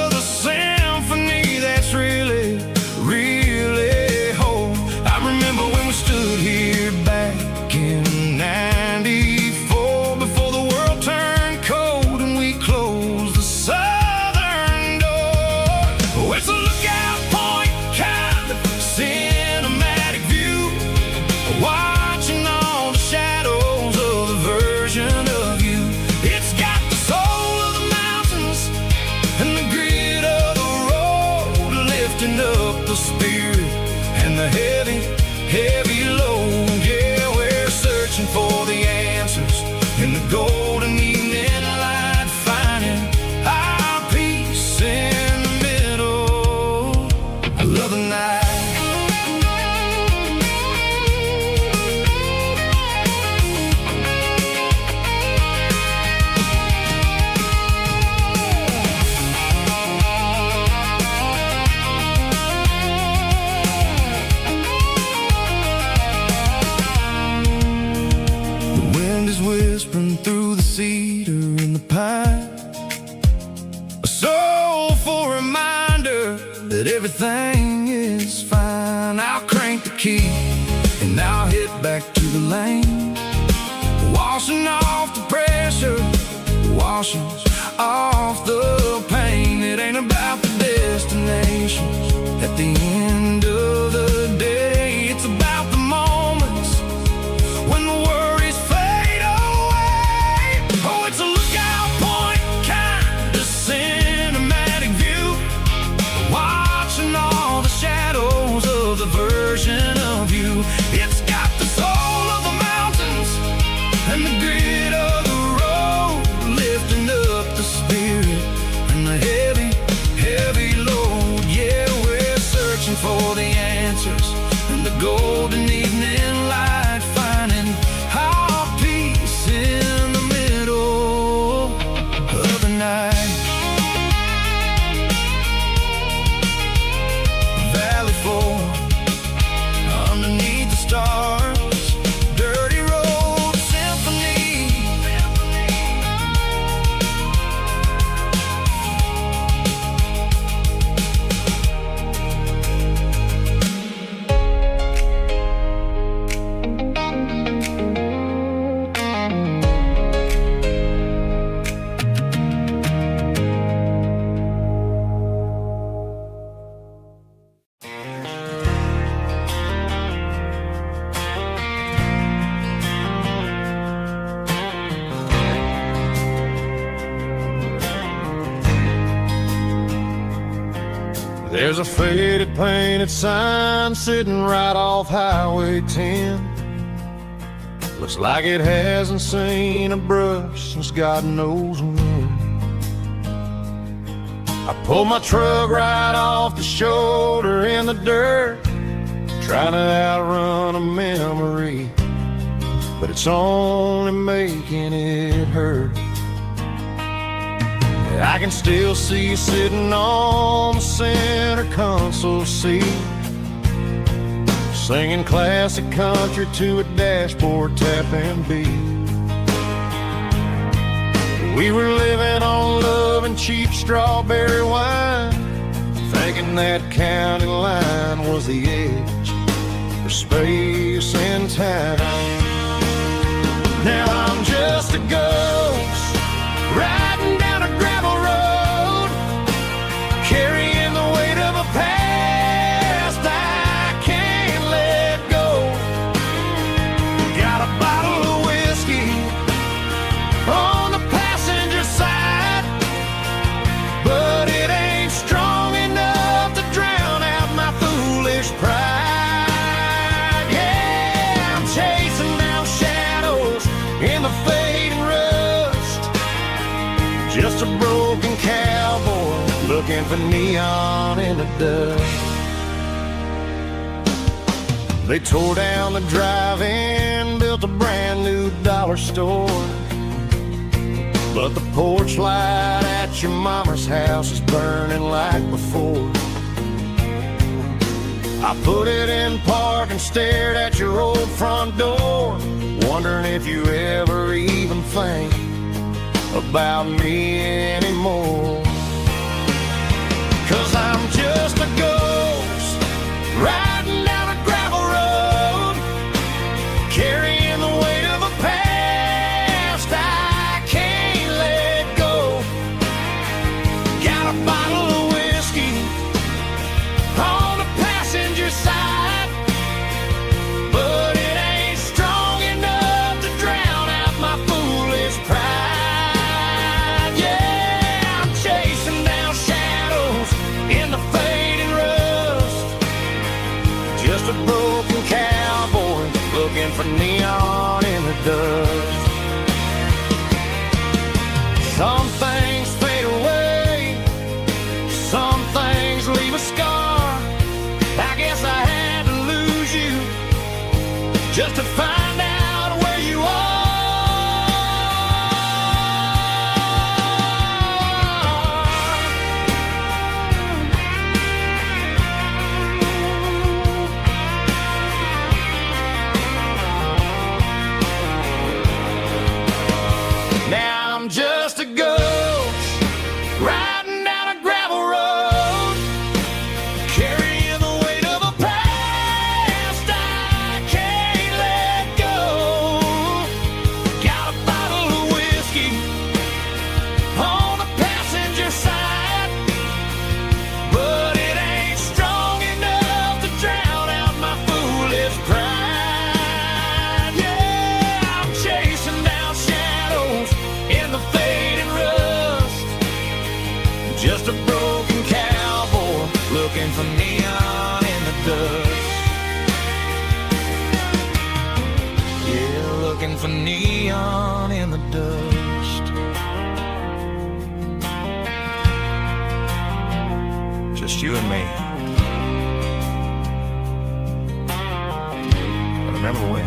B: whispering through the cedar and the pine. A soulful reminder that everything is fine. I'll crank the key and I'll hit back to the lane, washing off the pressure, washing off the pain. It ain't about the destinations at the end of the day. It's about the moments when the worries fade away. Oh, it's a lookout point kind of cinematic view, watching all the shadows of the version of you. It's got the soul of the mountains and the grit of the road, lifting up the spirit and the heavy, heavy load. Yeah, we're searching for the answers and the golden evening light, finding our peace in the middle of the night. Valley floor underneath the stars, dirty road symphony.
A: There's a faded painted sign sitting right off Highway 10. Looks like it hasn't seen a brush since God knows when. I pulled my truck right off the shoulder in the dirt, trying to outrun a memory, but it's only making it hurt. I can still see you sitting on the center console seat, singing classic country to a dashboard tapping beat. We were living on love and cheap strawberry wine, thinking that county line was the edge for space and time. Now I'm just a ghost riding down a gravel road, carrying the weight of a past I can't let go. Got a bottle of whiskey on the passenger side, but it ain't strong enough to drown out my foolish pride. Yeah, I'm chasing down shadows in the fading rust, just a broken cowboy looking for neon in the dust. They tore down the drive-in, built a brand new dollar store, but the porch light at your mama's house is burning like before. I put it in park and stared at your old front door, wondering if you ever even think about me anymore. 'Cause I'm just a ghost riding down a gravel road, carrying the weight of a past I can't let go. Got a bottle of whiskey on the passenger side, but it ain't strong enough to drown out my foolish pride. Yeah, I'm chasing down shadows in the face
C: neon in the dust. Just you and me. But remember when?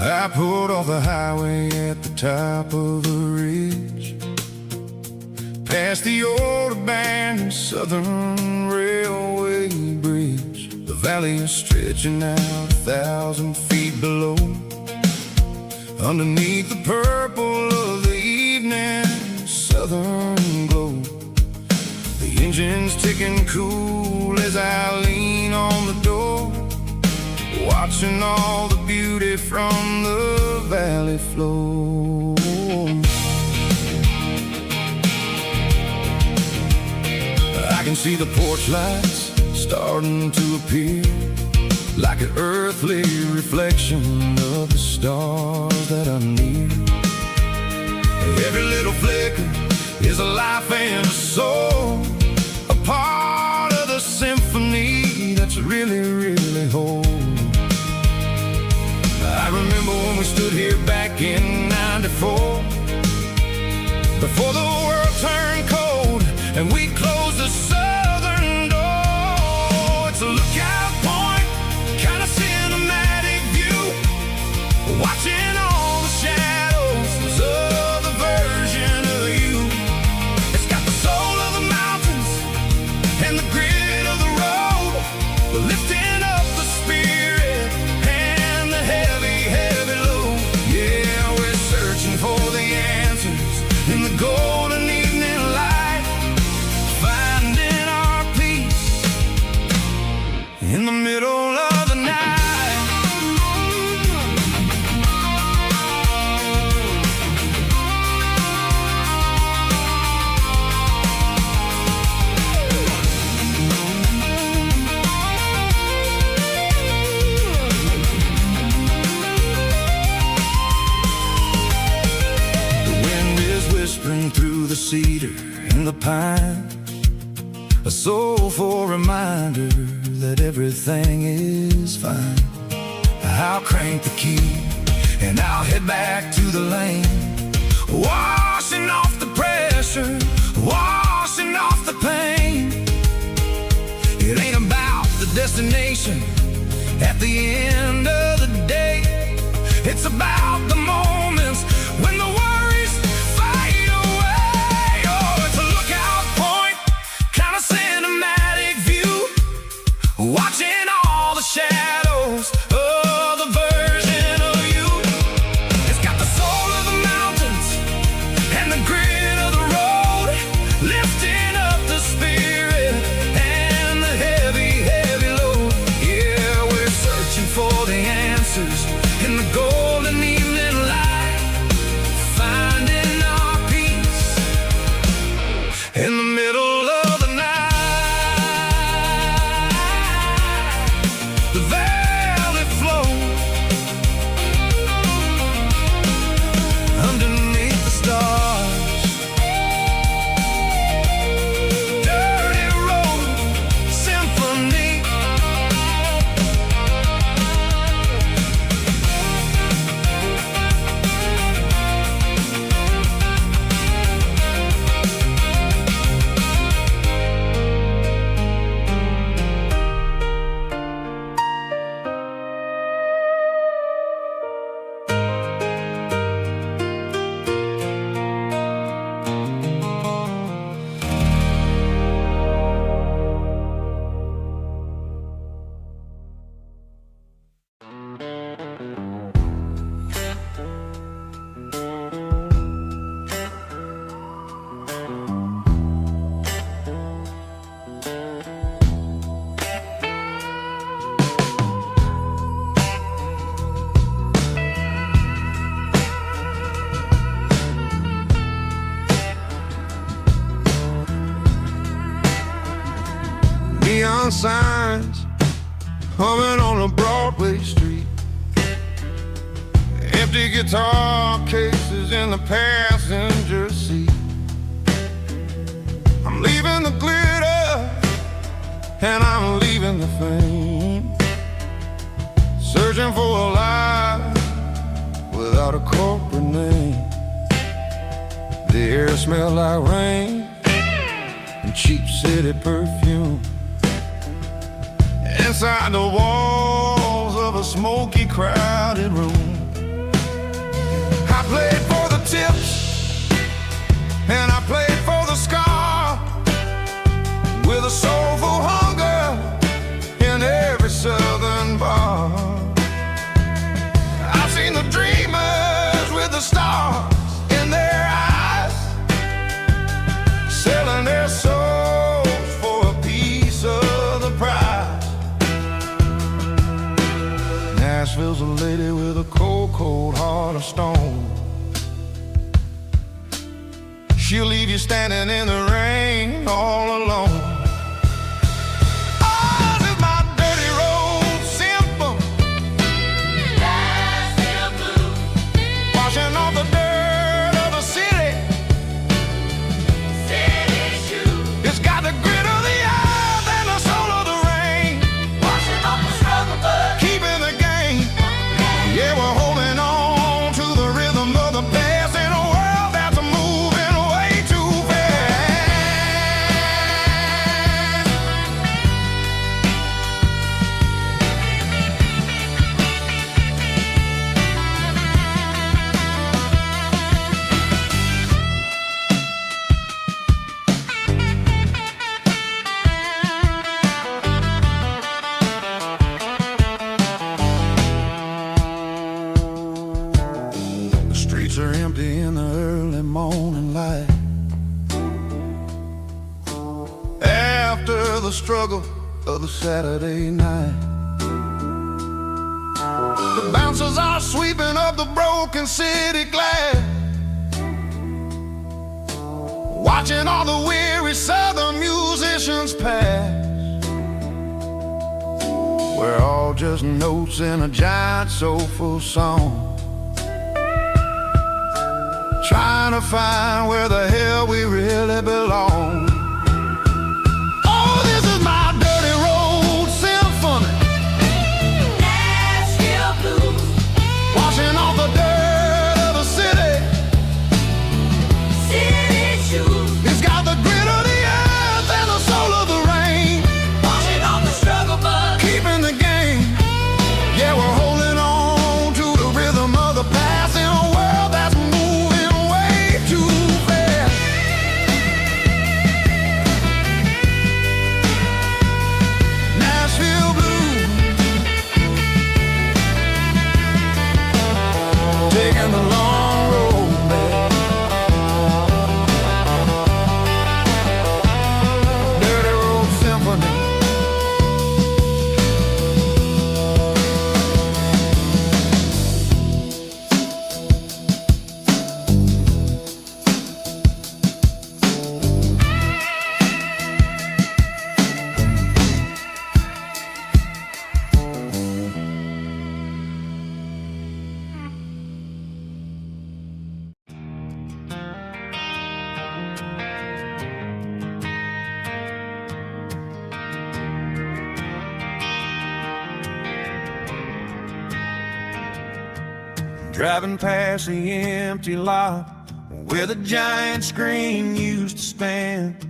B: I pulled off the highway at the top of the ridge, past the old abandoned Southern Railway bridge. The valley is stretching out 1,000 feet below, underneath the purple of the evening southern glow. The engine's ticking cool as I lean on the door, watching all the beauty from the valley flow. I can see the porch lights starting to appear, like an earthly reflection of the stars that are near. Every little flicker is a life and a soul, a part of the symphony that's really, really whole. I remember when we stood here back in '94, before the world turned cold and we closed the southern door. It's a lookout point, kind of cinematic view, watching all the shadows of the version of you. It's got the soul of the mountains and the grit of the road, lifting up the spirit and the heavy, heavy load. Yeah, we're searching for the answers in the golden evening light, finding our peace in the middle of the night. Whispering through the cedar and the pine, a soulful reminder that everything is fine. I'll crank the key and I'll head back to the lane, washing off the pressure, washing off the pain. It ain't about the destination at the end of the day, it's about the moments when the worries fade away. Oh, it's a lookout point, kind of cinematic view, watching all the shadows of the version of you. It's got the soul of the mountains and the grit of the road, lifting up the spirit and the heavy, heavy load. Yeah, we're searching for the answers in the golden evening light, finding our peace in the middle of the night. The valley flow underneath the stars, dirty road symphony. humming on a Broadway street. Empty guitar cases in the passenger seat. I'm leaving the glitter and I'm leaving the fame, searching for a life without a corporate name. The air smelled like rain and cheap city perfume. Inside the walls of a smoky, crowded room, I played for the tips and I played for the scar, with a soulful hunger in every southern bar. I've seen the dreamers with the stars in their eyes, selling their souls for a piece of the prize. Nashville's a lady with a cold, cold heart of stone. She'll leave you standing in the rain all alone. Oh, this is my dirty road symphony, Nashville blues, washing off the dirt of the city, city shoes. It's got the grit of the earth and the soul of the rain, washing off the struggle but keeping the game. Yeah, we're holding on to the rhythm of the past in a world that's moving way too fast. The streets are empty in the early morning light, after the struggle of the Saturday night. The bouncers are sweeping up the broken city glass, watching all the weary southern musicians pass. We're all just notes in a giant soulful song, trying to find where the hell we really belong. Oh, this is my dirty road symphony, Nashville blues, washing off the dirt of the city, city shoes. It's got the grit of the earth and the soul of the rain, washing off the struggle but keeping the game. Yeah, we're holding on to the rhythm of the past in a world that's moving way too fast. Nashville blues, taking the long road back. Dirty road symphony. Driving past the empty lot where the giant screen used to stand.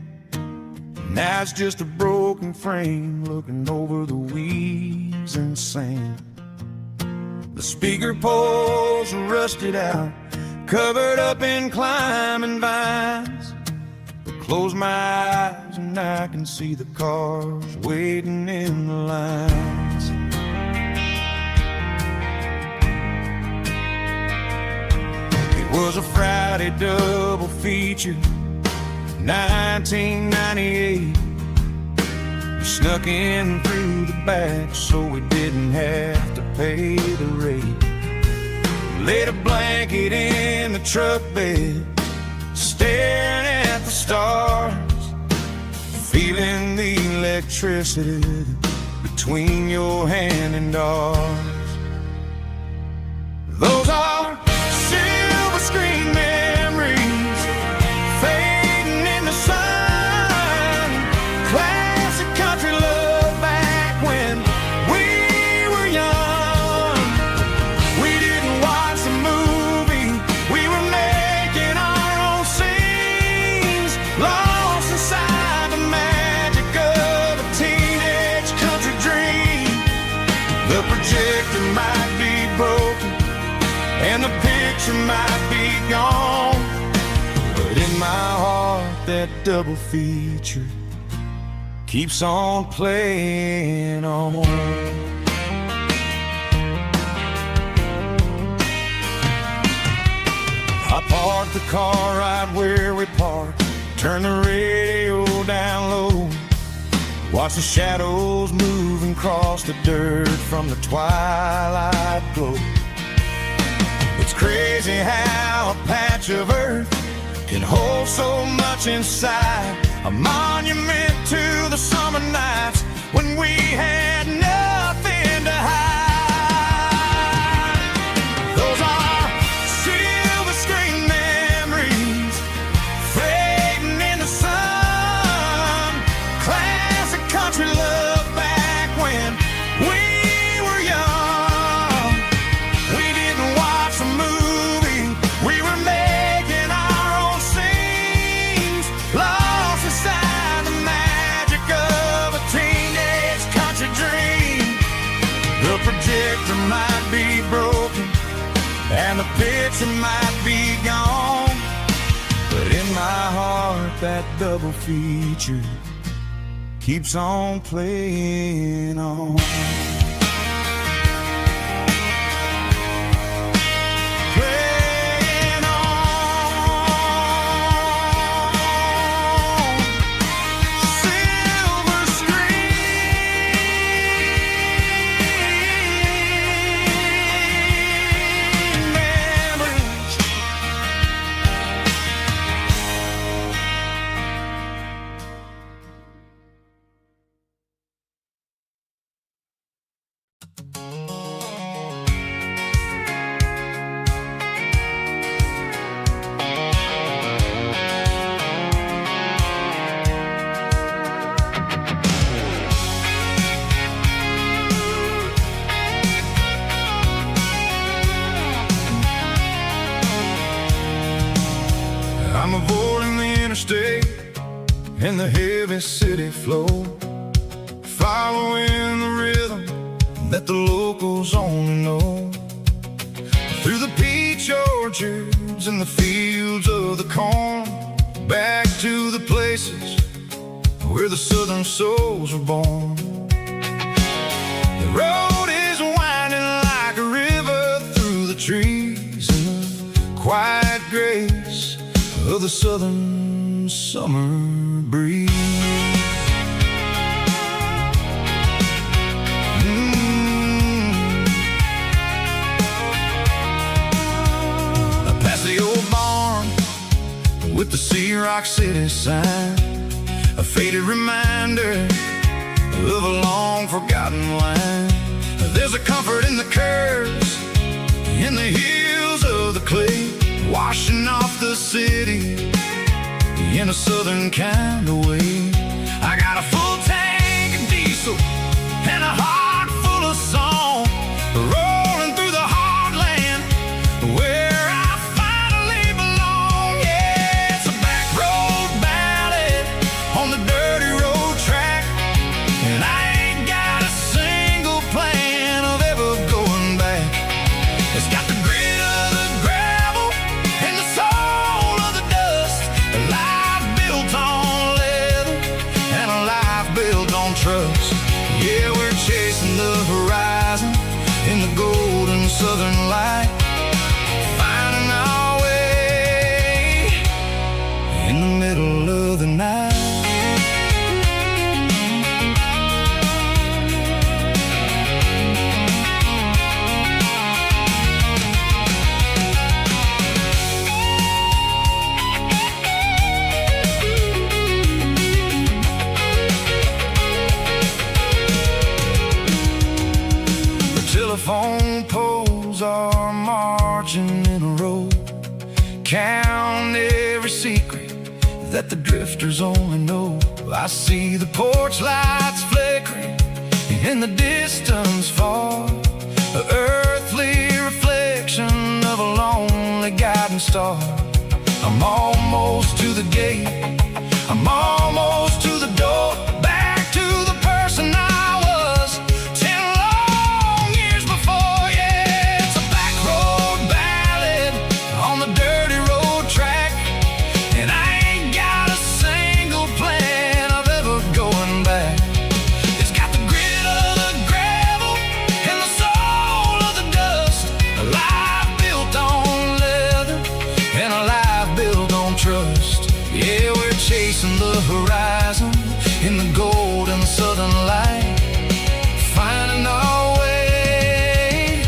B: Now it's just a broken frame looking over the weeds and sand. The speaker poles are rusted out, covered up in climbing vines. I close my eyes and I can see the cars waiting in the lines. It was a Friday double feature, 1998. We snuck in through the back so we didn't have to pay the rate. Laid a blanket in the truck bed, staring at the stars, feeling the electricity between your hand and ours. Those are silver screen memories fading in the sun. Classic country love back when we were young. We didn't watch the movie, we were making our own scenes, lost inside the magic of a teenage country dream. The projector might be broken and the picture might be gone, but in my heart that double feature keeps on playing on. I parked the car right where we parked, turn the radio down low, watch the shadows moving across the dirt from the twilight glow. It's crazy how a patch of earth can hold so much inside, a monument to the summer nights when we had nothing to hide. Those are silver screen memories fading in the sun. Classic country love back when we were young. We didn't watch the movie, we were making our own scenes, lost inside the magic of a teenage country dream. The projector might be broken and the picture might be gone, but in my heart that double feature keeps on playing on. Playing on. Silver screen memories. I'm avoiding the interstate and the heavy city flow, following the rhythm that the locals only know. Through the peach orchards and the fields of the corn, back to the places where the southern souls were born. The road is winding like a river through the trees in the quiet grace of the southern summer breeze. I pass the old barn with the Sea Rock City sign, a faded reminder of a long forgotten line. There's a comfort in the curves, in the hills of the clay, washing off the city in a southern kind of way. I got a full tank of diesel and a heart full of song, rolling through the heartland where I finally belong. Yeah, it's a back road ballad on the dirty road track, and I ain't got a single plan of ever going back. It's got the grit of the gravel and the soul of the dust, a life built on leather and a life built on trust. Yeah, we're chasing the horizon in the golden southern light, finding our way in the middle of the night. marching in a row, count every secret that the drifters only know. I see the porch lights flickering in the distance far, an earthly reflection of a lonely guiding star. I'm almost to the gate, I'm almost to the door, back to the person I was 10 long years before. Yeah, it's a back road ballad on the dirty road track, and I ain't got a single plan of ever going back. It's got the grit of the gravel and the soul of the dust, a life built on leather and a life built on trust. Yeah, we're chasing the horizon in the gold and the southern light, finding our way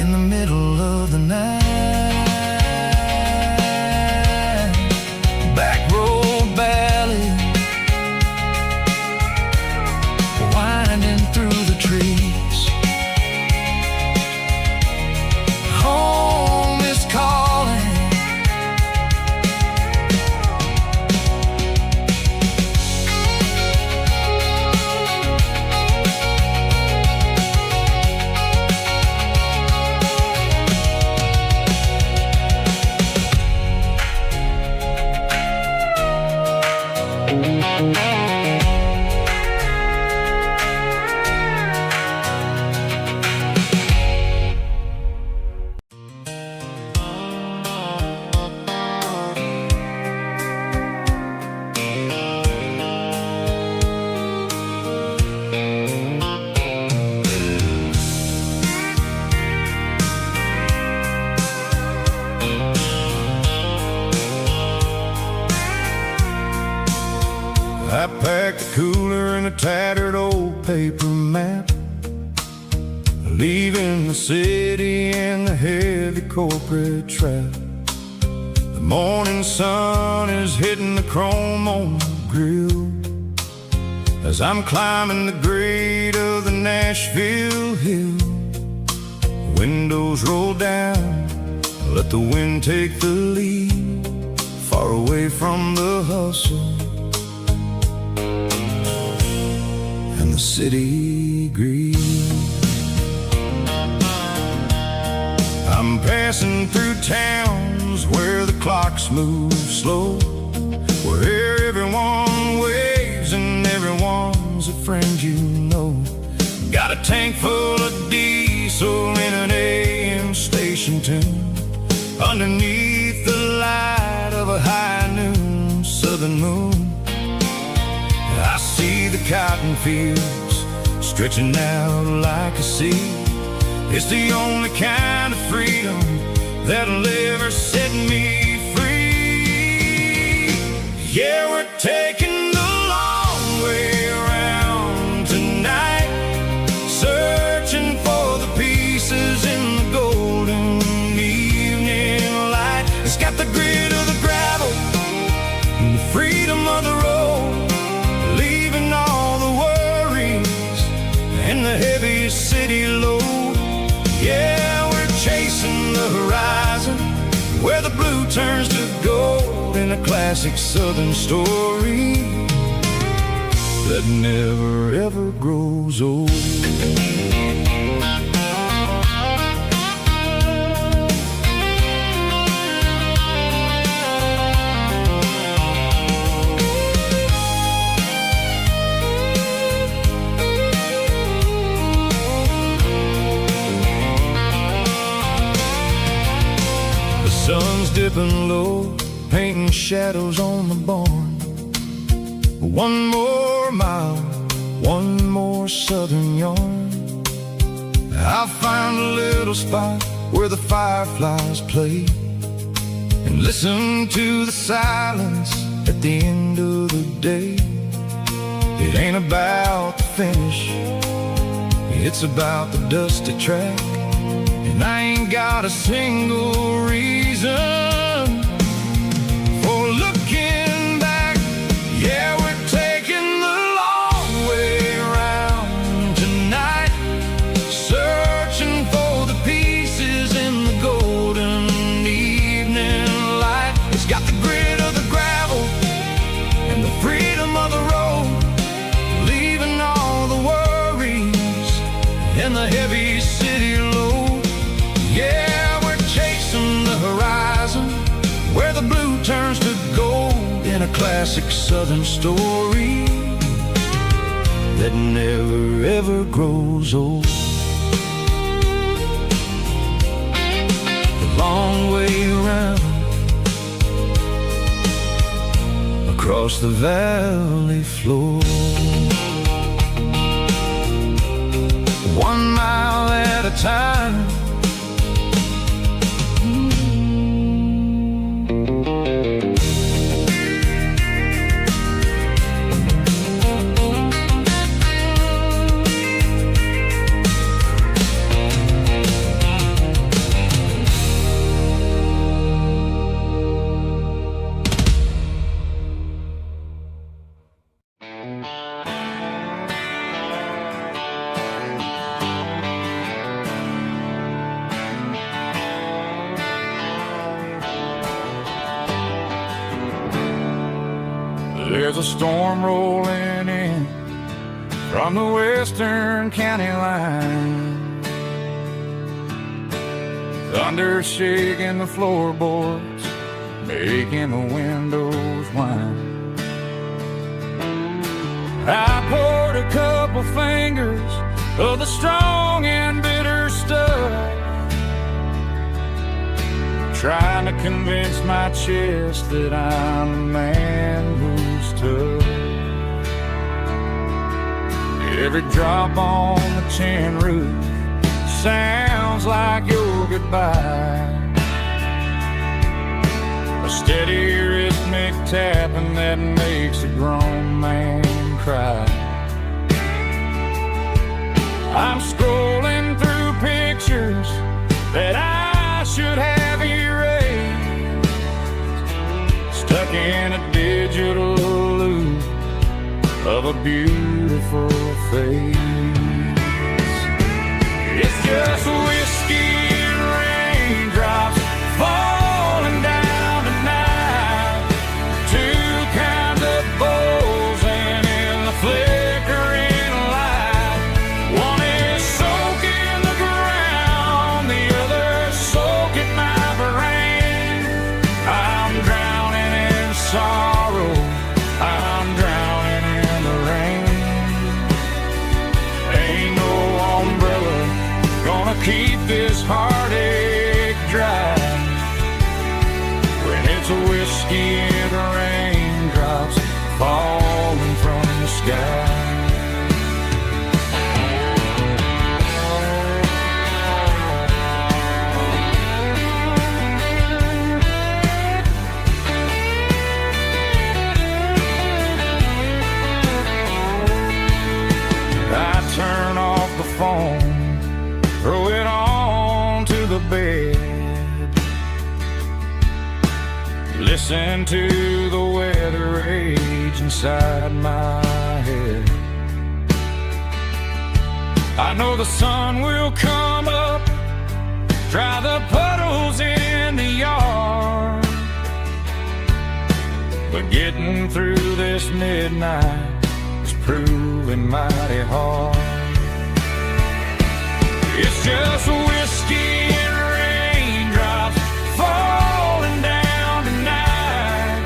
B: in the middle of the night. Back road ballad, winding through the trees. Home is calling.
A: I packed the cooler in a tattered old paper map, leaving the city in the heavy corporate trap. The morning sun is hitting the chrome on the grill as I'm climbing the grade of the Nashville hill. Windows roll down, let the wind take the lead, far away from the hustle and the city greed. I'm passing through towns where the clocks move slow, where everyone waves and everyone's a friend you know. Got a tank full of diesel in an AM station tune, underneath the light of a high noon southern moon. I see the cotton fields stretching out like a sea. It's the only kind of freedom that'll ever set me free. Yeah, we're taking the long way around tonight, searching for the pieces in the golden evening light. It's got the grit of the gravel and the freedom of the road, leaving all the worries and the heavy city load. Yeah, we're chasing the horizon where the blue turns to gold in a classic southern story that never ever grows old. Sun's dipping low, painting shadows on the barn. One more mile, one more southern yarn. I'll find a little spot where the fireflies play and listen to the silence at the end of the day. It ain't about the finish, it's about the dusty track. And I ain't got a single reason for looking back. Yeah, we're taking the long way around tonight, searching for the pieces in the gold.
B: classic southern story that never ever grows old. The long way around across the valley floor, 1 mile at a time.
C: There's a storm rolling in from the western county line, thunder shaking the floorboards, making the windows whine. I poured a couple fingers of the strong and bitter stuff, trying to convince my chest that I'm a man who's tough. Every drop on the tin roof sounds like your goodbye, a steady rhythmic tapping that makes a grown man cry. I'm scrolling through pictures that I should have erased, stuck in a digital loop of a beautiful face. It's just whiskey and raindrops falling down tonight, two kinds of bowls and in the flickering light. One is soaking the ground, the other soaking my brain. I'm drowning in sorrow, I'm drowning in the rain. Ain't no umbrella gonna keep this heartache dry when it's a whiskey and raindrops falling from the sky. I turn off the phone, throw it on to the bed, listen to the weather rage inside my head. I know the sun will come up, dry the puddles in the yard, but getting through this midnight is proving mighty hard. It's just whiskey and raindrops falling down tonight,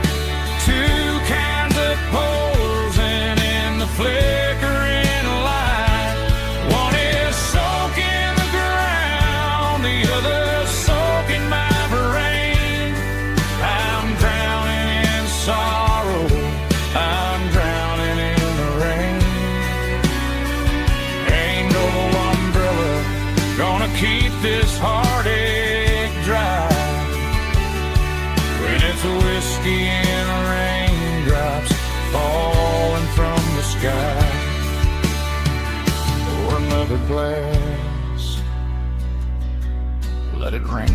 C: two kinds of poles and in the flickering light. One is soaking the ground, the other soaking my brain. I'm drowning in sorrow, I'm drowning in the rain. Ain't no umbrella gonna keep this heartache dry when it's a whiskey and raindrops falling from the sky. Pour another glass, let it rain.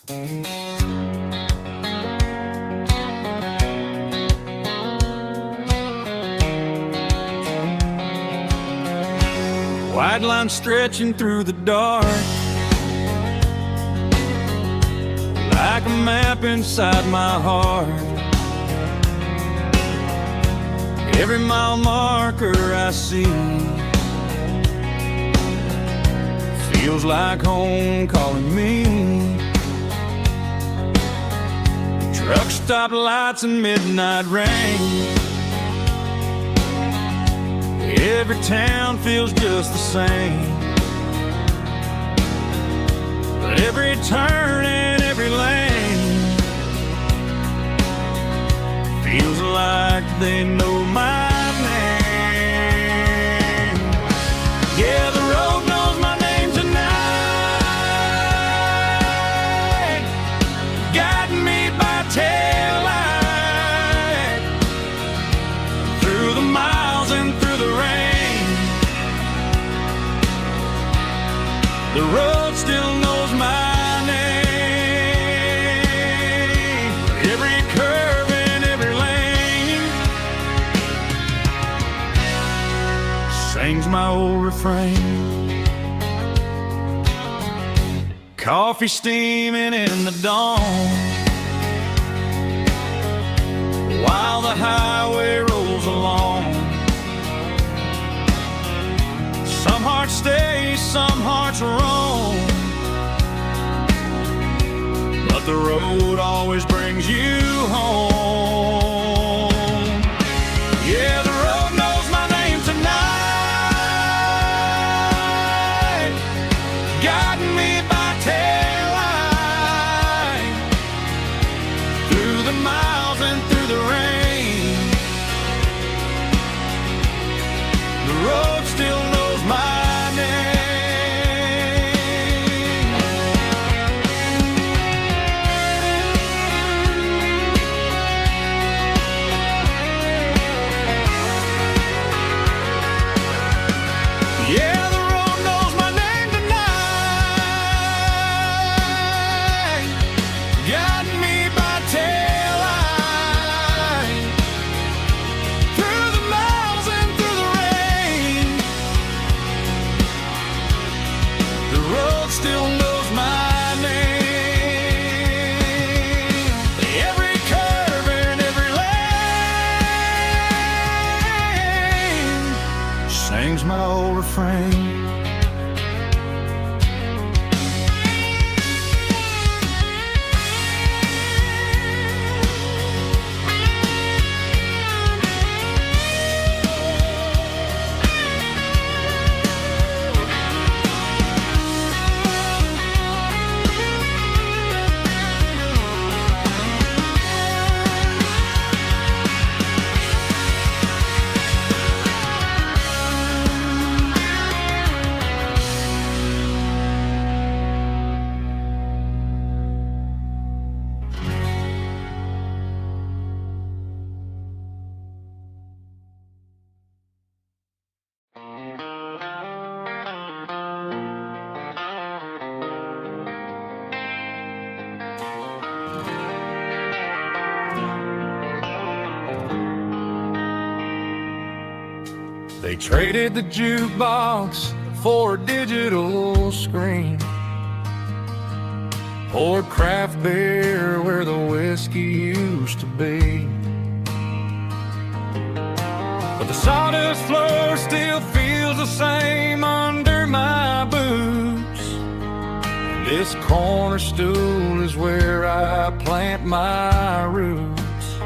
C: White line stretching through the dark, like a map inside my heart. Every mile marker I see feels like home calling me. Truck stop lights and midnight rain. Every town feels just the same, but every turn and every lane feels like they know my name. Yeah, the road knows my name tonight, guiding me by taillight through the miles and through the rain. The road still knows my name. Every curve and every lane sings my old refrain. Coffee steaming in the dawn, while the highway rolls along. Some hearts stay, some hearts roam, but the road always brings you home. Yeah, the road knows my name tonight, guiding me by taillight through the miles and through the rain. The road still knows my name. Yeah, the road knows my name tonight, guiding me by taillight through the miles and through the rain. The road still knows my name. Every curve and every lane sings my old refrain. They traded the jukebox for a digital screen, poured craft beer where the whiskey used to be. But the sawdust floor still feels the same under my boots. This corner stool is where I plant my roots.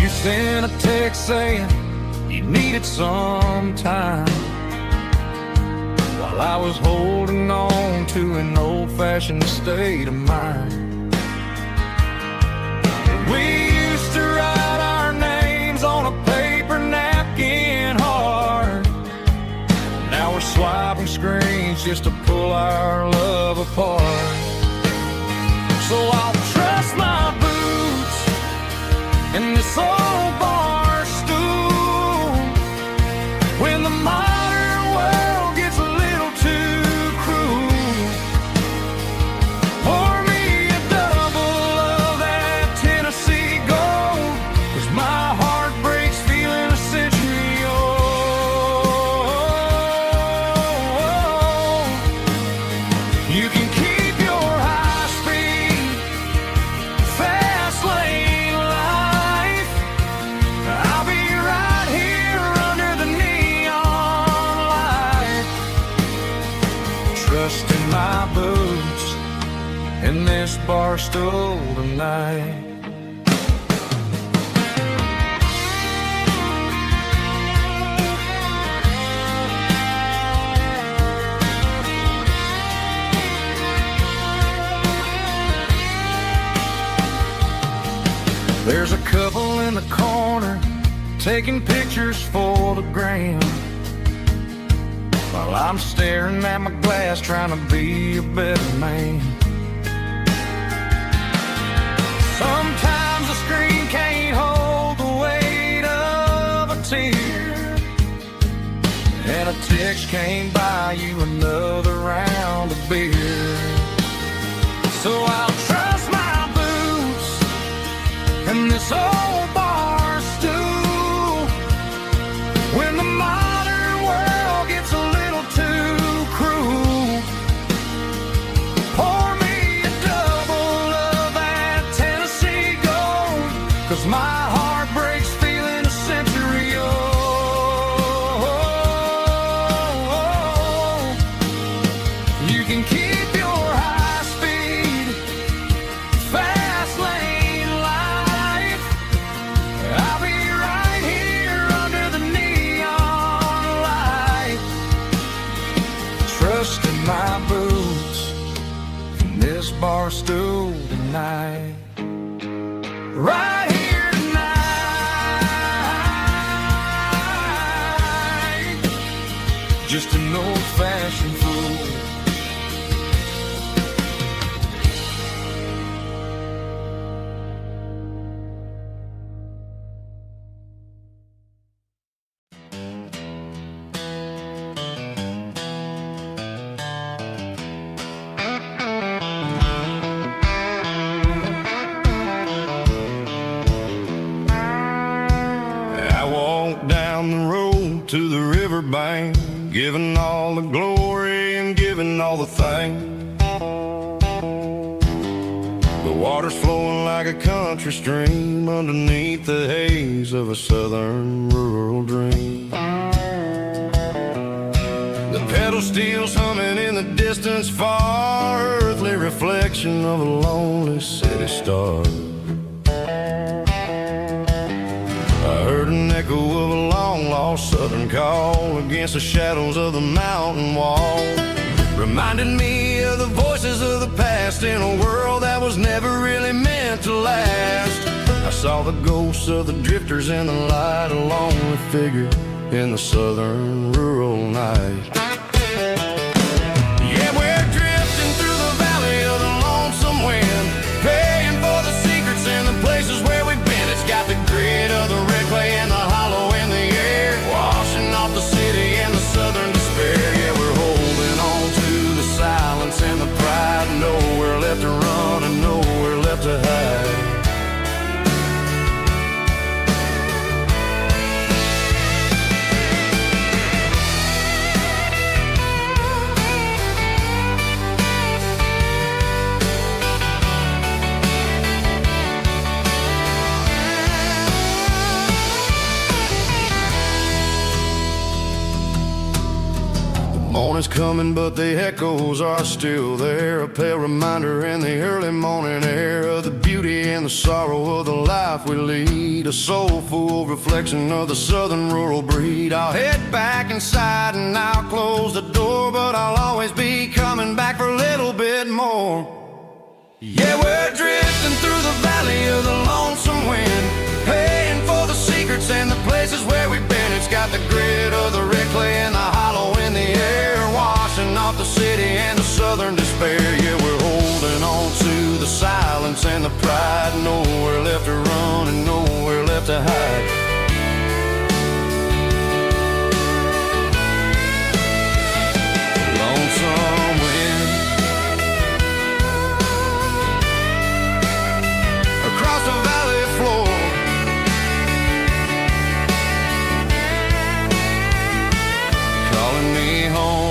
C: You sent a text saying you needed some time, while I was holding on to an old-fashioned state of mind. We used to write our names on a paper napkin hard. Now we're swiping screens just to pull our love apart. So I'll trust my boots in this old bar stool when the modern world gets a little too cruel. You can keep your high-speed, fast-lane life. I'll be right here under the neon light, trusting my boots in this bar stool tonight. There's a couple in the corner taking pictures for the gram, while I'm staring at my glass trying to be a better man. Sometimes the screen can't hold the weight of a tear, and a text can't buy you another round of beer. So I'll trust my boots and this old bar stool when the modern world gets a little too cruel. Pour me a double of that Tennessee Gold, 'cause my heart breaks feeling a century old. You can keep your high speed, fast lane life. I'll be right here under the neon light, trusting my boots in this bar stool tonight. Right here tonight, just an old-fashioned fool.
B: I walked down the road to the riverbank, giving all the glory and giving all the thanks. The water's flowing like a country stream underneath the haze of a southern rural dream. The pedal steel's humming in the distance far, earthly reflection of a lonely city star. I heard an echo of a long-lost southern call against the shadows of the mountain wall, reminded me of the voices of the past in a world that was never really meant to last. I saw the ghosts of the drifters in the light, a lonely figure in the southern rural night. Yeah, we're drifting through the valley of the lonesome wind, paying for the secrets and the places where we've been. It's got the grit of the red clay and the hollow in the air, washing off the city and the southern despair. Yeah, we're holding on to the silence and the pride, nowhere left to run and nowhere left to hide. Morning's coming, but the echoes are still there, a pale reminder in the early morning air of the beauty and the sorrow of the life we lead, a soulful reflection of the southern rural breed. I'll head back inside and I'll close the door, but I'll always be coming back for a little bit more. Yeah, we're drifting through the valley of the lonesome wind, paying for the secrets and the places where we've been. It's got the grit of the red clay and the hollow in the air, washing off the city and the southern despair. Yeah, we're holding on to the silence and the pride, nowhere left to run and nowhere left to hide. Lonesome wind across the valley floor, calling me home.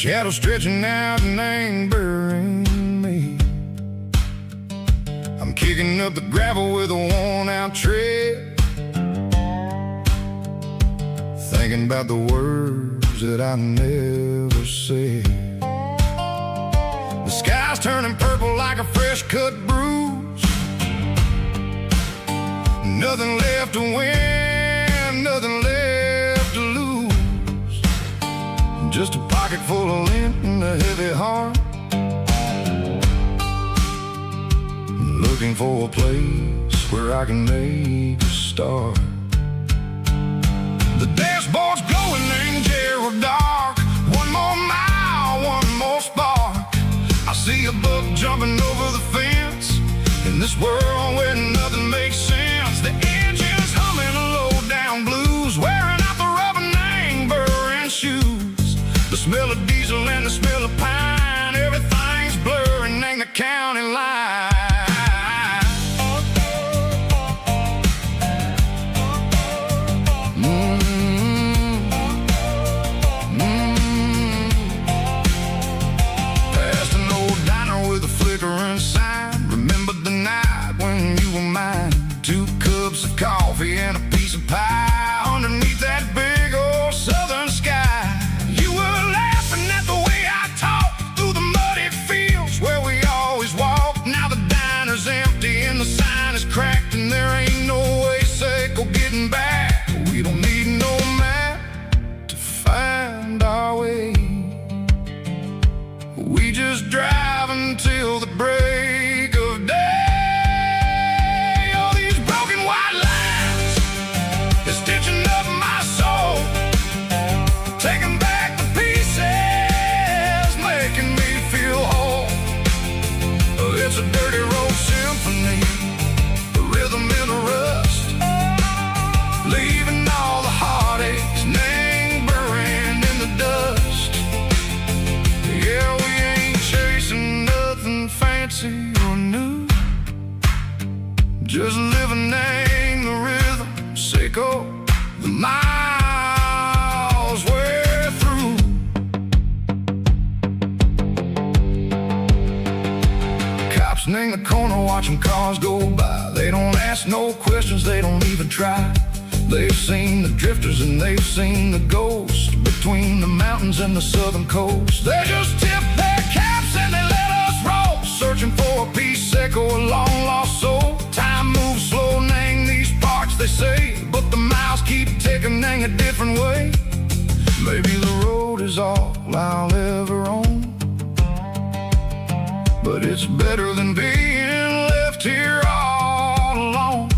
B: shadow stretching out and ain't burying me. I'm kicking up the gravel with a worn-out tread, thinking about the words that I never said. The sky's turning purple like a fresh-cut bruise. Nothing left to win, nothing left to lose. Just a pocket full of lint and a heavy heart, looking for a place where I can make a start. The dashboard's glowing, ain't Gerald dark. One more mile, one more spark. I see a buck jumping over the fence in this world where nothing makes sense. The engine's humming a low-down blues, wearing out the rubber name burring shoes. The smell of diesel and the smell of pine, everything's blurring, ain't the county line. Remember the night when you were mine? 2 cups of coffee and a piece of pie underneath that big old southern sky. You were laughing at the way I talked through the muddy fields where we always walked. Now the diner's empty and the sign is cracked, and there ain't no way Seiko getting back. We don't need no map to find our way. We just drive until the break of day. All these broken white lines is stitching up my soul, taking back the pieces, making me feel whole. It's a dirty road symphony, a rhythm in a rust, leaving all the heartaches, name burning in the dust. Yeah, we ain't chasing nothing fancy or new, just living name the rhythm, Seiko, the miles we're through. Cops in the corner watching cars go by. They don't ask no questions, they don't even try. They've seen the drifters and they've seen the ghosts between the mountains and the southern coast. They just tip their caps and they let us roll, searching for a piece, Seiko, a long lost soul. Time moves slow, nang these parts, they say, but the miles keep ticking, nang a different way. Maybe the road is all I'll ever own, but it's better than being left here all alone.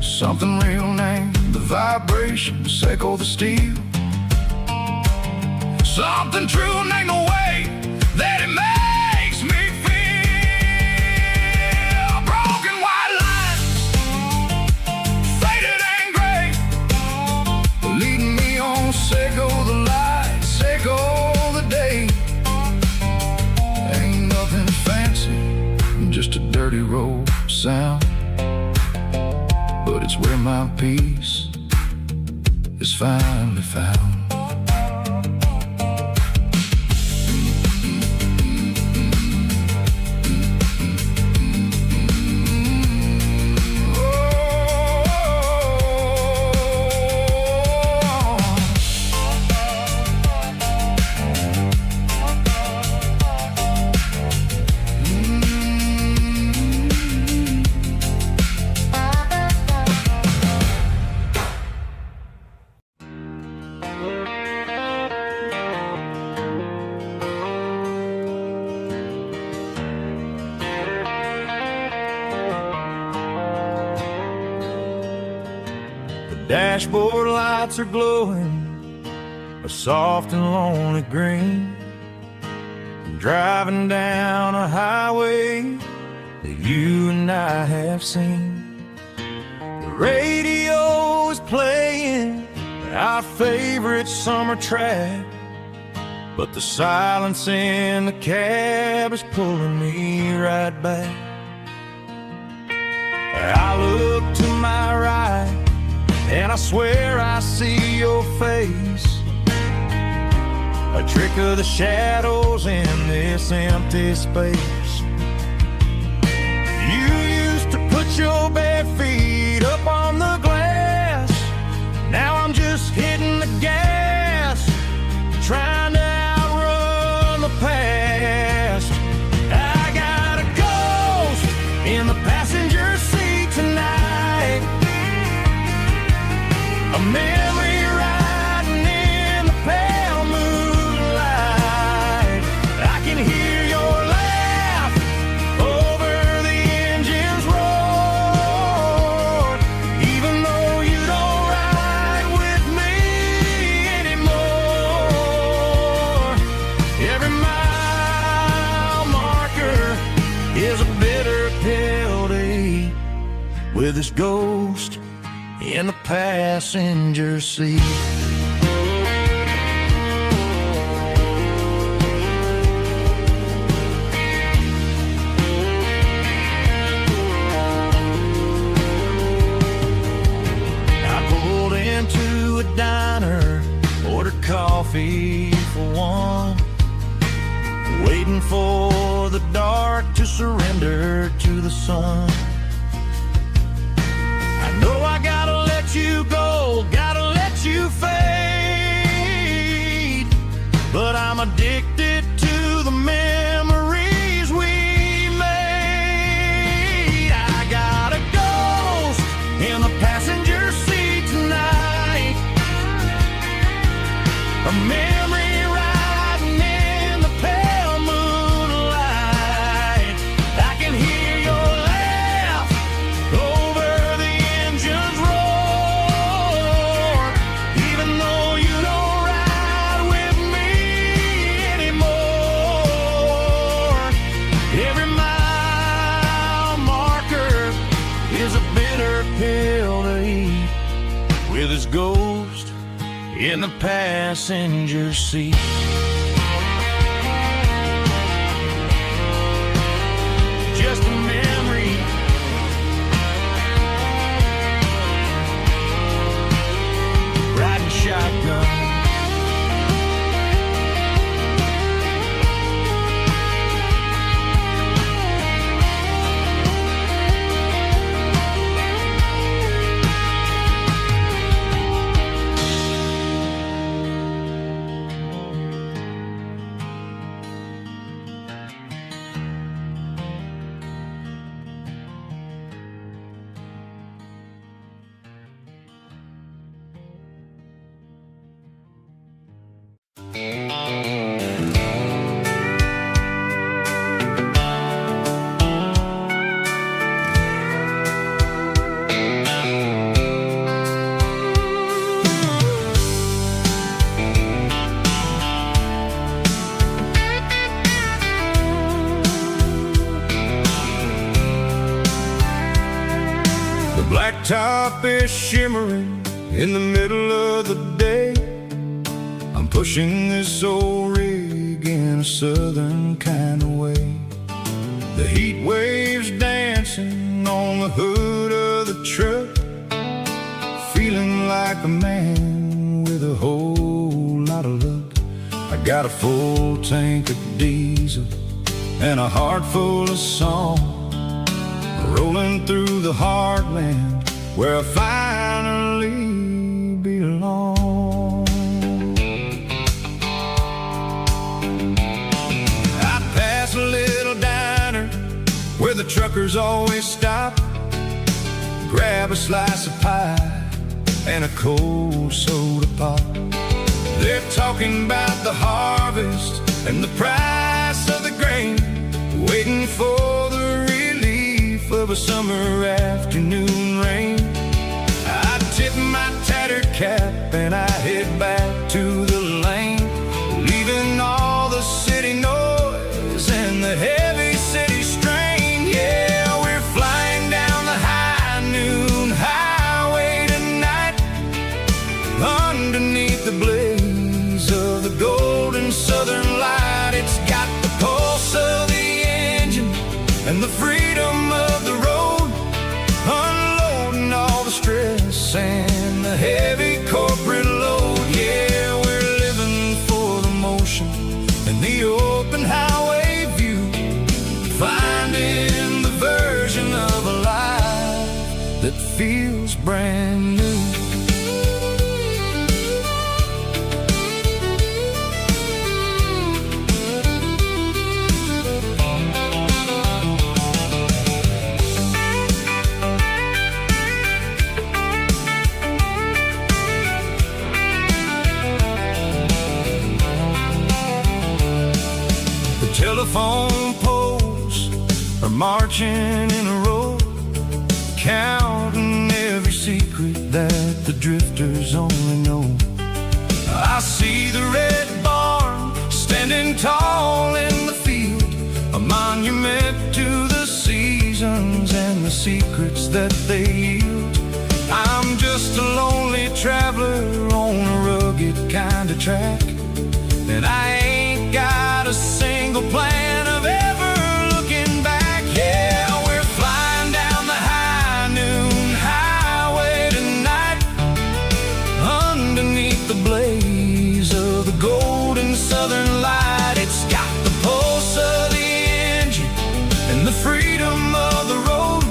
B: Something real, name the vibration, Seiko the steel. Something true, name the way that it makes me feel. Broken white lines, faded and gray, leading me on, Seiko the light, Seiko the day. Ain't nothing fancy, just a dirty road sound, but it's where my peace is finally found.
C: Dashboard lights are glowing a soft and lonely green. I'm driving down a highway that you and I have seen. The radio is playing our favorite summer track, but the silence in the cab is pulling me right back. I look to my right and I swear I see your face.
A: a trick of the shadows in this empty space. You used to put your bare feet up on the glass. Now I'm just hitting the gas, trying to outrun the past. I got a ghost in the passenger seat tonight, a memory riding in the pale moonlight. I can hear your laugh over the engine's roar, even though you don't ride with me anymore. Every mile marker is a bitter pill to eat, with this ghost in the passenger seat. I pulled into a diner, ordered coffee for one, waiting for the dark to surrender to the sun. I know I gotta let you go, gotta let you fade, but I'm addicted to the memories we made. I got a ghost in the passenger seat tonight, a memory riding in the pale moonlight. I can hear your laugh over the engine's roar, even though you don't ride with me anymore. Every mile marker is a bitter pill to eat, with his ghost in the passenger seat. Just a memory, riding shotgun.
B: The blacktop is shimmering in the middle of the day. I'm pushing this old rig in a southern kind of way. The heat waves dancing on the hood of the truck, feeling like a man with a whole lot of luck. I got a full tank of diesel and a heart full of song, rolling through the heartland where I finally belong. I pass a little diner where the truckers always stop, grab a slice of pie and a cold soda pop. They're talking about the harvest and the price of the grain, waiting for the relief of a summer afternoon rain. I tip my tattered cap and I head back to the lane, leaving all the city noise and the heavy city strain. Yeah, we're flying down the high noon highway tonight, underneath the blaze of the golden southern light. It's got the pulse of the engine and the freedom of the road, unloading all the stress and the heavy corporate load. Yeah, we're living for the motion telephone poles are marching in a row, counting every secret that the drifters only know. I see the red barn standing tall in the field, a monument to the seasons and the secrets that they yield. I'm just a lonely traveler on a rugged kind of track, and I ain't got a single plan of ever looking back. Yeah, we're flying down the high noon highway tonight, underneath the blaze of the golden southern light. It's got the pulse of the engine and the freedom of the road,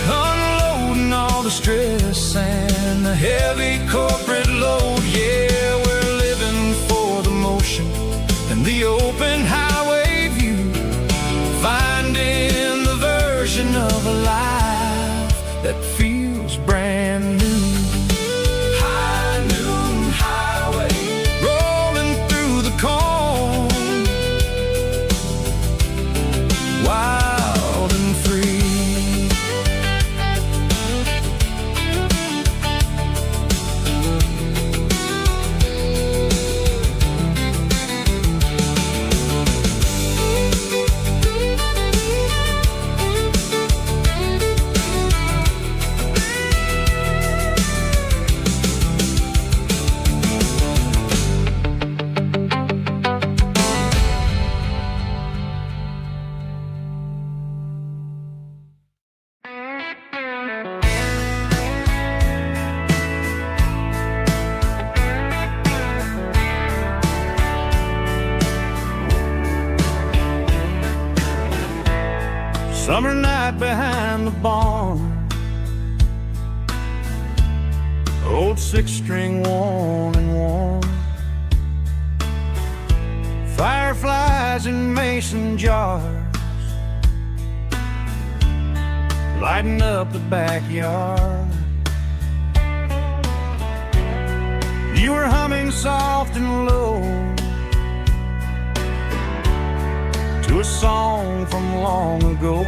B: unloading all the stress and the heavy corporate load. Yeah, we're living for the motion and the open highway view, finding the version of a life that feels brand new. High noon highway, rolling through the corn, wild and free.
A: Summer night behind the barn, old six-string worn and worn, fireflies in mason jars, lighting up the backyard. You were humming soft and low to a song from long ago.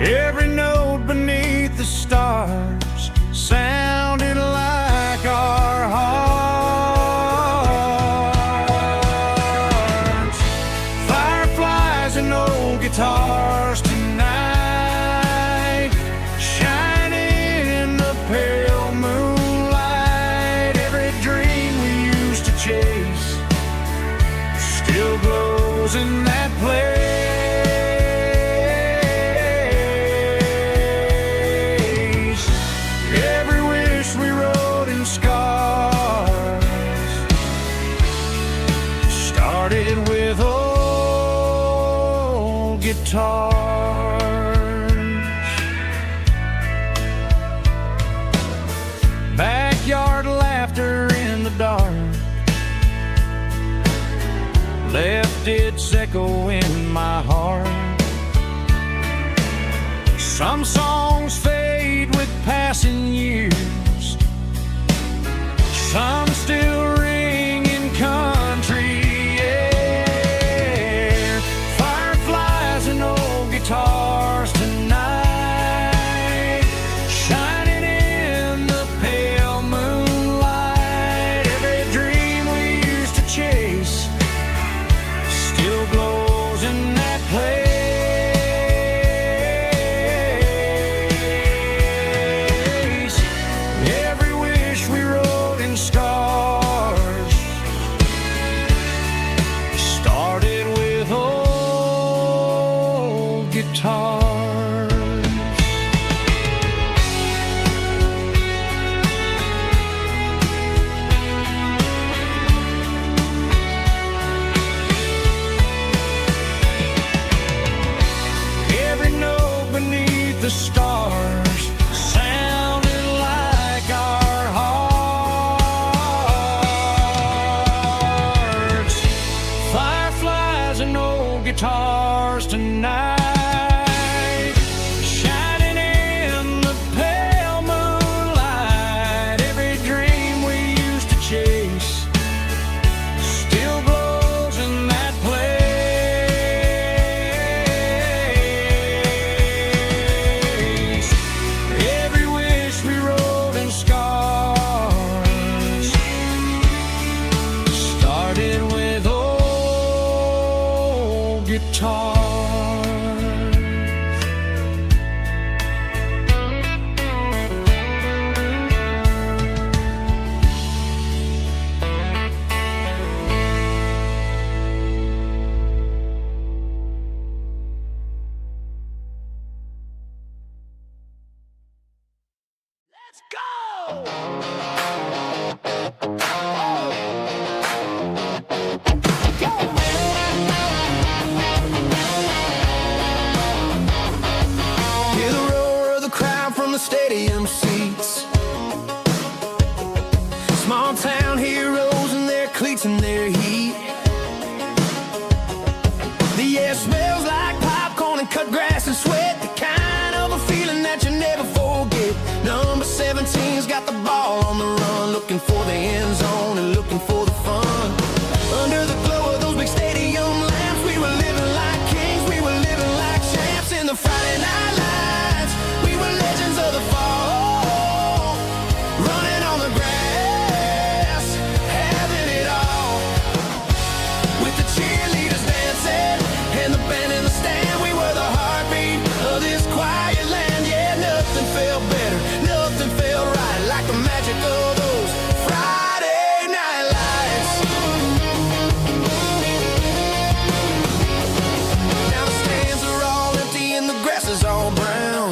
A: Every note beneath the stars sounded like our hearts. Fireflies and old guitars tonight, shining in the pale moonlight. Every dream we used to chase still glows in that place. Every wish we wrote in scars started with old guitars. Backyard laughter in the dark left its echo in my heart. Some songs fade with passing years, some still ring in country air. Fireflies and old guitars tonight, shining in the pale moonlight. Every dream we used to chase still glows in that place. Every wish we wrote in scars started with old guitars. Every note beneath the stars sounded like our hearts. Fireflies and old guitars tonight, shining in the pale moonlight. Every dream we used to chase still glows
C: guitars.
B: Let's go! Hear the roar of the crowd from the stadium seats. Small town heroes in their cleats and their heat. The air smells like popcorn and cut grass and sweat. The kind of a feeling that you never forget. Number 17's got the ball on the run, looking for the end zone and looking for the fun. Under the glow of those big stadium lamps, we were living like kings, we were living like champs. In the Friday night lights, we were legends of the fall, running on the grass, having it all. With the cheerleaders dancing and the band in the stand, we were the heartbeat of this quiet land. Yeah, nothing felt better, nothing felt right like the magic of those Friday night lights. Now the stands are all empty and the grass is all brown,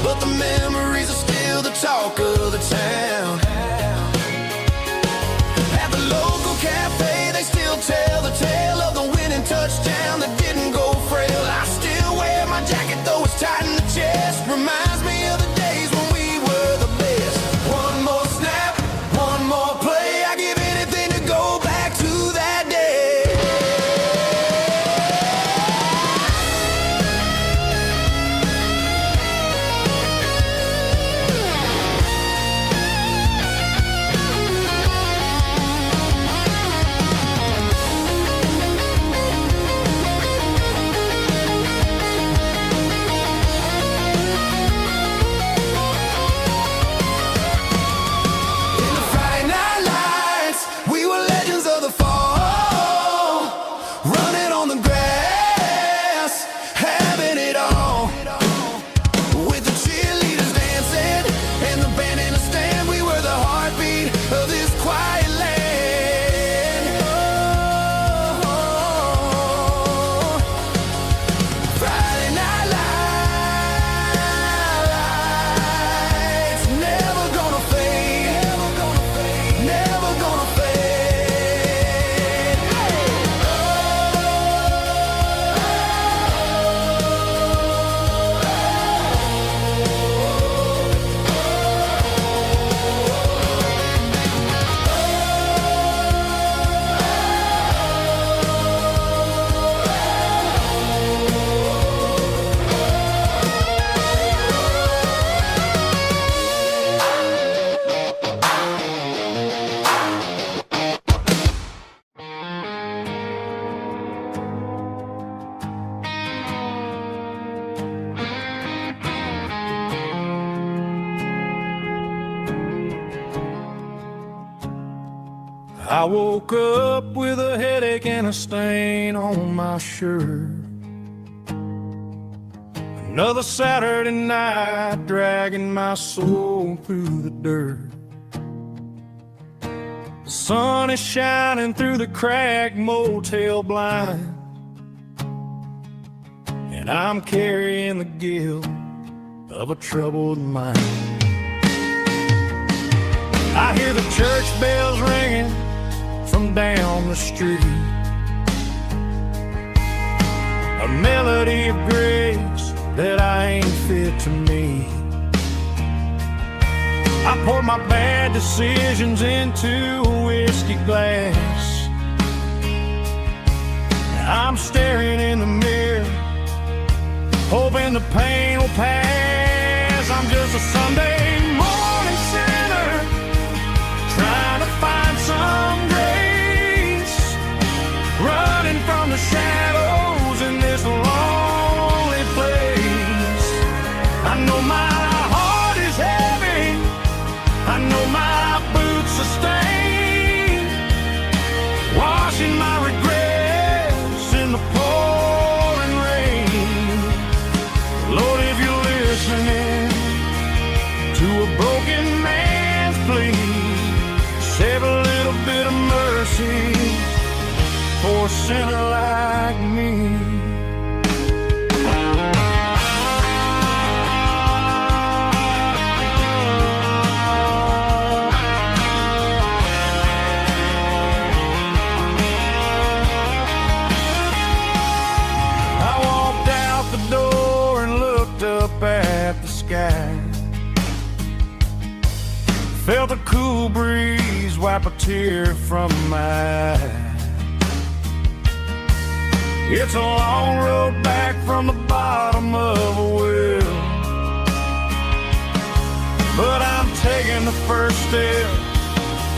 B: but the memories are still the talk of the town. At the local cafe, they still tell the tale of the winning touchdown that didn't go frail. I still wear my jacket though it's tight in the chest. Reminds me of the days when we were the best. One more snap, one more play. I give anything to go back to that day. In the Friday night lights, we were legends of the fall, running on the grass, having it all. With the cheerleaders dancing and the band in the stand, we were the heartbeat of this quiet land. Oh, Friday night lights, never gonna fade, never gonna fade, never gonna fade.
C: I woke up with a headache and a stain on my shirt. Another Saturday night dragging my soul through the dirt. The sun is shining through the cracked motel blind, and I'm carrying the guilt of a troubled mind. I hear the church bells ringing from down the street, a melody of grace that I ain't fit to meet. I pour my bad decisions into a whiskey glass. I'm staring in the mirror, hoping the pain will pass. I'm just a Sunday morning sinner, trying to find some grace, running from the shadows in this lonely place. I know my heart is heavy, I know my boots are stained, washing my regrets
A: sinner like me. I walked out the door and looked up at the sky. Felt a cool breeze wipe a tear from my eye. It's a long road back from the bottom of a well, but I'm taking the first step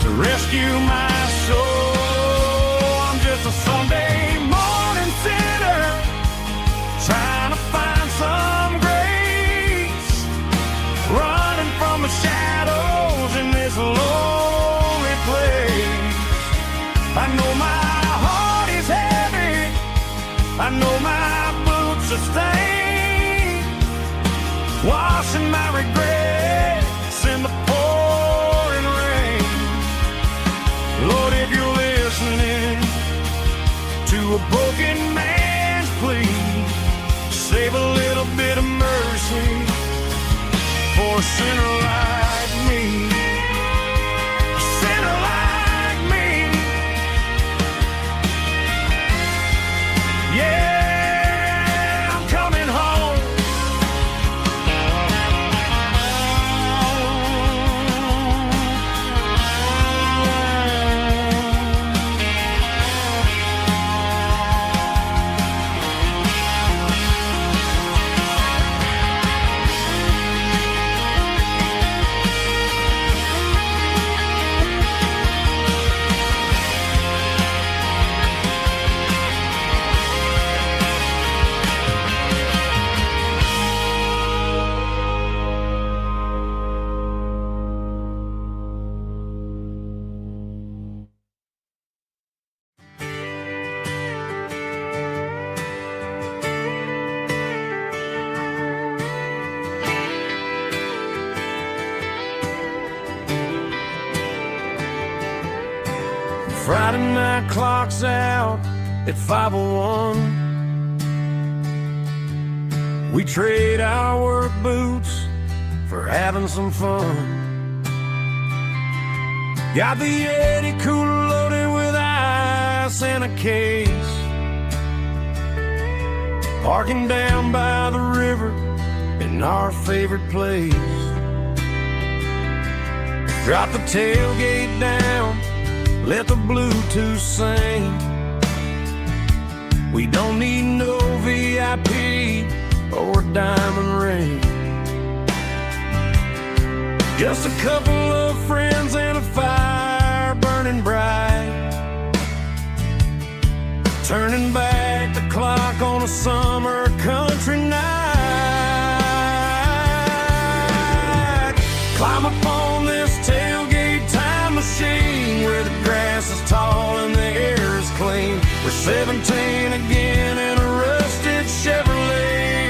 A: to rescue my soul. I'm just a Sunday morning sinner trying to find some grace, running from the shadows in this lonely place. I know my heart is heavy, I know my boots are stained, washing my regrets in the pouring rain. Lord, if you're listening to a broken man's plea, save a little bit of mercy for a sinner like me. A sinner like me. Yeah, I'm coming home. Friday night clock's out at 5:01. We trade our work boots for having some fun. Got the Yeti cooler loaded with ice in a case, parking down by the river in our favorite place. Drop the tailgate down, let the Bluetooth sing. We don't need no VIP or a diamond ring. Just a couple of friends and a fire burning bright, turning back the clock on a summer country night. Climb up on this tailgate time machine where the grass is tall and the air is clean. We're 17 again in a rusted Chevrolet,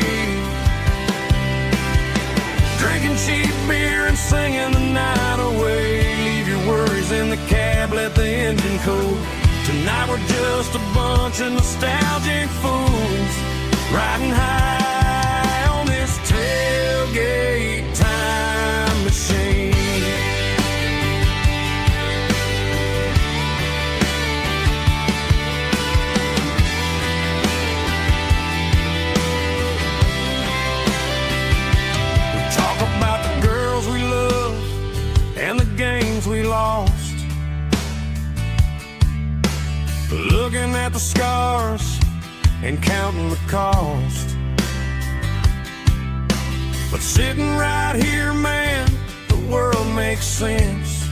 A: drinking cheap beer and singing the night away. Leave your worries in the cab, let the engine cool. Tonight we're just a bunch of nostalgic fools riding high on this tailgate time machine. And the games we lost, looking at the scars and counting the cost. But sitting right here, man, the world makes sense.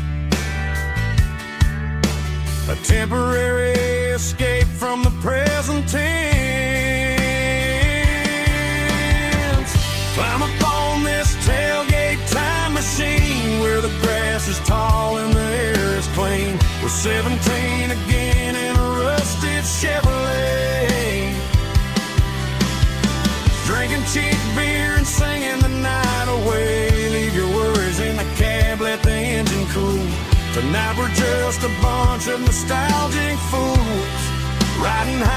A: A temporary escape from the present tense. Climb up on this tailgate time machine where the grass is tall and the air is clean. We're 17 again in a rusted Chevrolet, drinking cheap beer and singing the night away. Leave your worries in the cab, let the engine cool. Tonight we're just a bunch of nostalgic fools riding high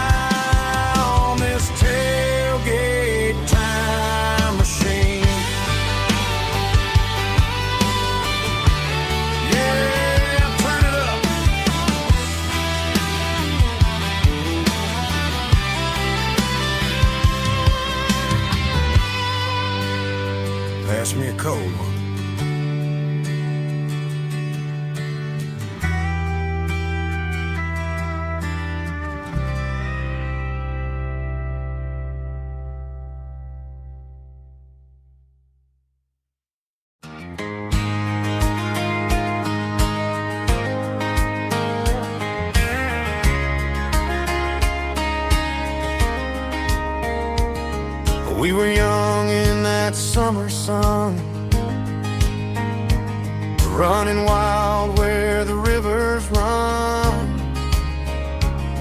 B: pass me a cold one. We were young in that summer sun, running wild where the rivers run,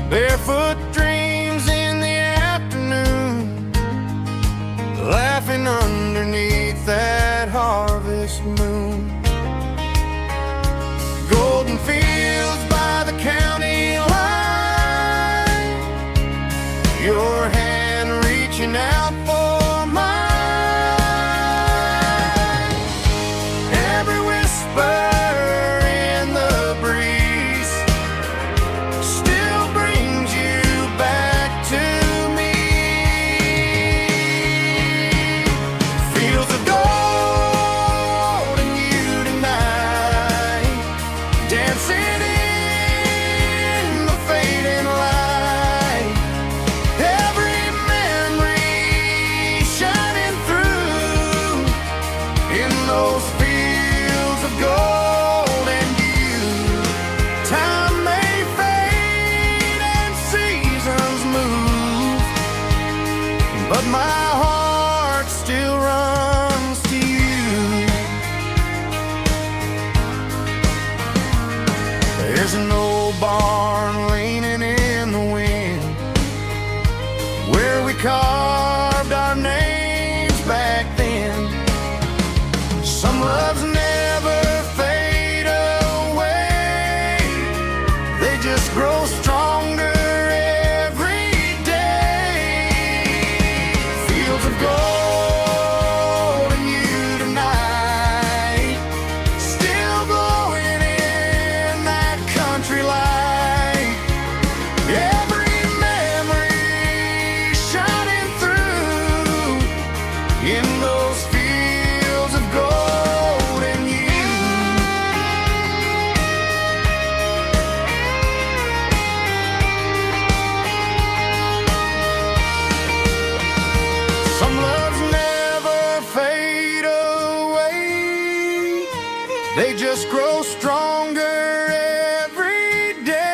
B: barefoot dreams in the afternoon, laughing underneath that harvest moon. Golden fields by the county line, your hand reaching out for mine. Every whisper in the breeze still brings you back to me. Fields of gold and you tonight, dancing in the fading light. Every memory shining through in those fields of gold and you. Time may fade and seasons move, but my heart still runs to you. There's an old barn leaning in the wind where we carved our names back then. Some loves never fade away, they just grow stronger every day. Fields of gold and you tonight, still glowing in that country light. Every memory shining through in those fields of gold and you. Some loves never fade away, they just grow stronger every day.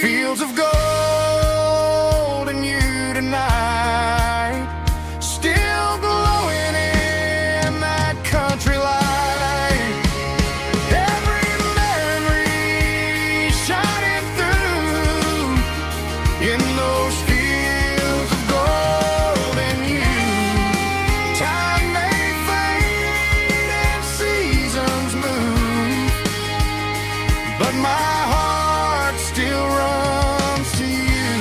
B: Fields of gold and you tonight, still glowing in that country light. Every memory shining through in those fields of gold and you. Time may fade and seasons move, but my heart still runs to you.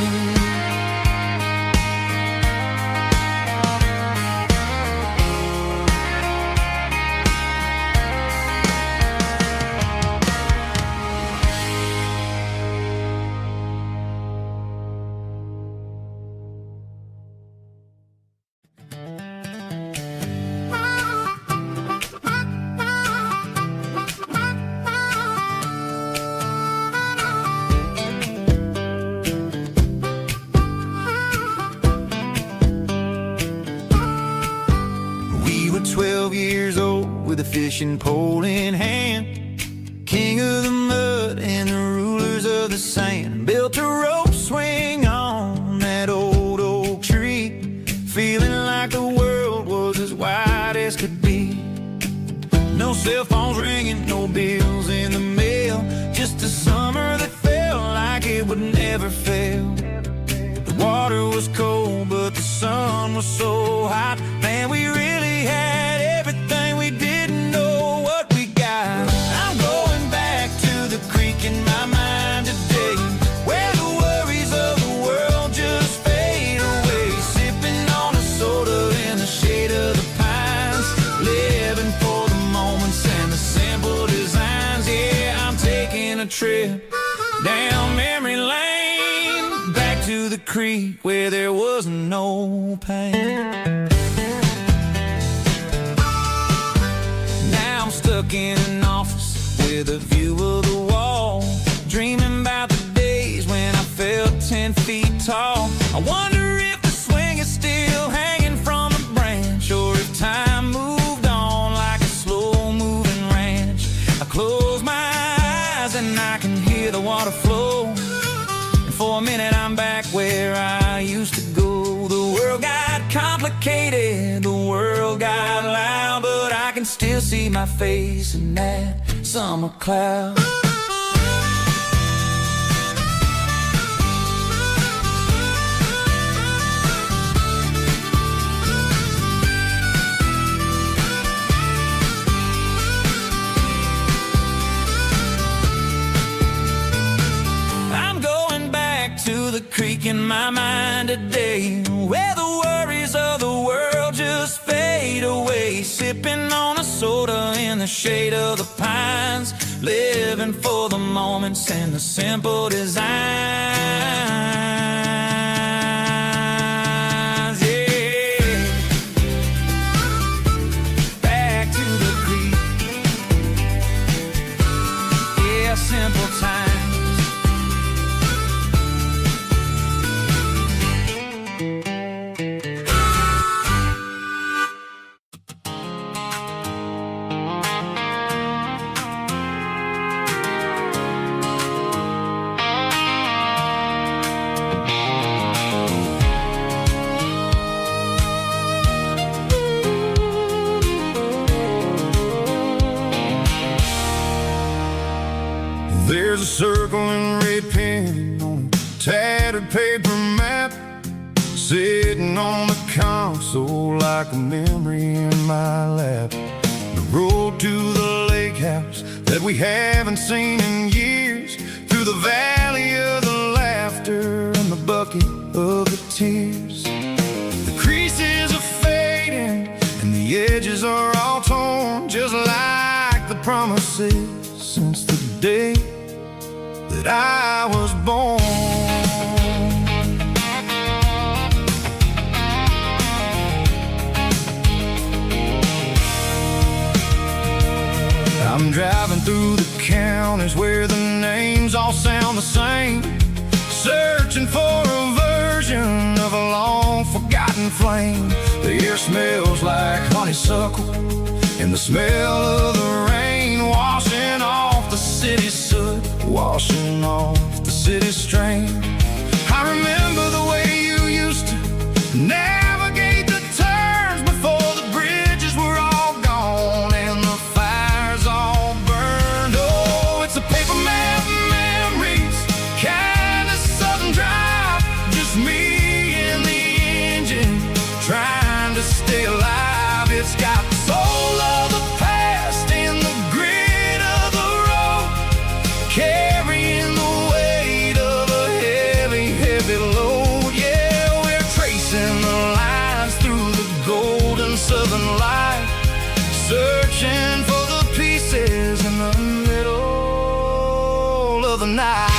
B: We were 12 years old with a fishing pole in hand, king of the mud and the rulers of the sand. Built a rope swing on that old oak tree, feeling like the world was as wide as could be. No cell phones ringing, no bills in the mail, just a summer that felt like it would never fail. The water was cold, but the sun was so hot. Man, we really had everything, we didn't know what we got. I'm going back to the creek in my mind today, where the worries of the world just fade away. Sipping on a soda in the shade of the pines, living for the moments and the simple designs. Yeah, I'm taking a trip down memory lane, back to the creek where there was no pain.
C: with a view of the wall, dreaming about the days when I felt 10 feet tall. I wonder if the swing is still hanging from a branch, or if time moved on like a slow-moving ranch. I close my eyes and I can hear the water flow, and for a minute I'm back where I used to go. The world got complicated, the world got loud, but I can still see my face in that summer cloud. I'm going back to the creek in my mind today, where the worries of the world just fade away, sipping on a soda in the shade of the pines, living for the moments and the simple designs. Yeah, back to the creek. Yeah, simple times.
B: There's a circle and red pen on a tattered paper map, sitting on the console like a memory in my lap. The road to the lake house that we haven't seen in years, through the valley of the laughter and the bucket of the tears. The creases are fading and the edges are all torn, just like the promises since the day that I was born. I'm driving through the counties where the names all sound the same, searching for a version of a long forgotten flame. The air smells like honeysuckle, and the smell of the rain washing off the city's soot, washing off the city's strain. I remember the way you used to navigate the turns before the bridges were all gone and the fires all burned. Oh, it's a paper map memories, kind of sudden drive, just me and the engine trying to stay alive. It's got the soul of the past in the grit of the road, carrying the weight of a heavy, heavy load. Yeah, we're tracing the lines through the golden southern light, searching for the pieces in the middle of the night.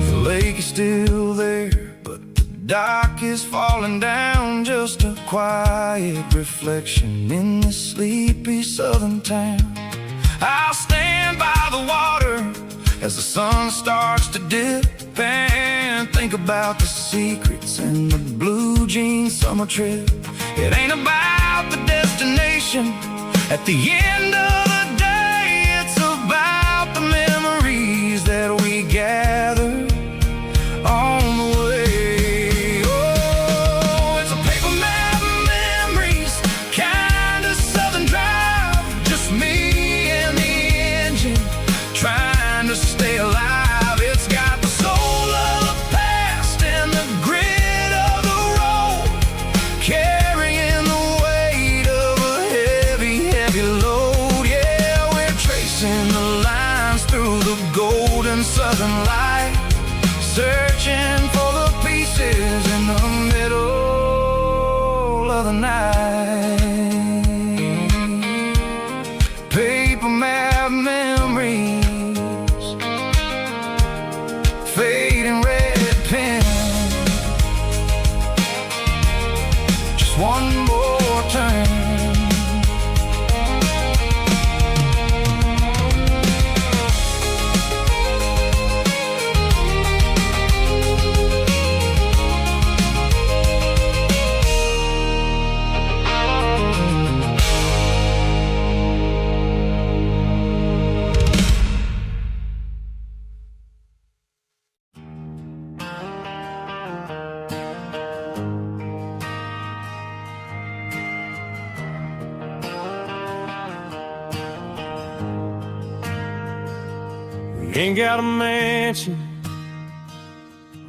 B: The lake is still there, but the dock is falling down, just a quiet reflection in this sleepy southern town. I'll stand by the water as the sun starts to dip, and think about the secrets in the blue jean summer trip. It ain't about the destination at the end of the day, it's about the memories that we gather on the way. Oh, it's a paper map memories, kind of southern drive, just me and the engine trying to stay alive. It's got the soul of the past and the grit of the road, carrying the weight of a heavy, heavy load. Yeah, we're tracing the lines through the golden southern light, searching for the pieces in the middle of the night. of memories, fading red pen. Just one more turn.
C: Ain't got a mansion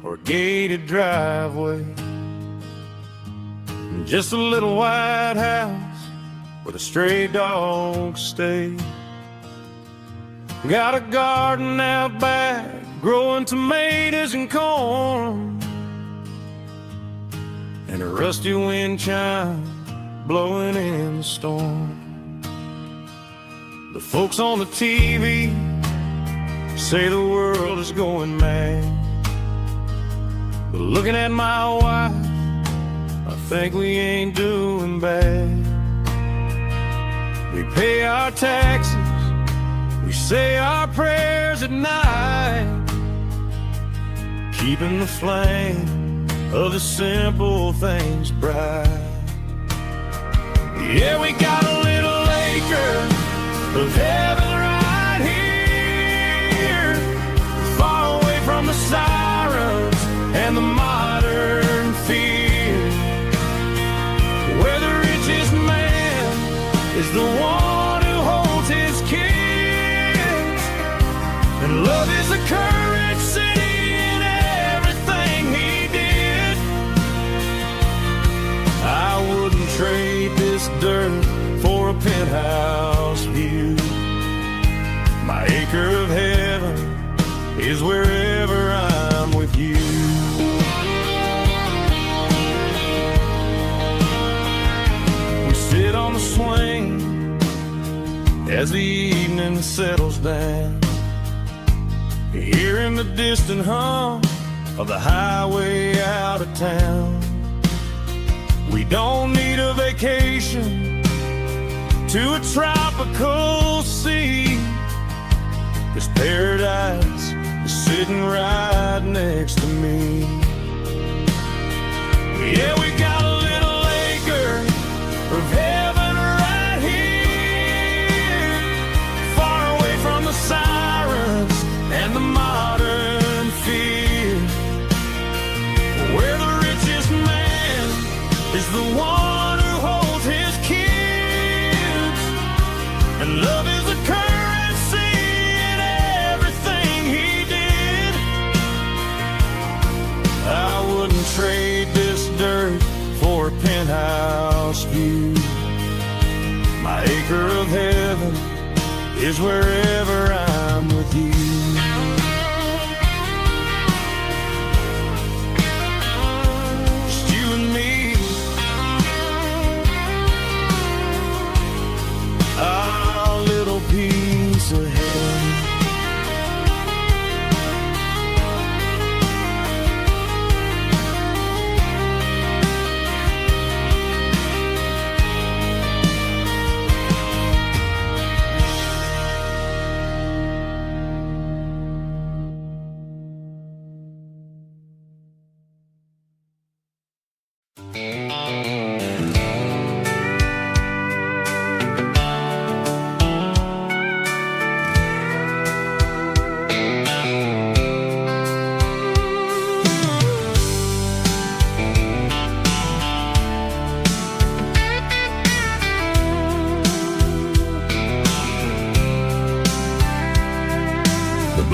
C: or a gated driveway, just a little white house where the stray dogs stay. Got a garden out back growing tomatoes and corn, and a rusty wind chime blowing in the storm. The folks on the TV say the world is going mad, but looking at my wife, I think we ain't doing bad. We pay our taxes, we say our prayers at night, keeping the flame of the simple things bright. Yeah, we got a little acre of heaven right here, far away from the sirens and the modern fear, where the richest man is the one who holds his kids, and love is the currency in everything he did. I wouldn't trade this dirt for a penthouse view. My acre of heaven is wherever I'm with you. We sit on the swing as the evening settles down, hearing the distant hum of the highway out of town. We don't need a vacation to a tropical sea, 'cause paradise is sitting right next to me. Yeah, we got a little acre of heaven right here, far away from the sirens and the modern fear, where the richest man is the one who holds his kids, and love is the currency in everything he did. I wouldn't trade this dirt for a penthouse view. My acre of heaven is wherever I'm with you. Just you and me, our little piece of heaven.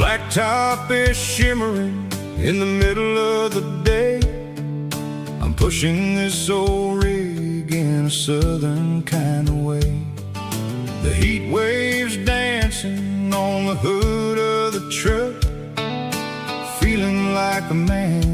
B: Blacktop is shimmering in the middle of the day. I'm pushing this old rig in a southern kind of way. The heat waves dancing on the hood of the truck, feeling like a man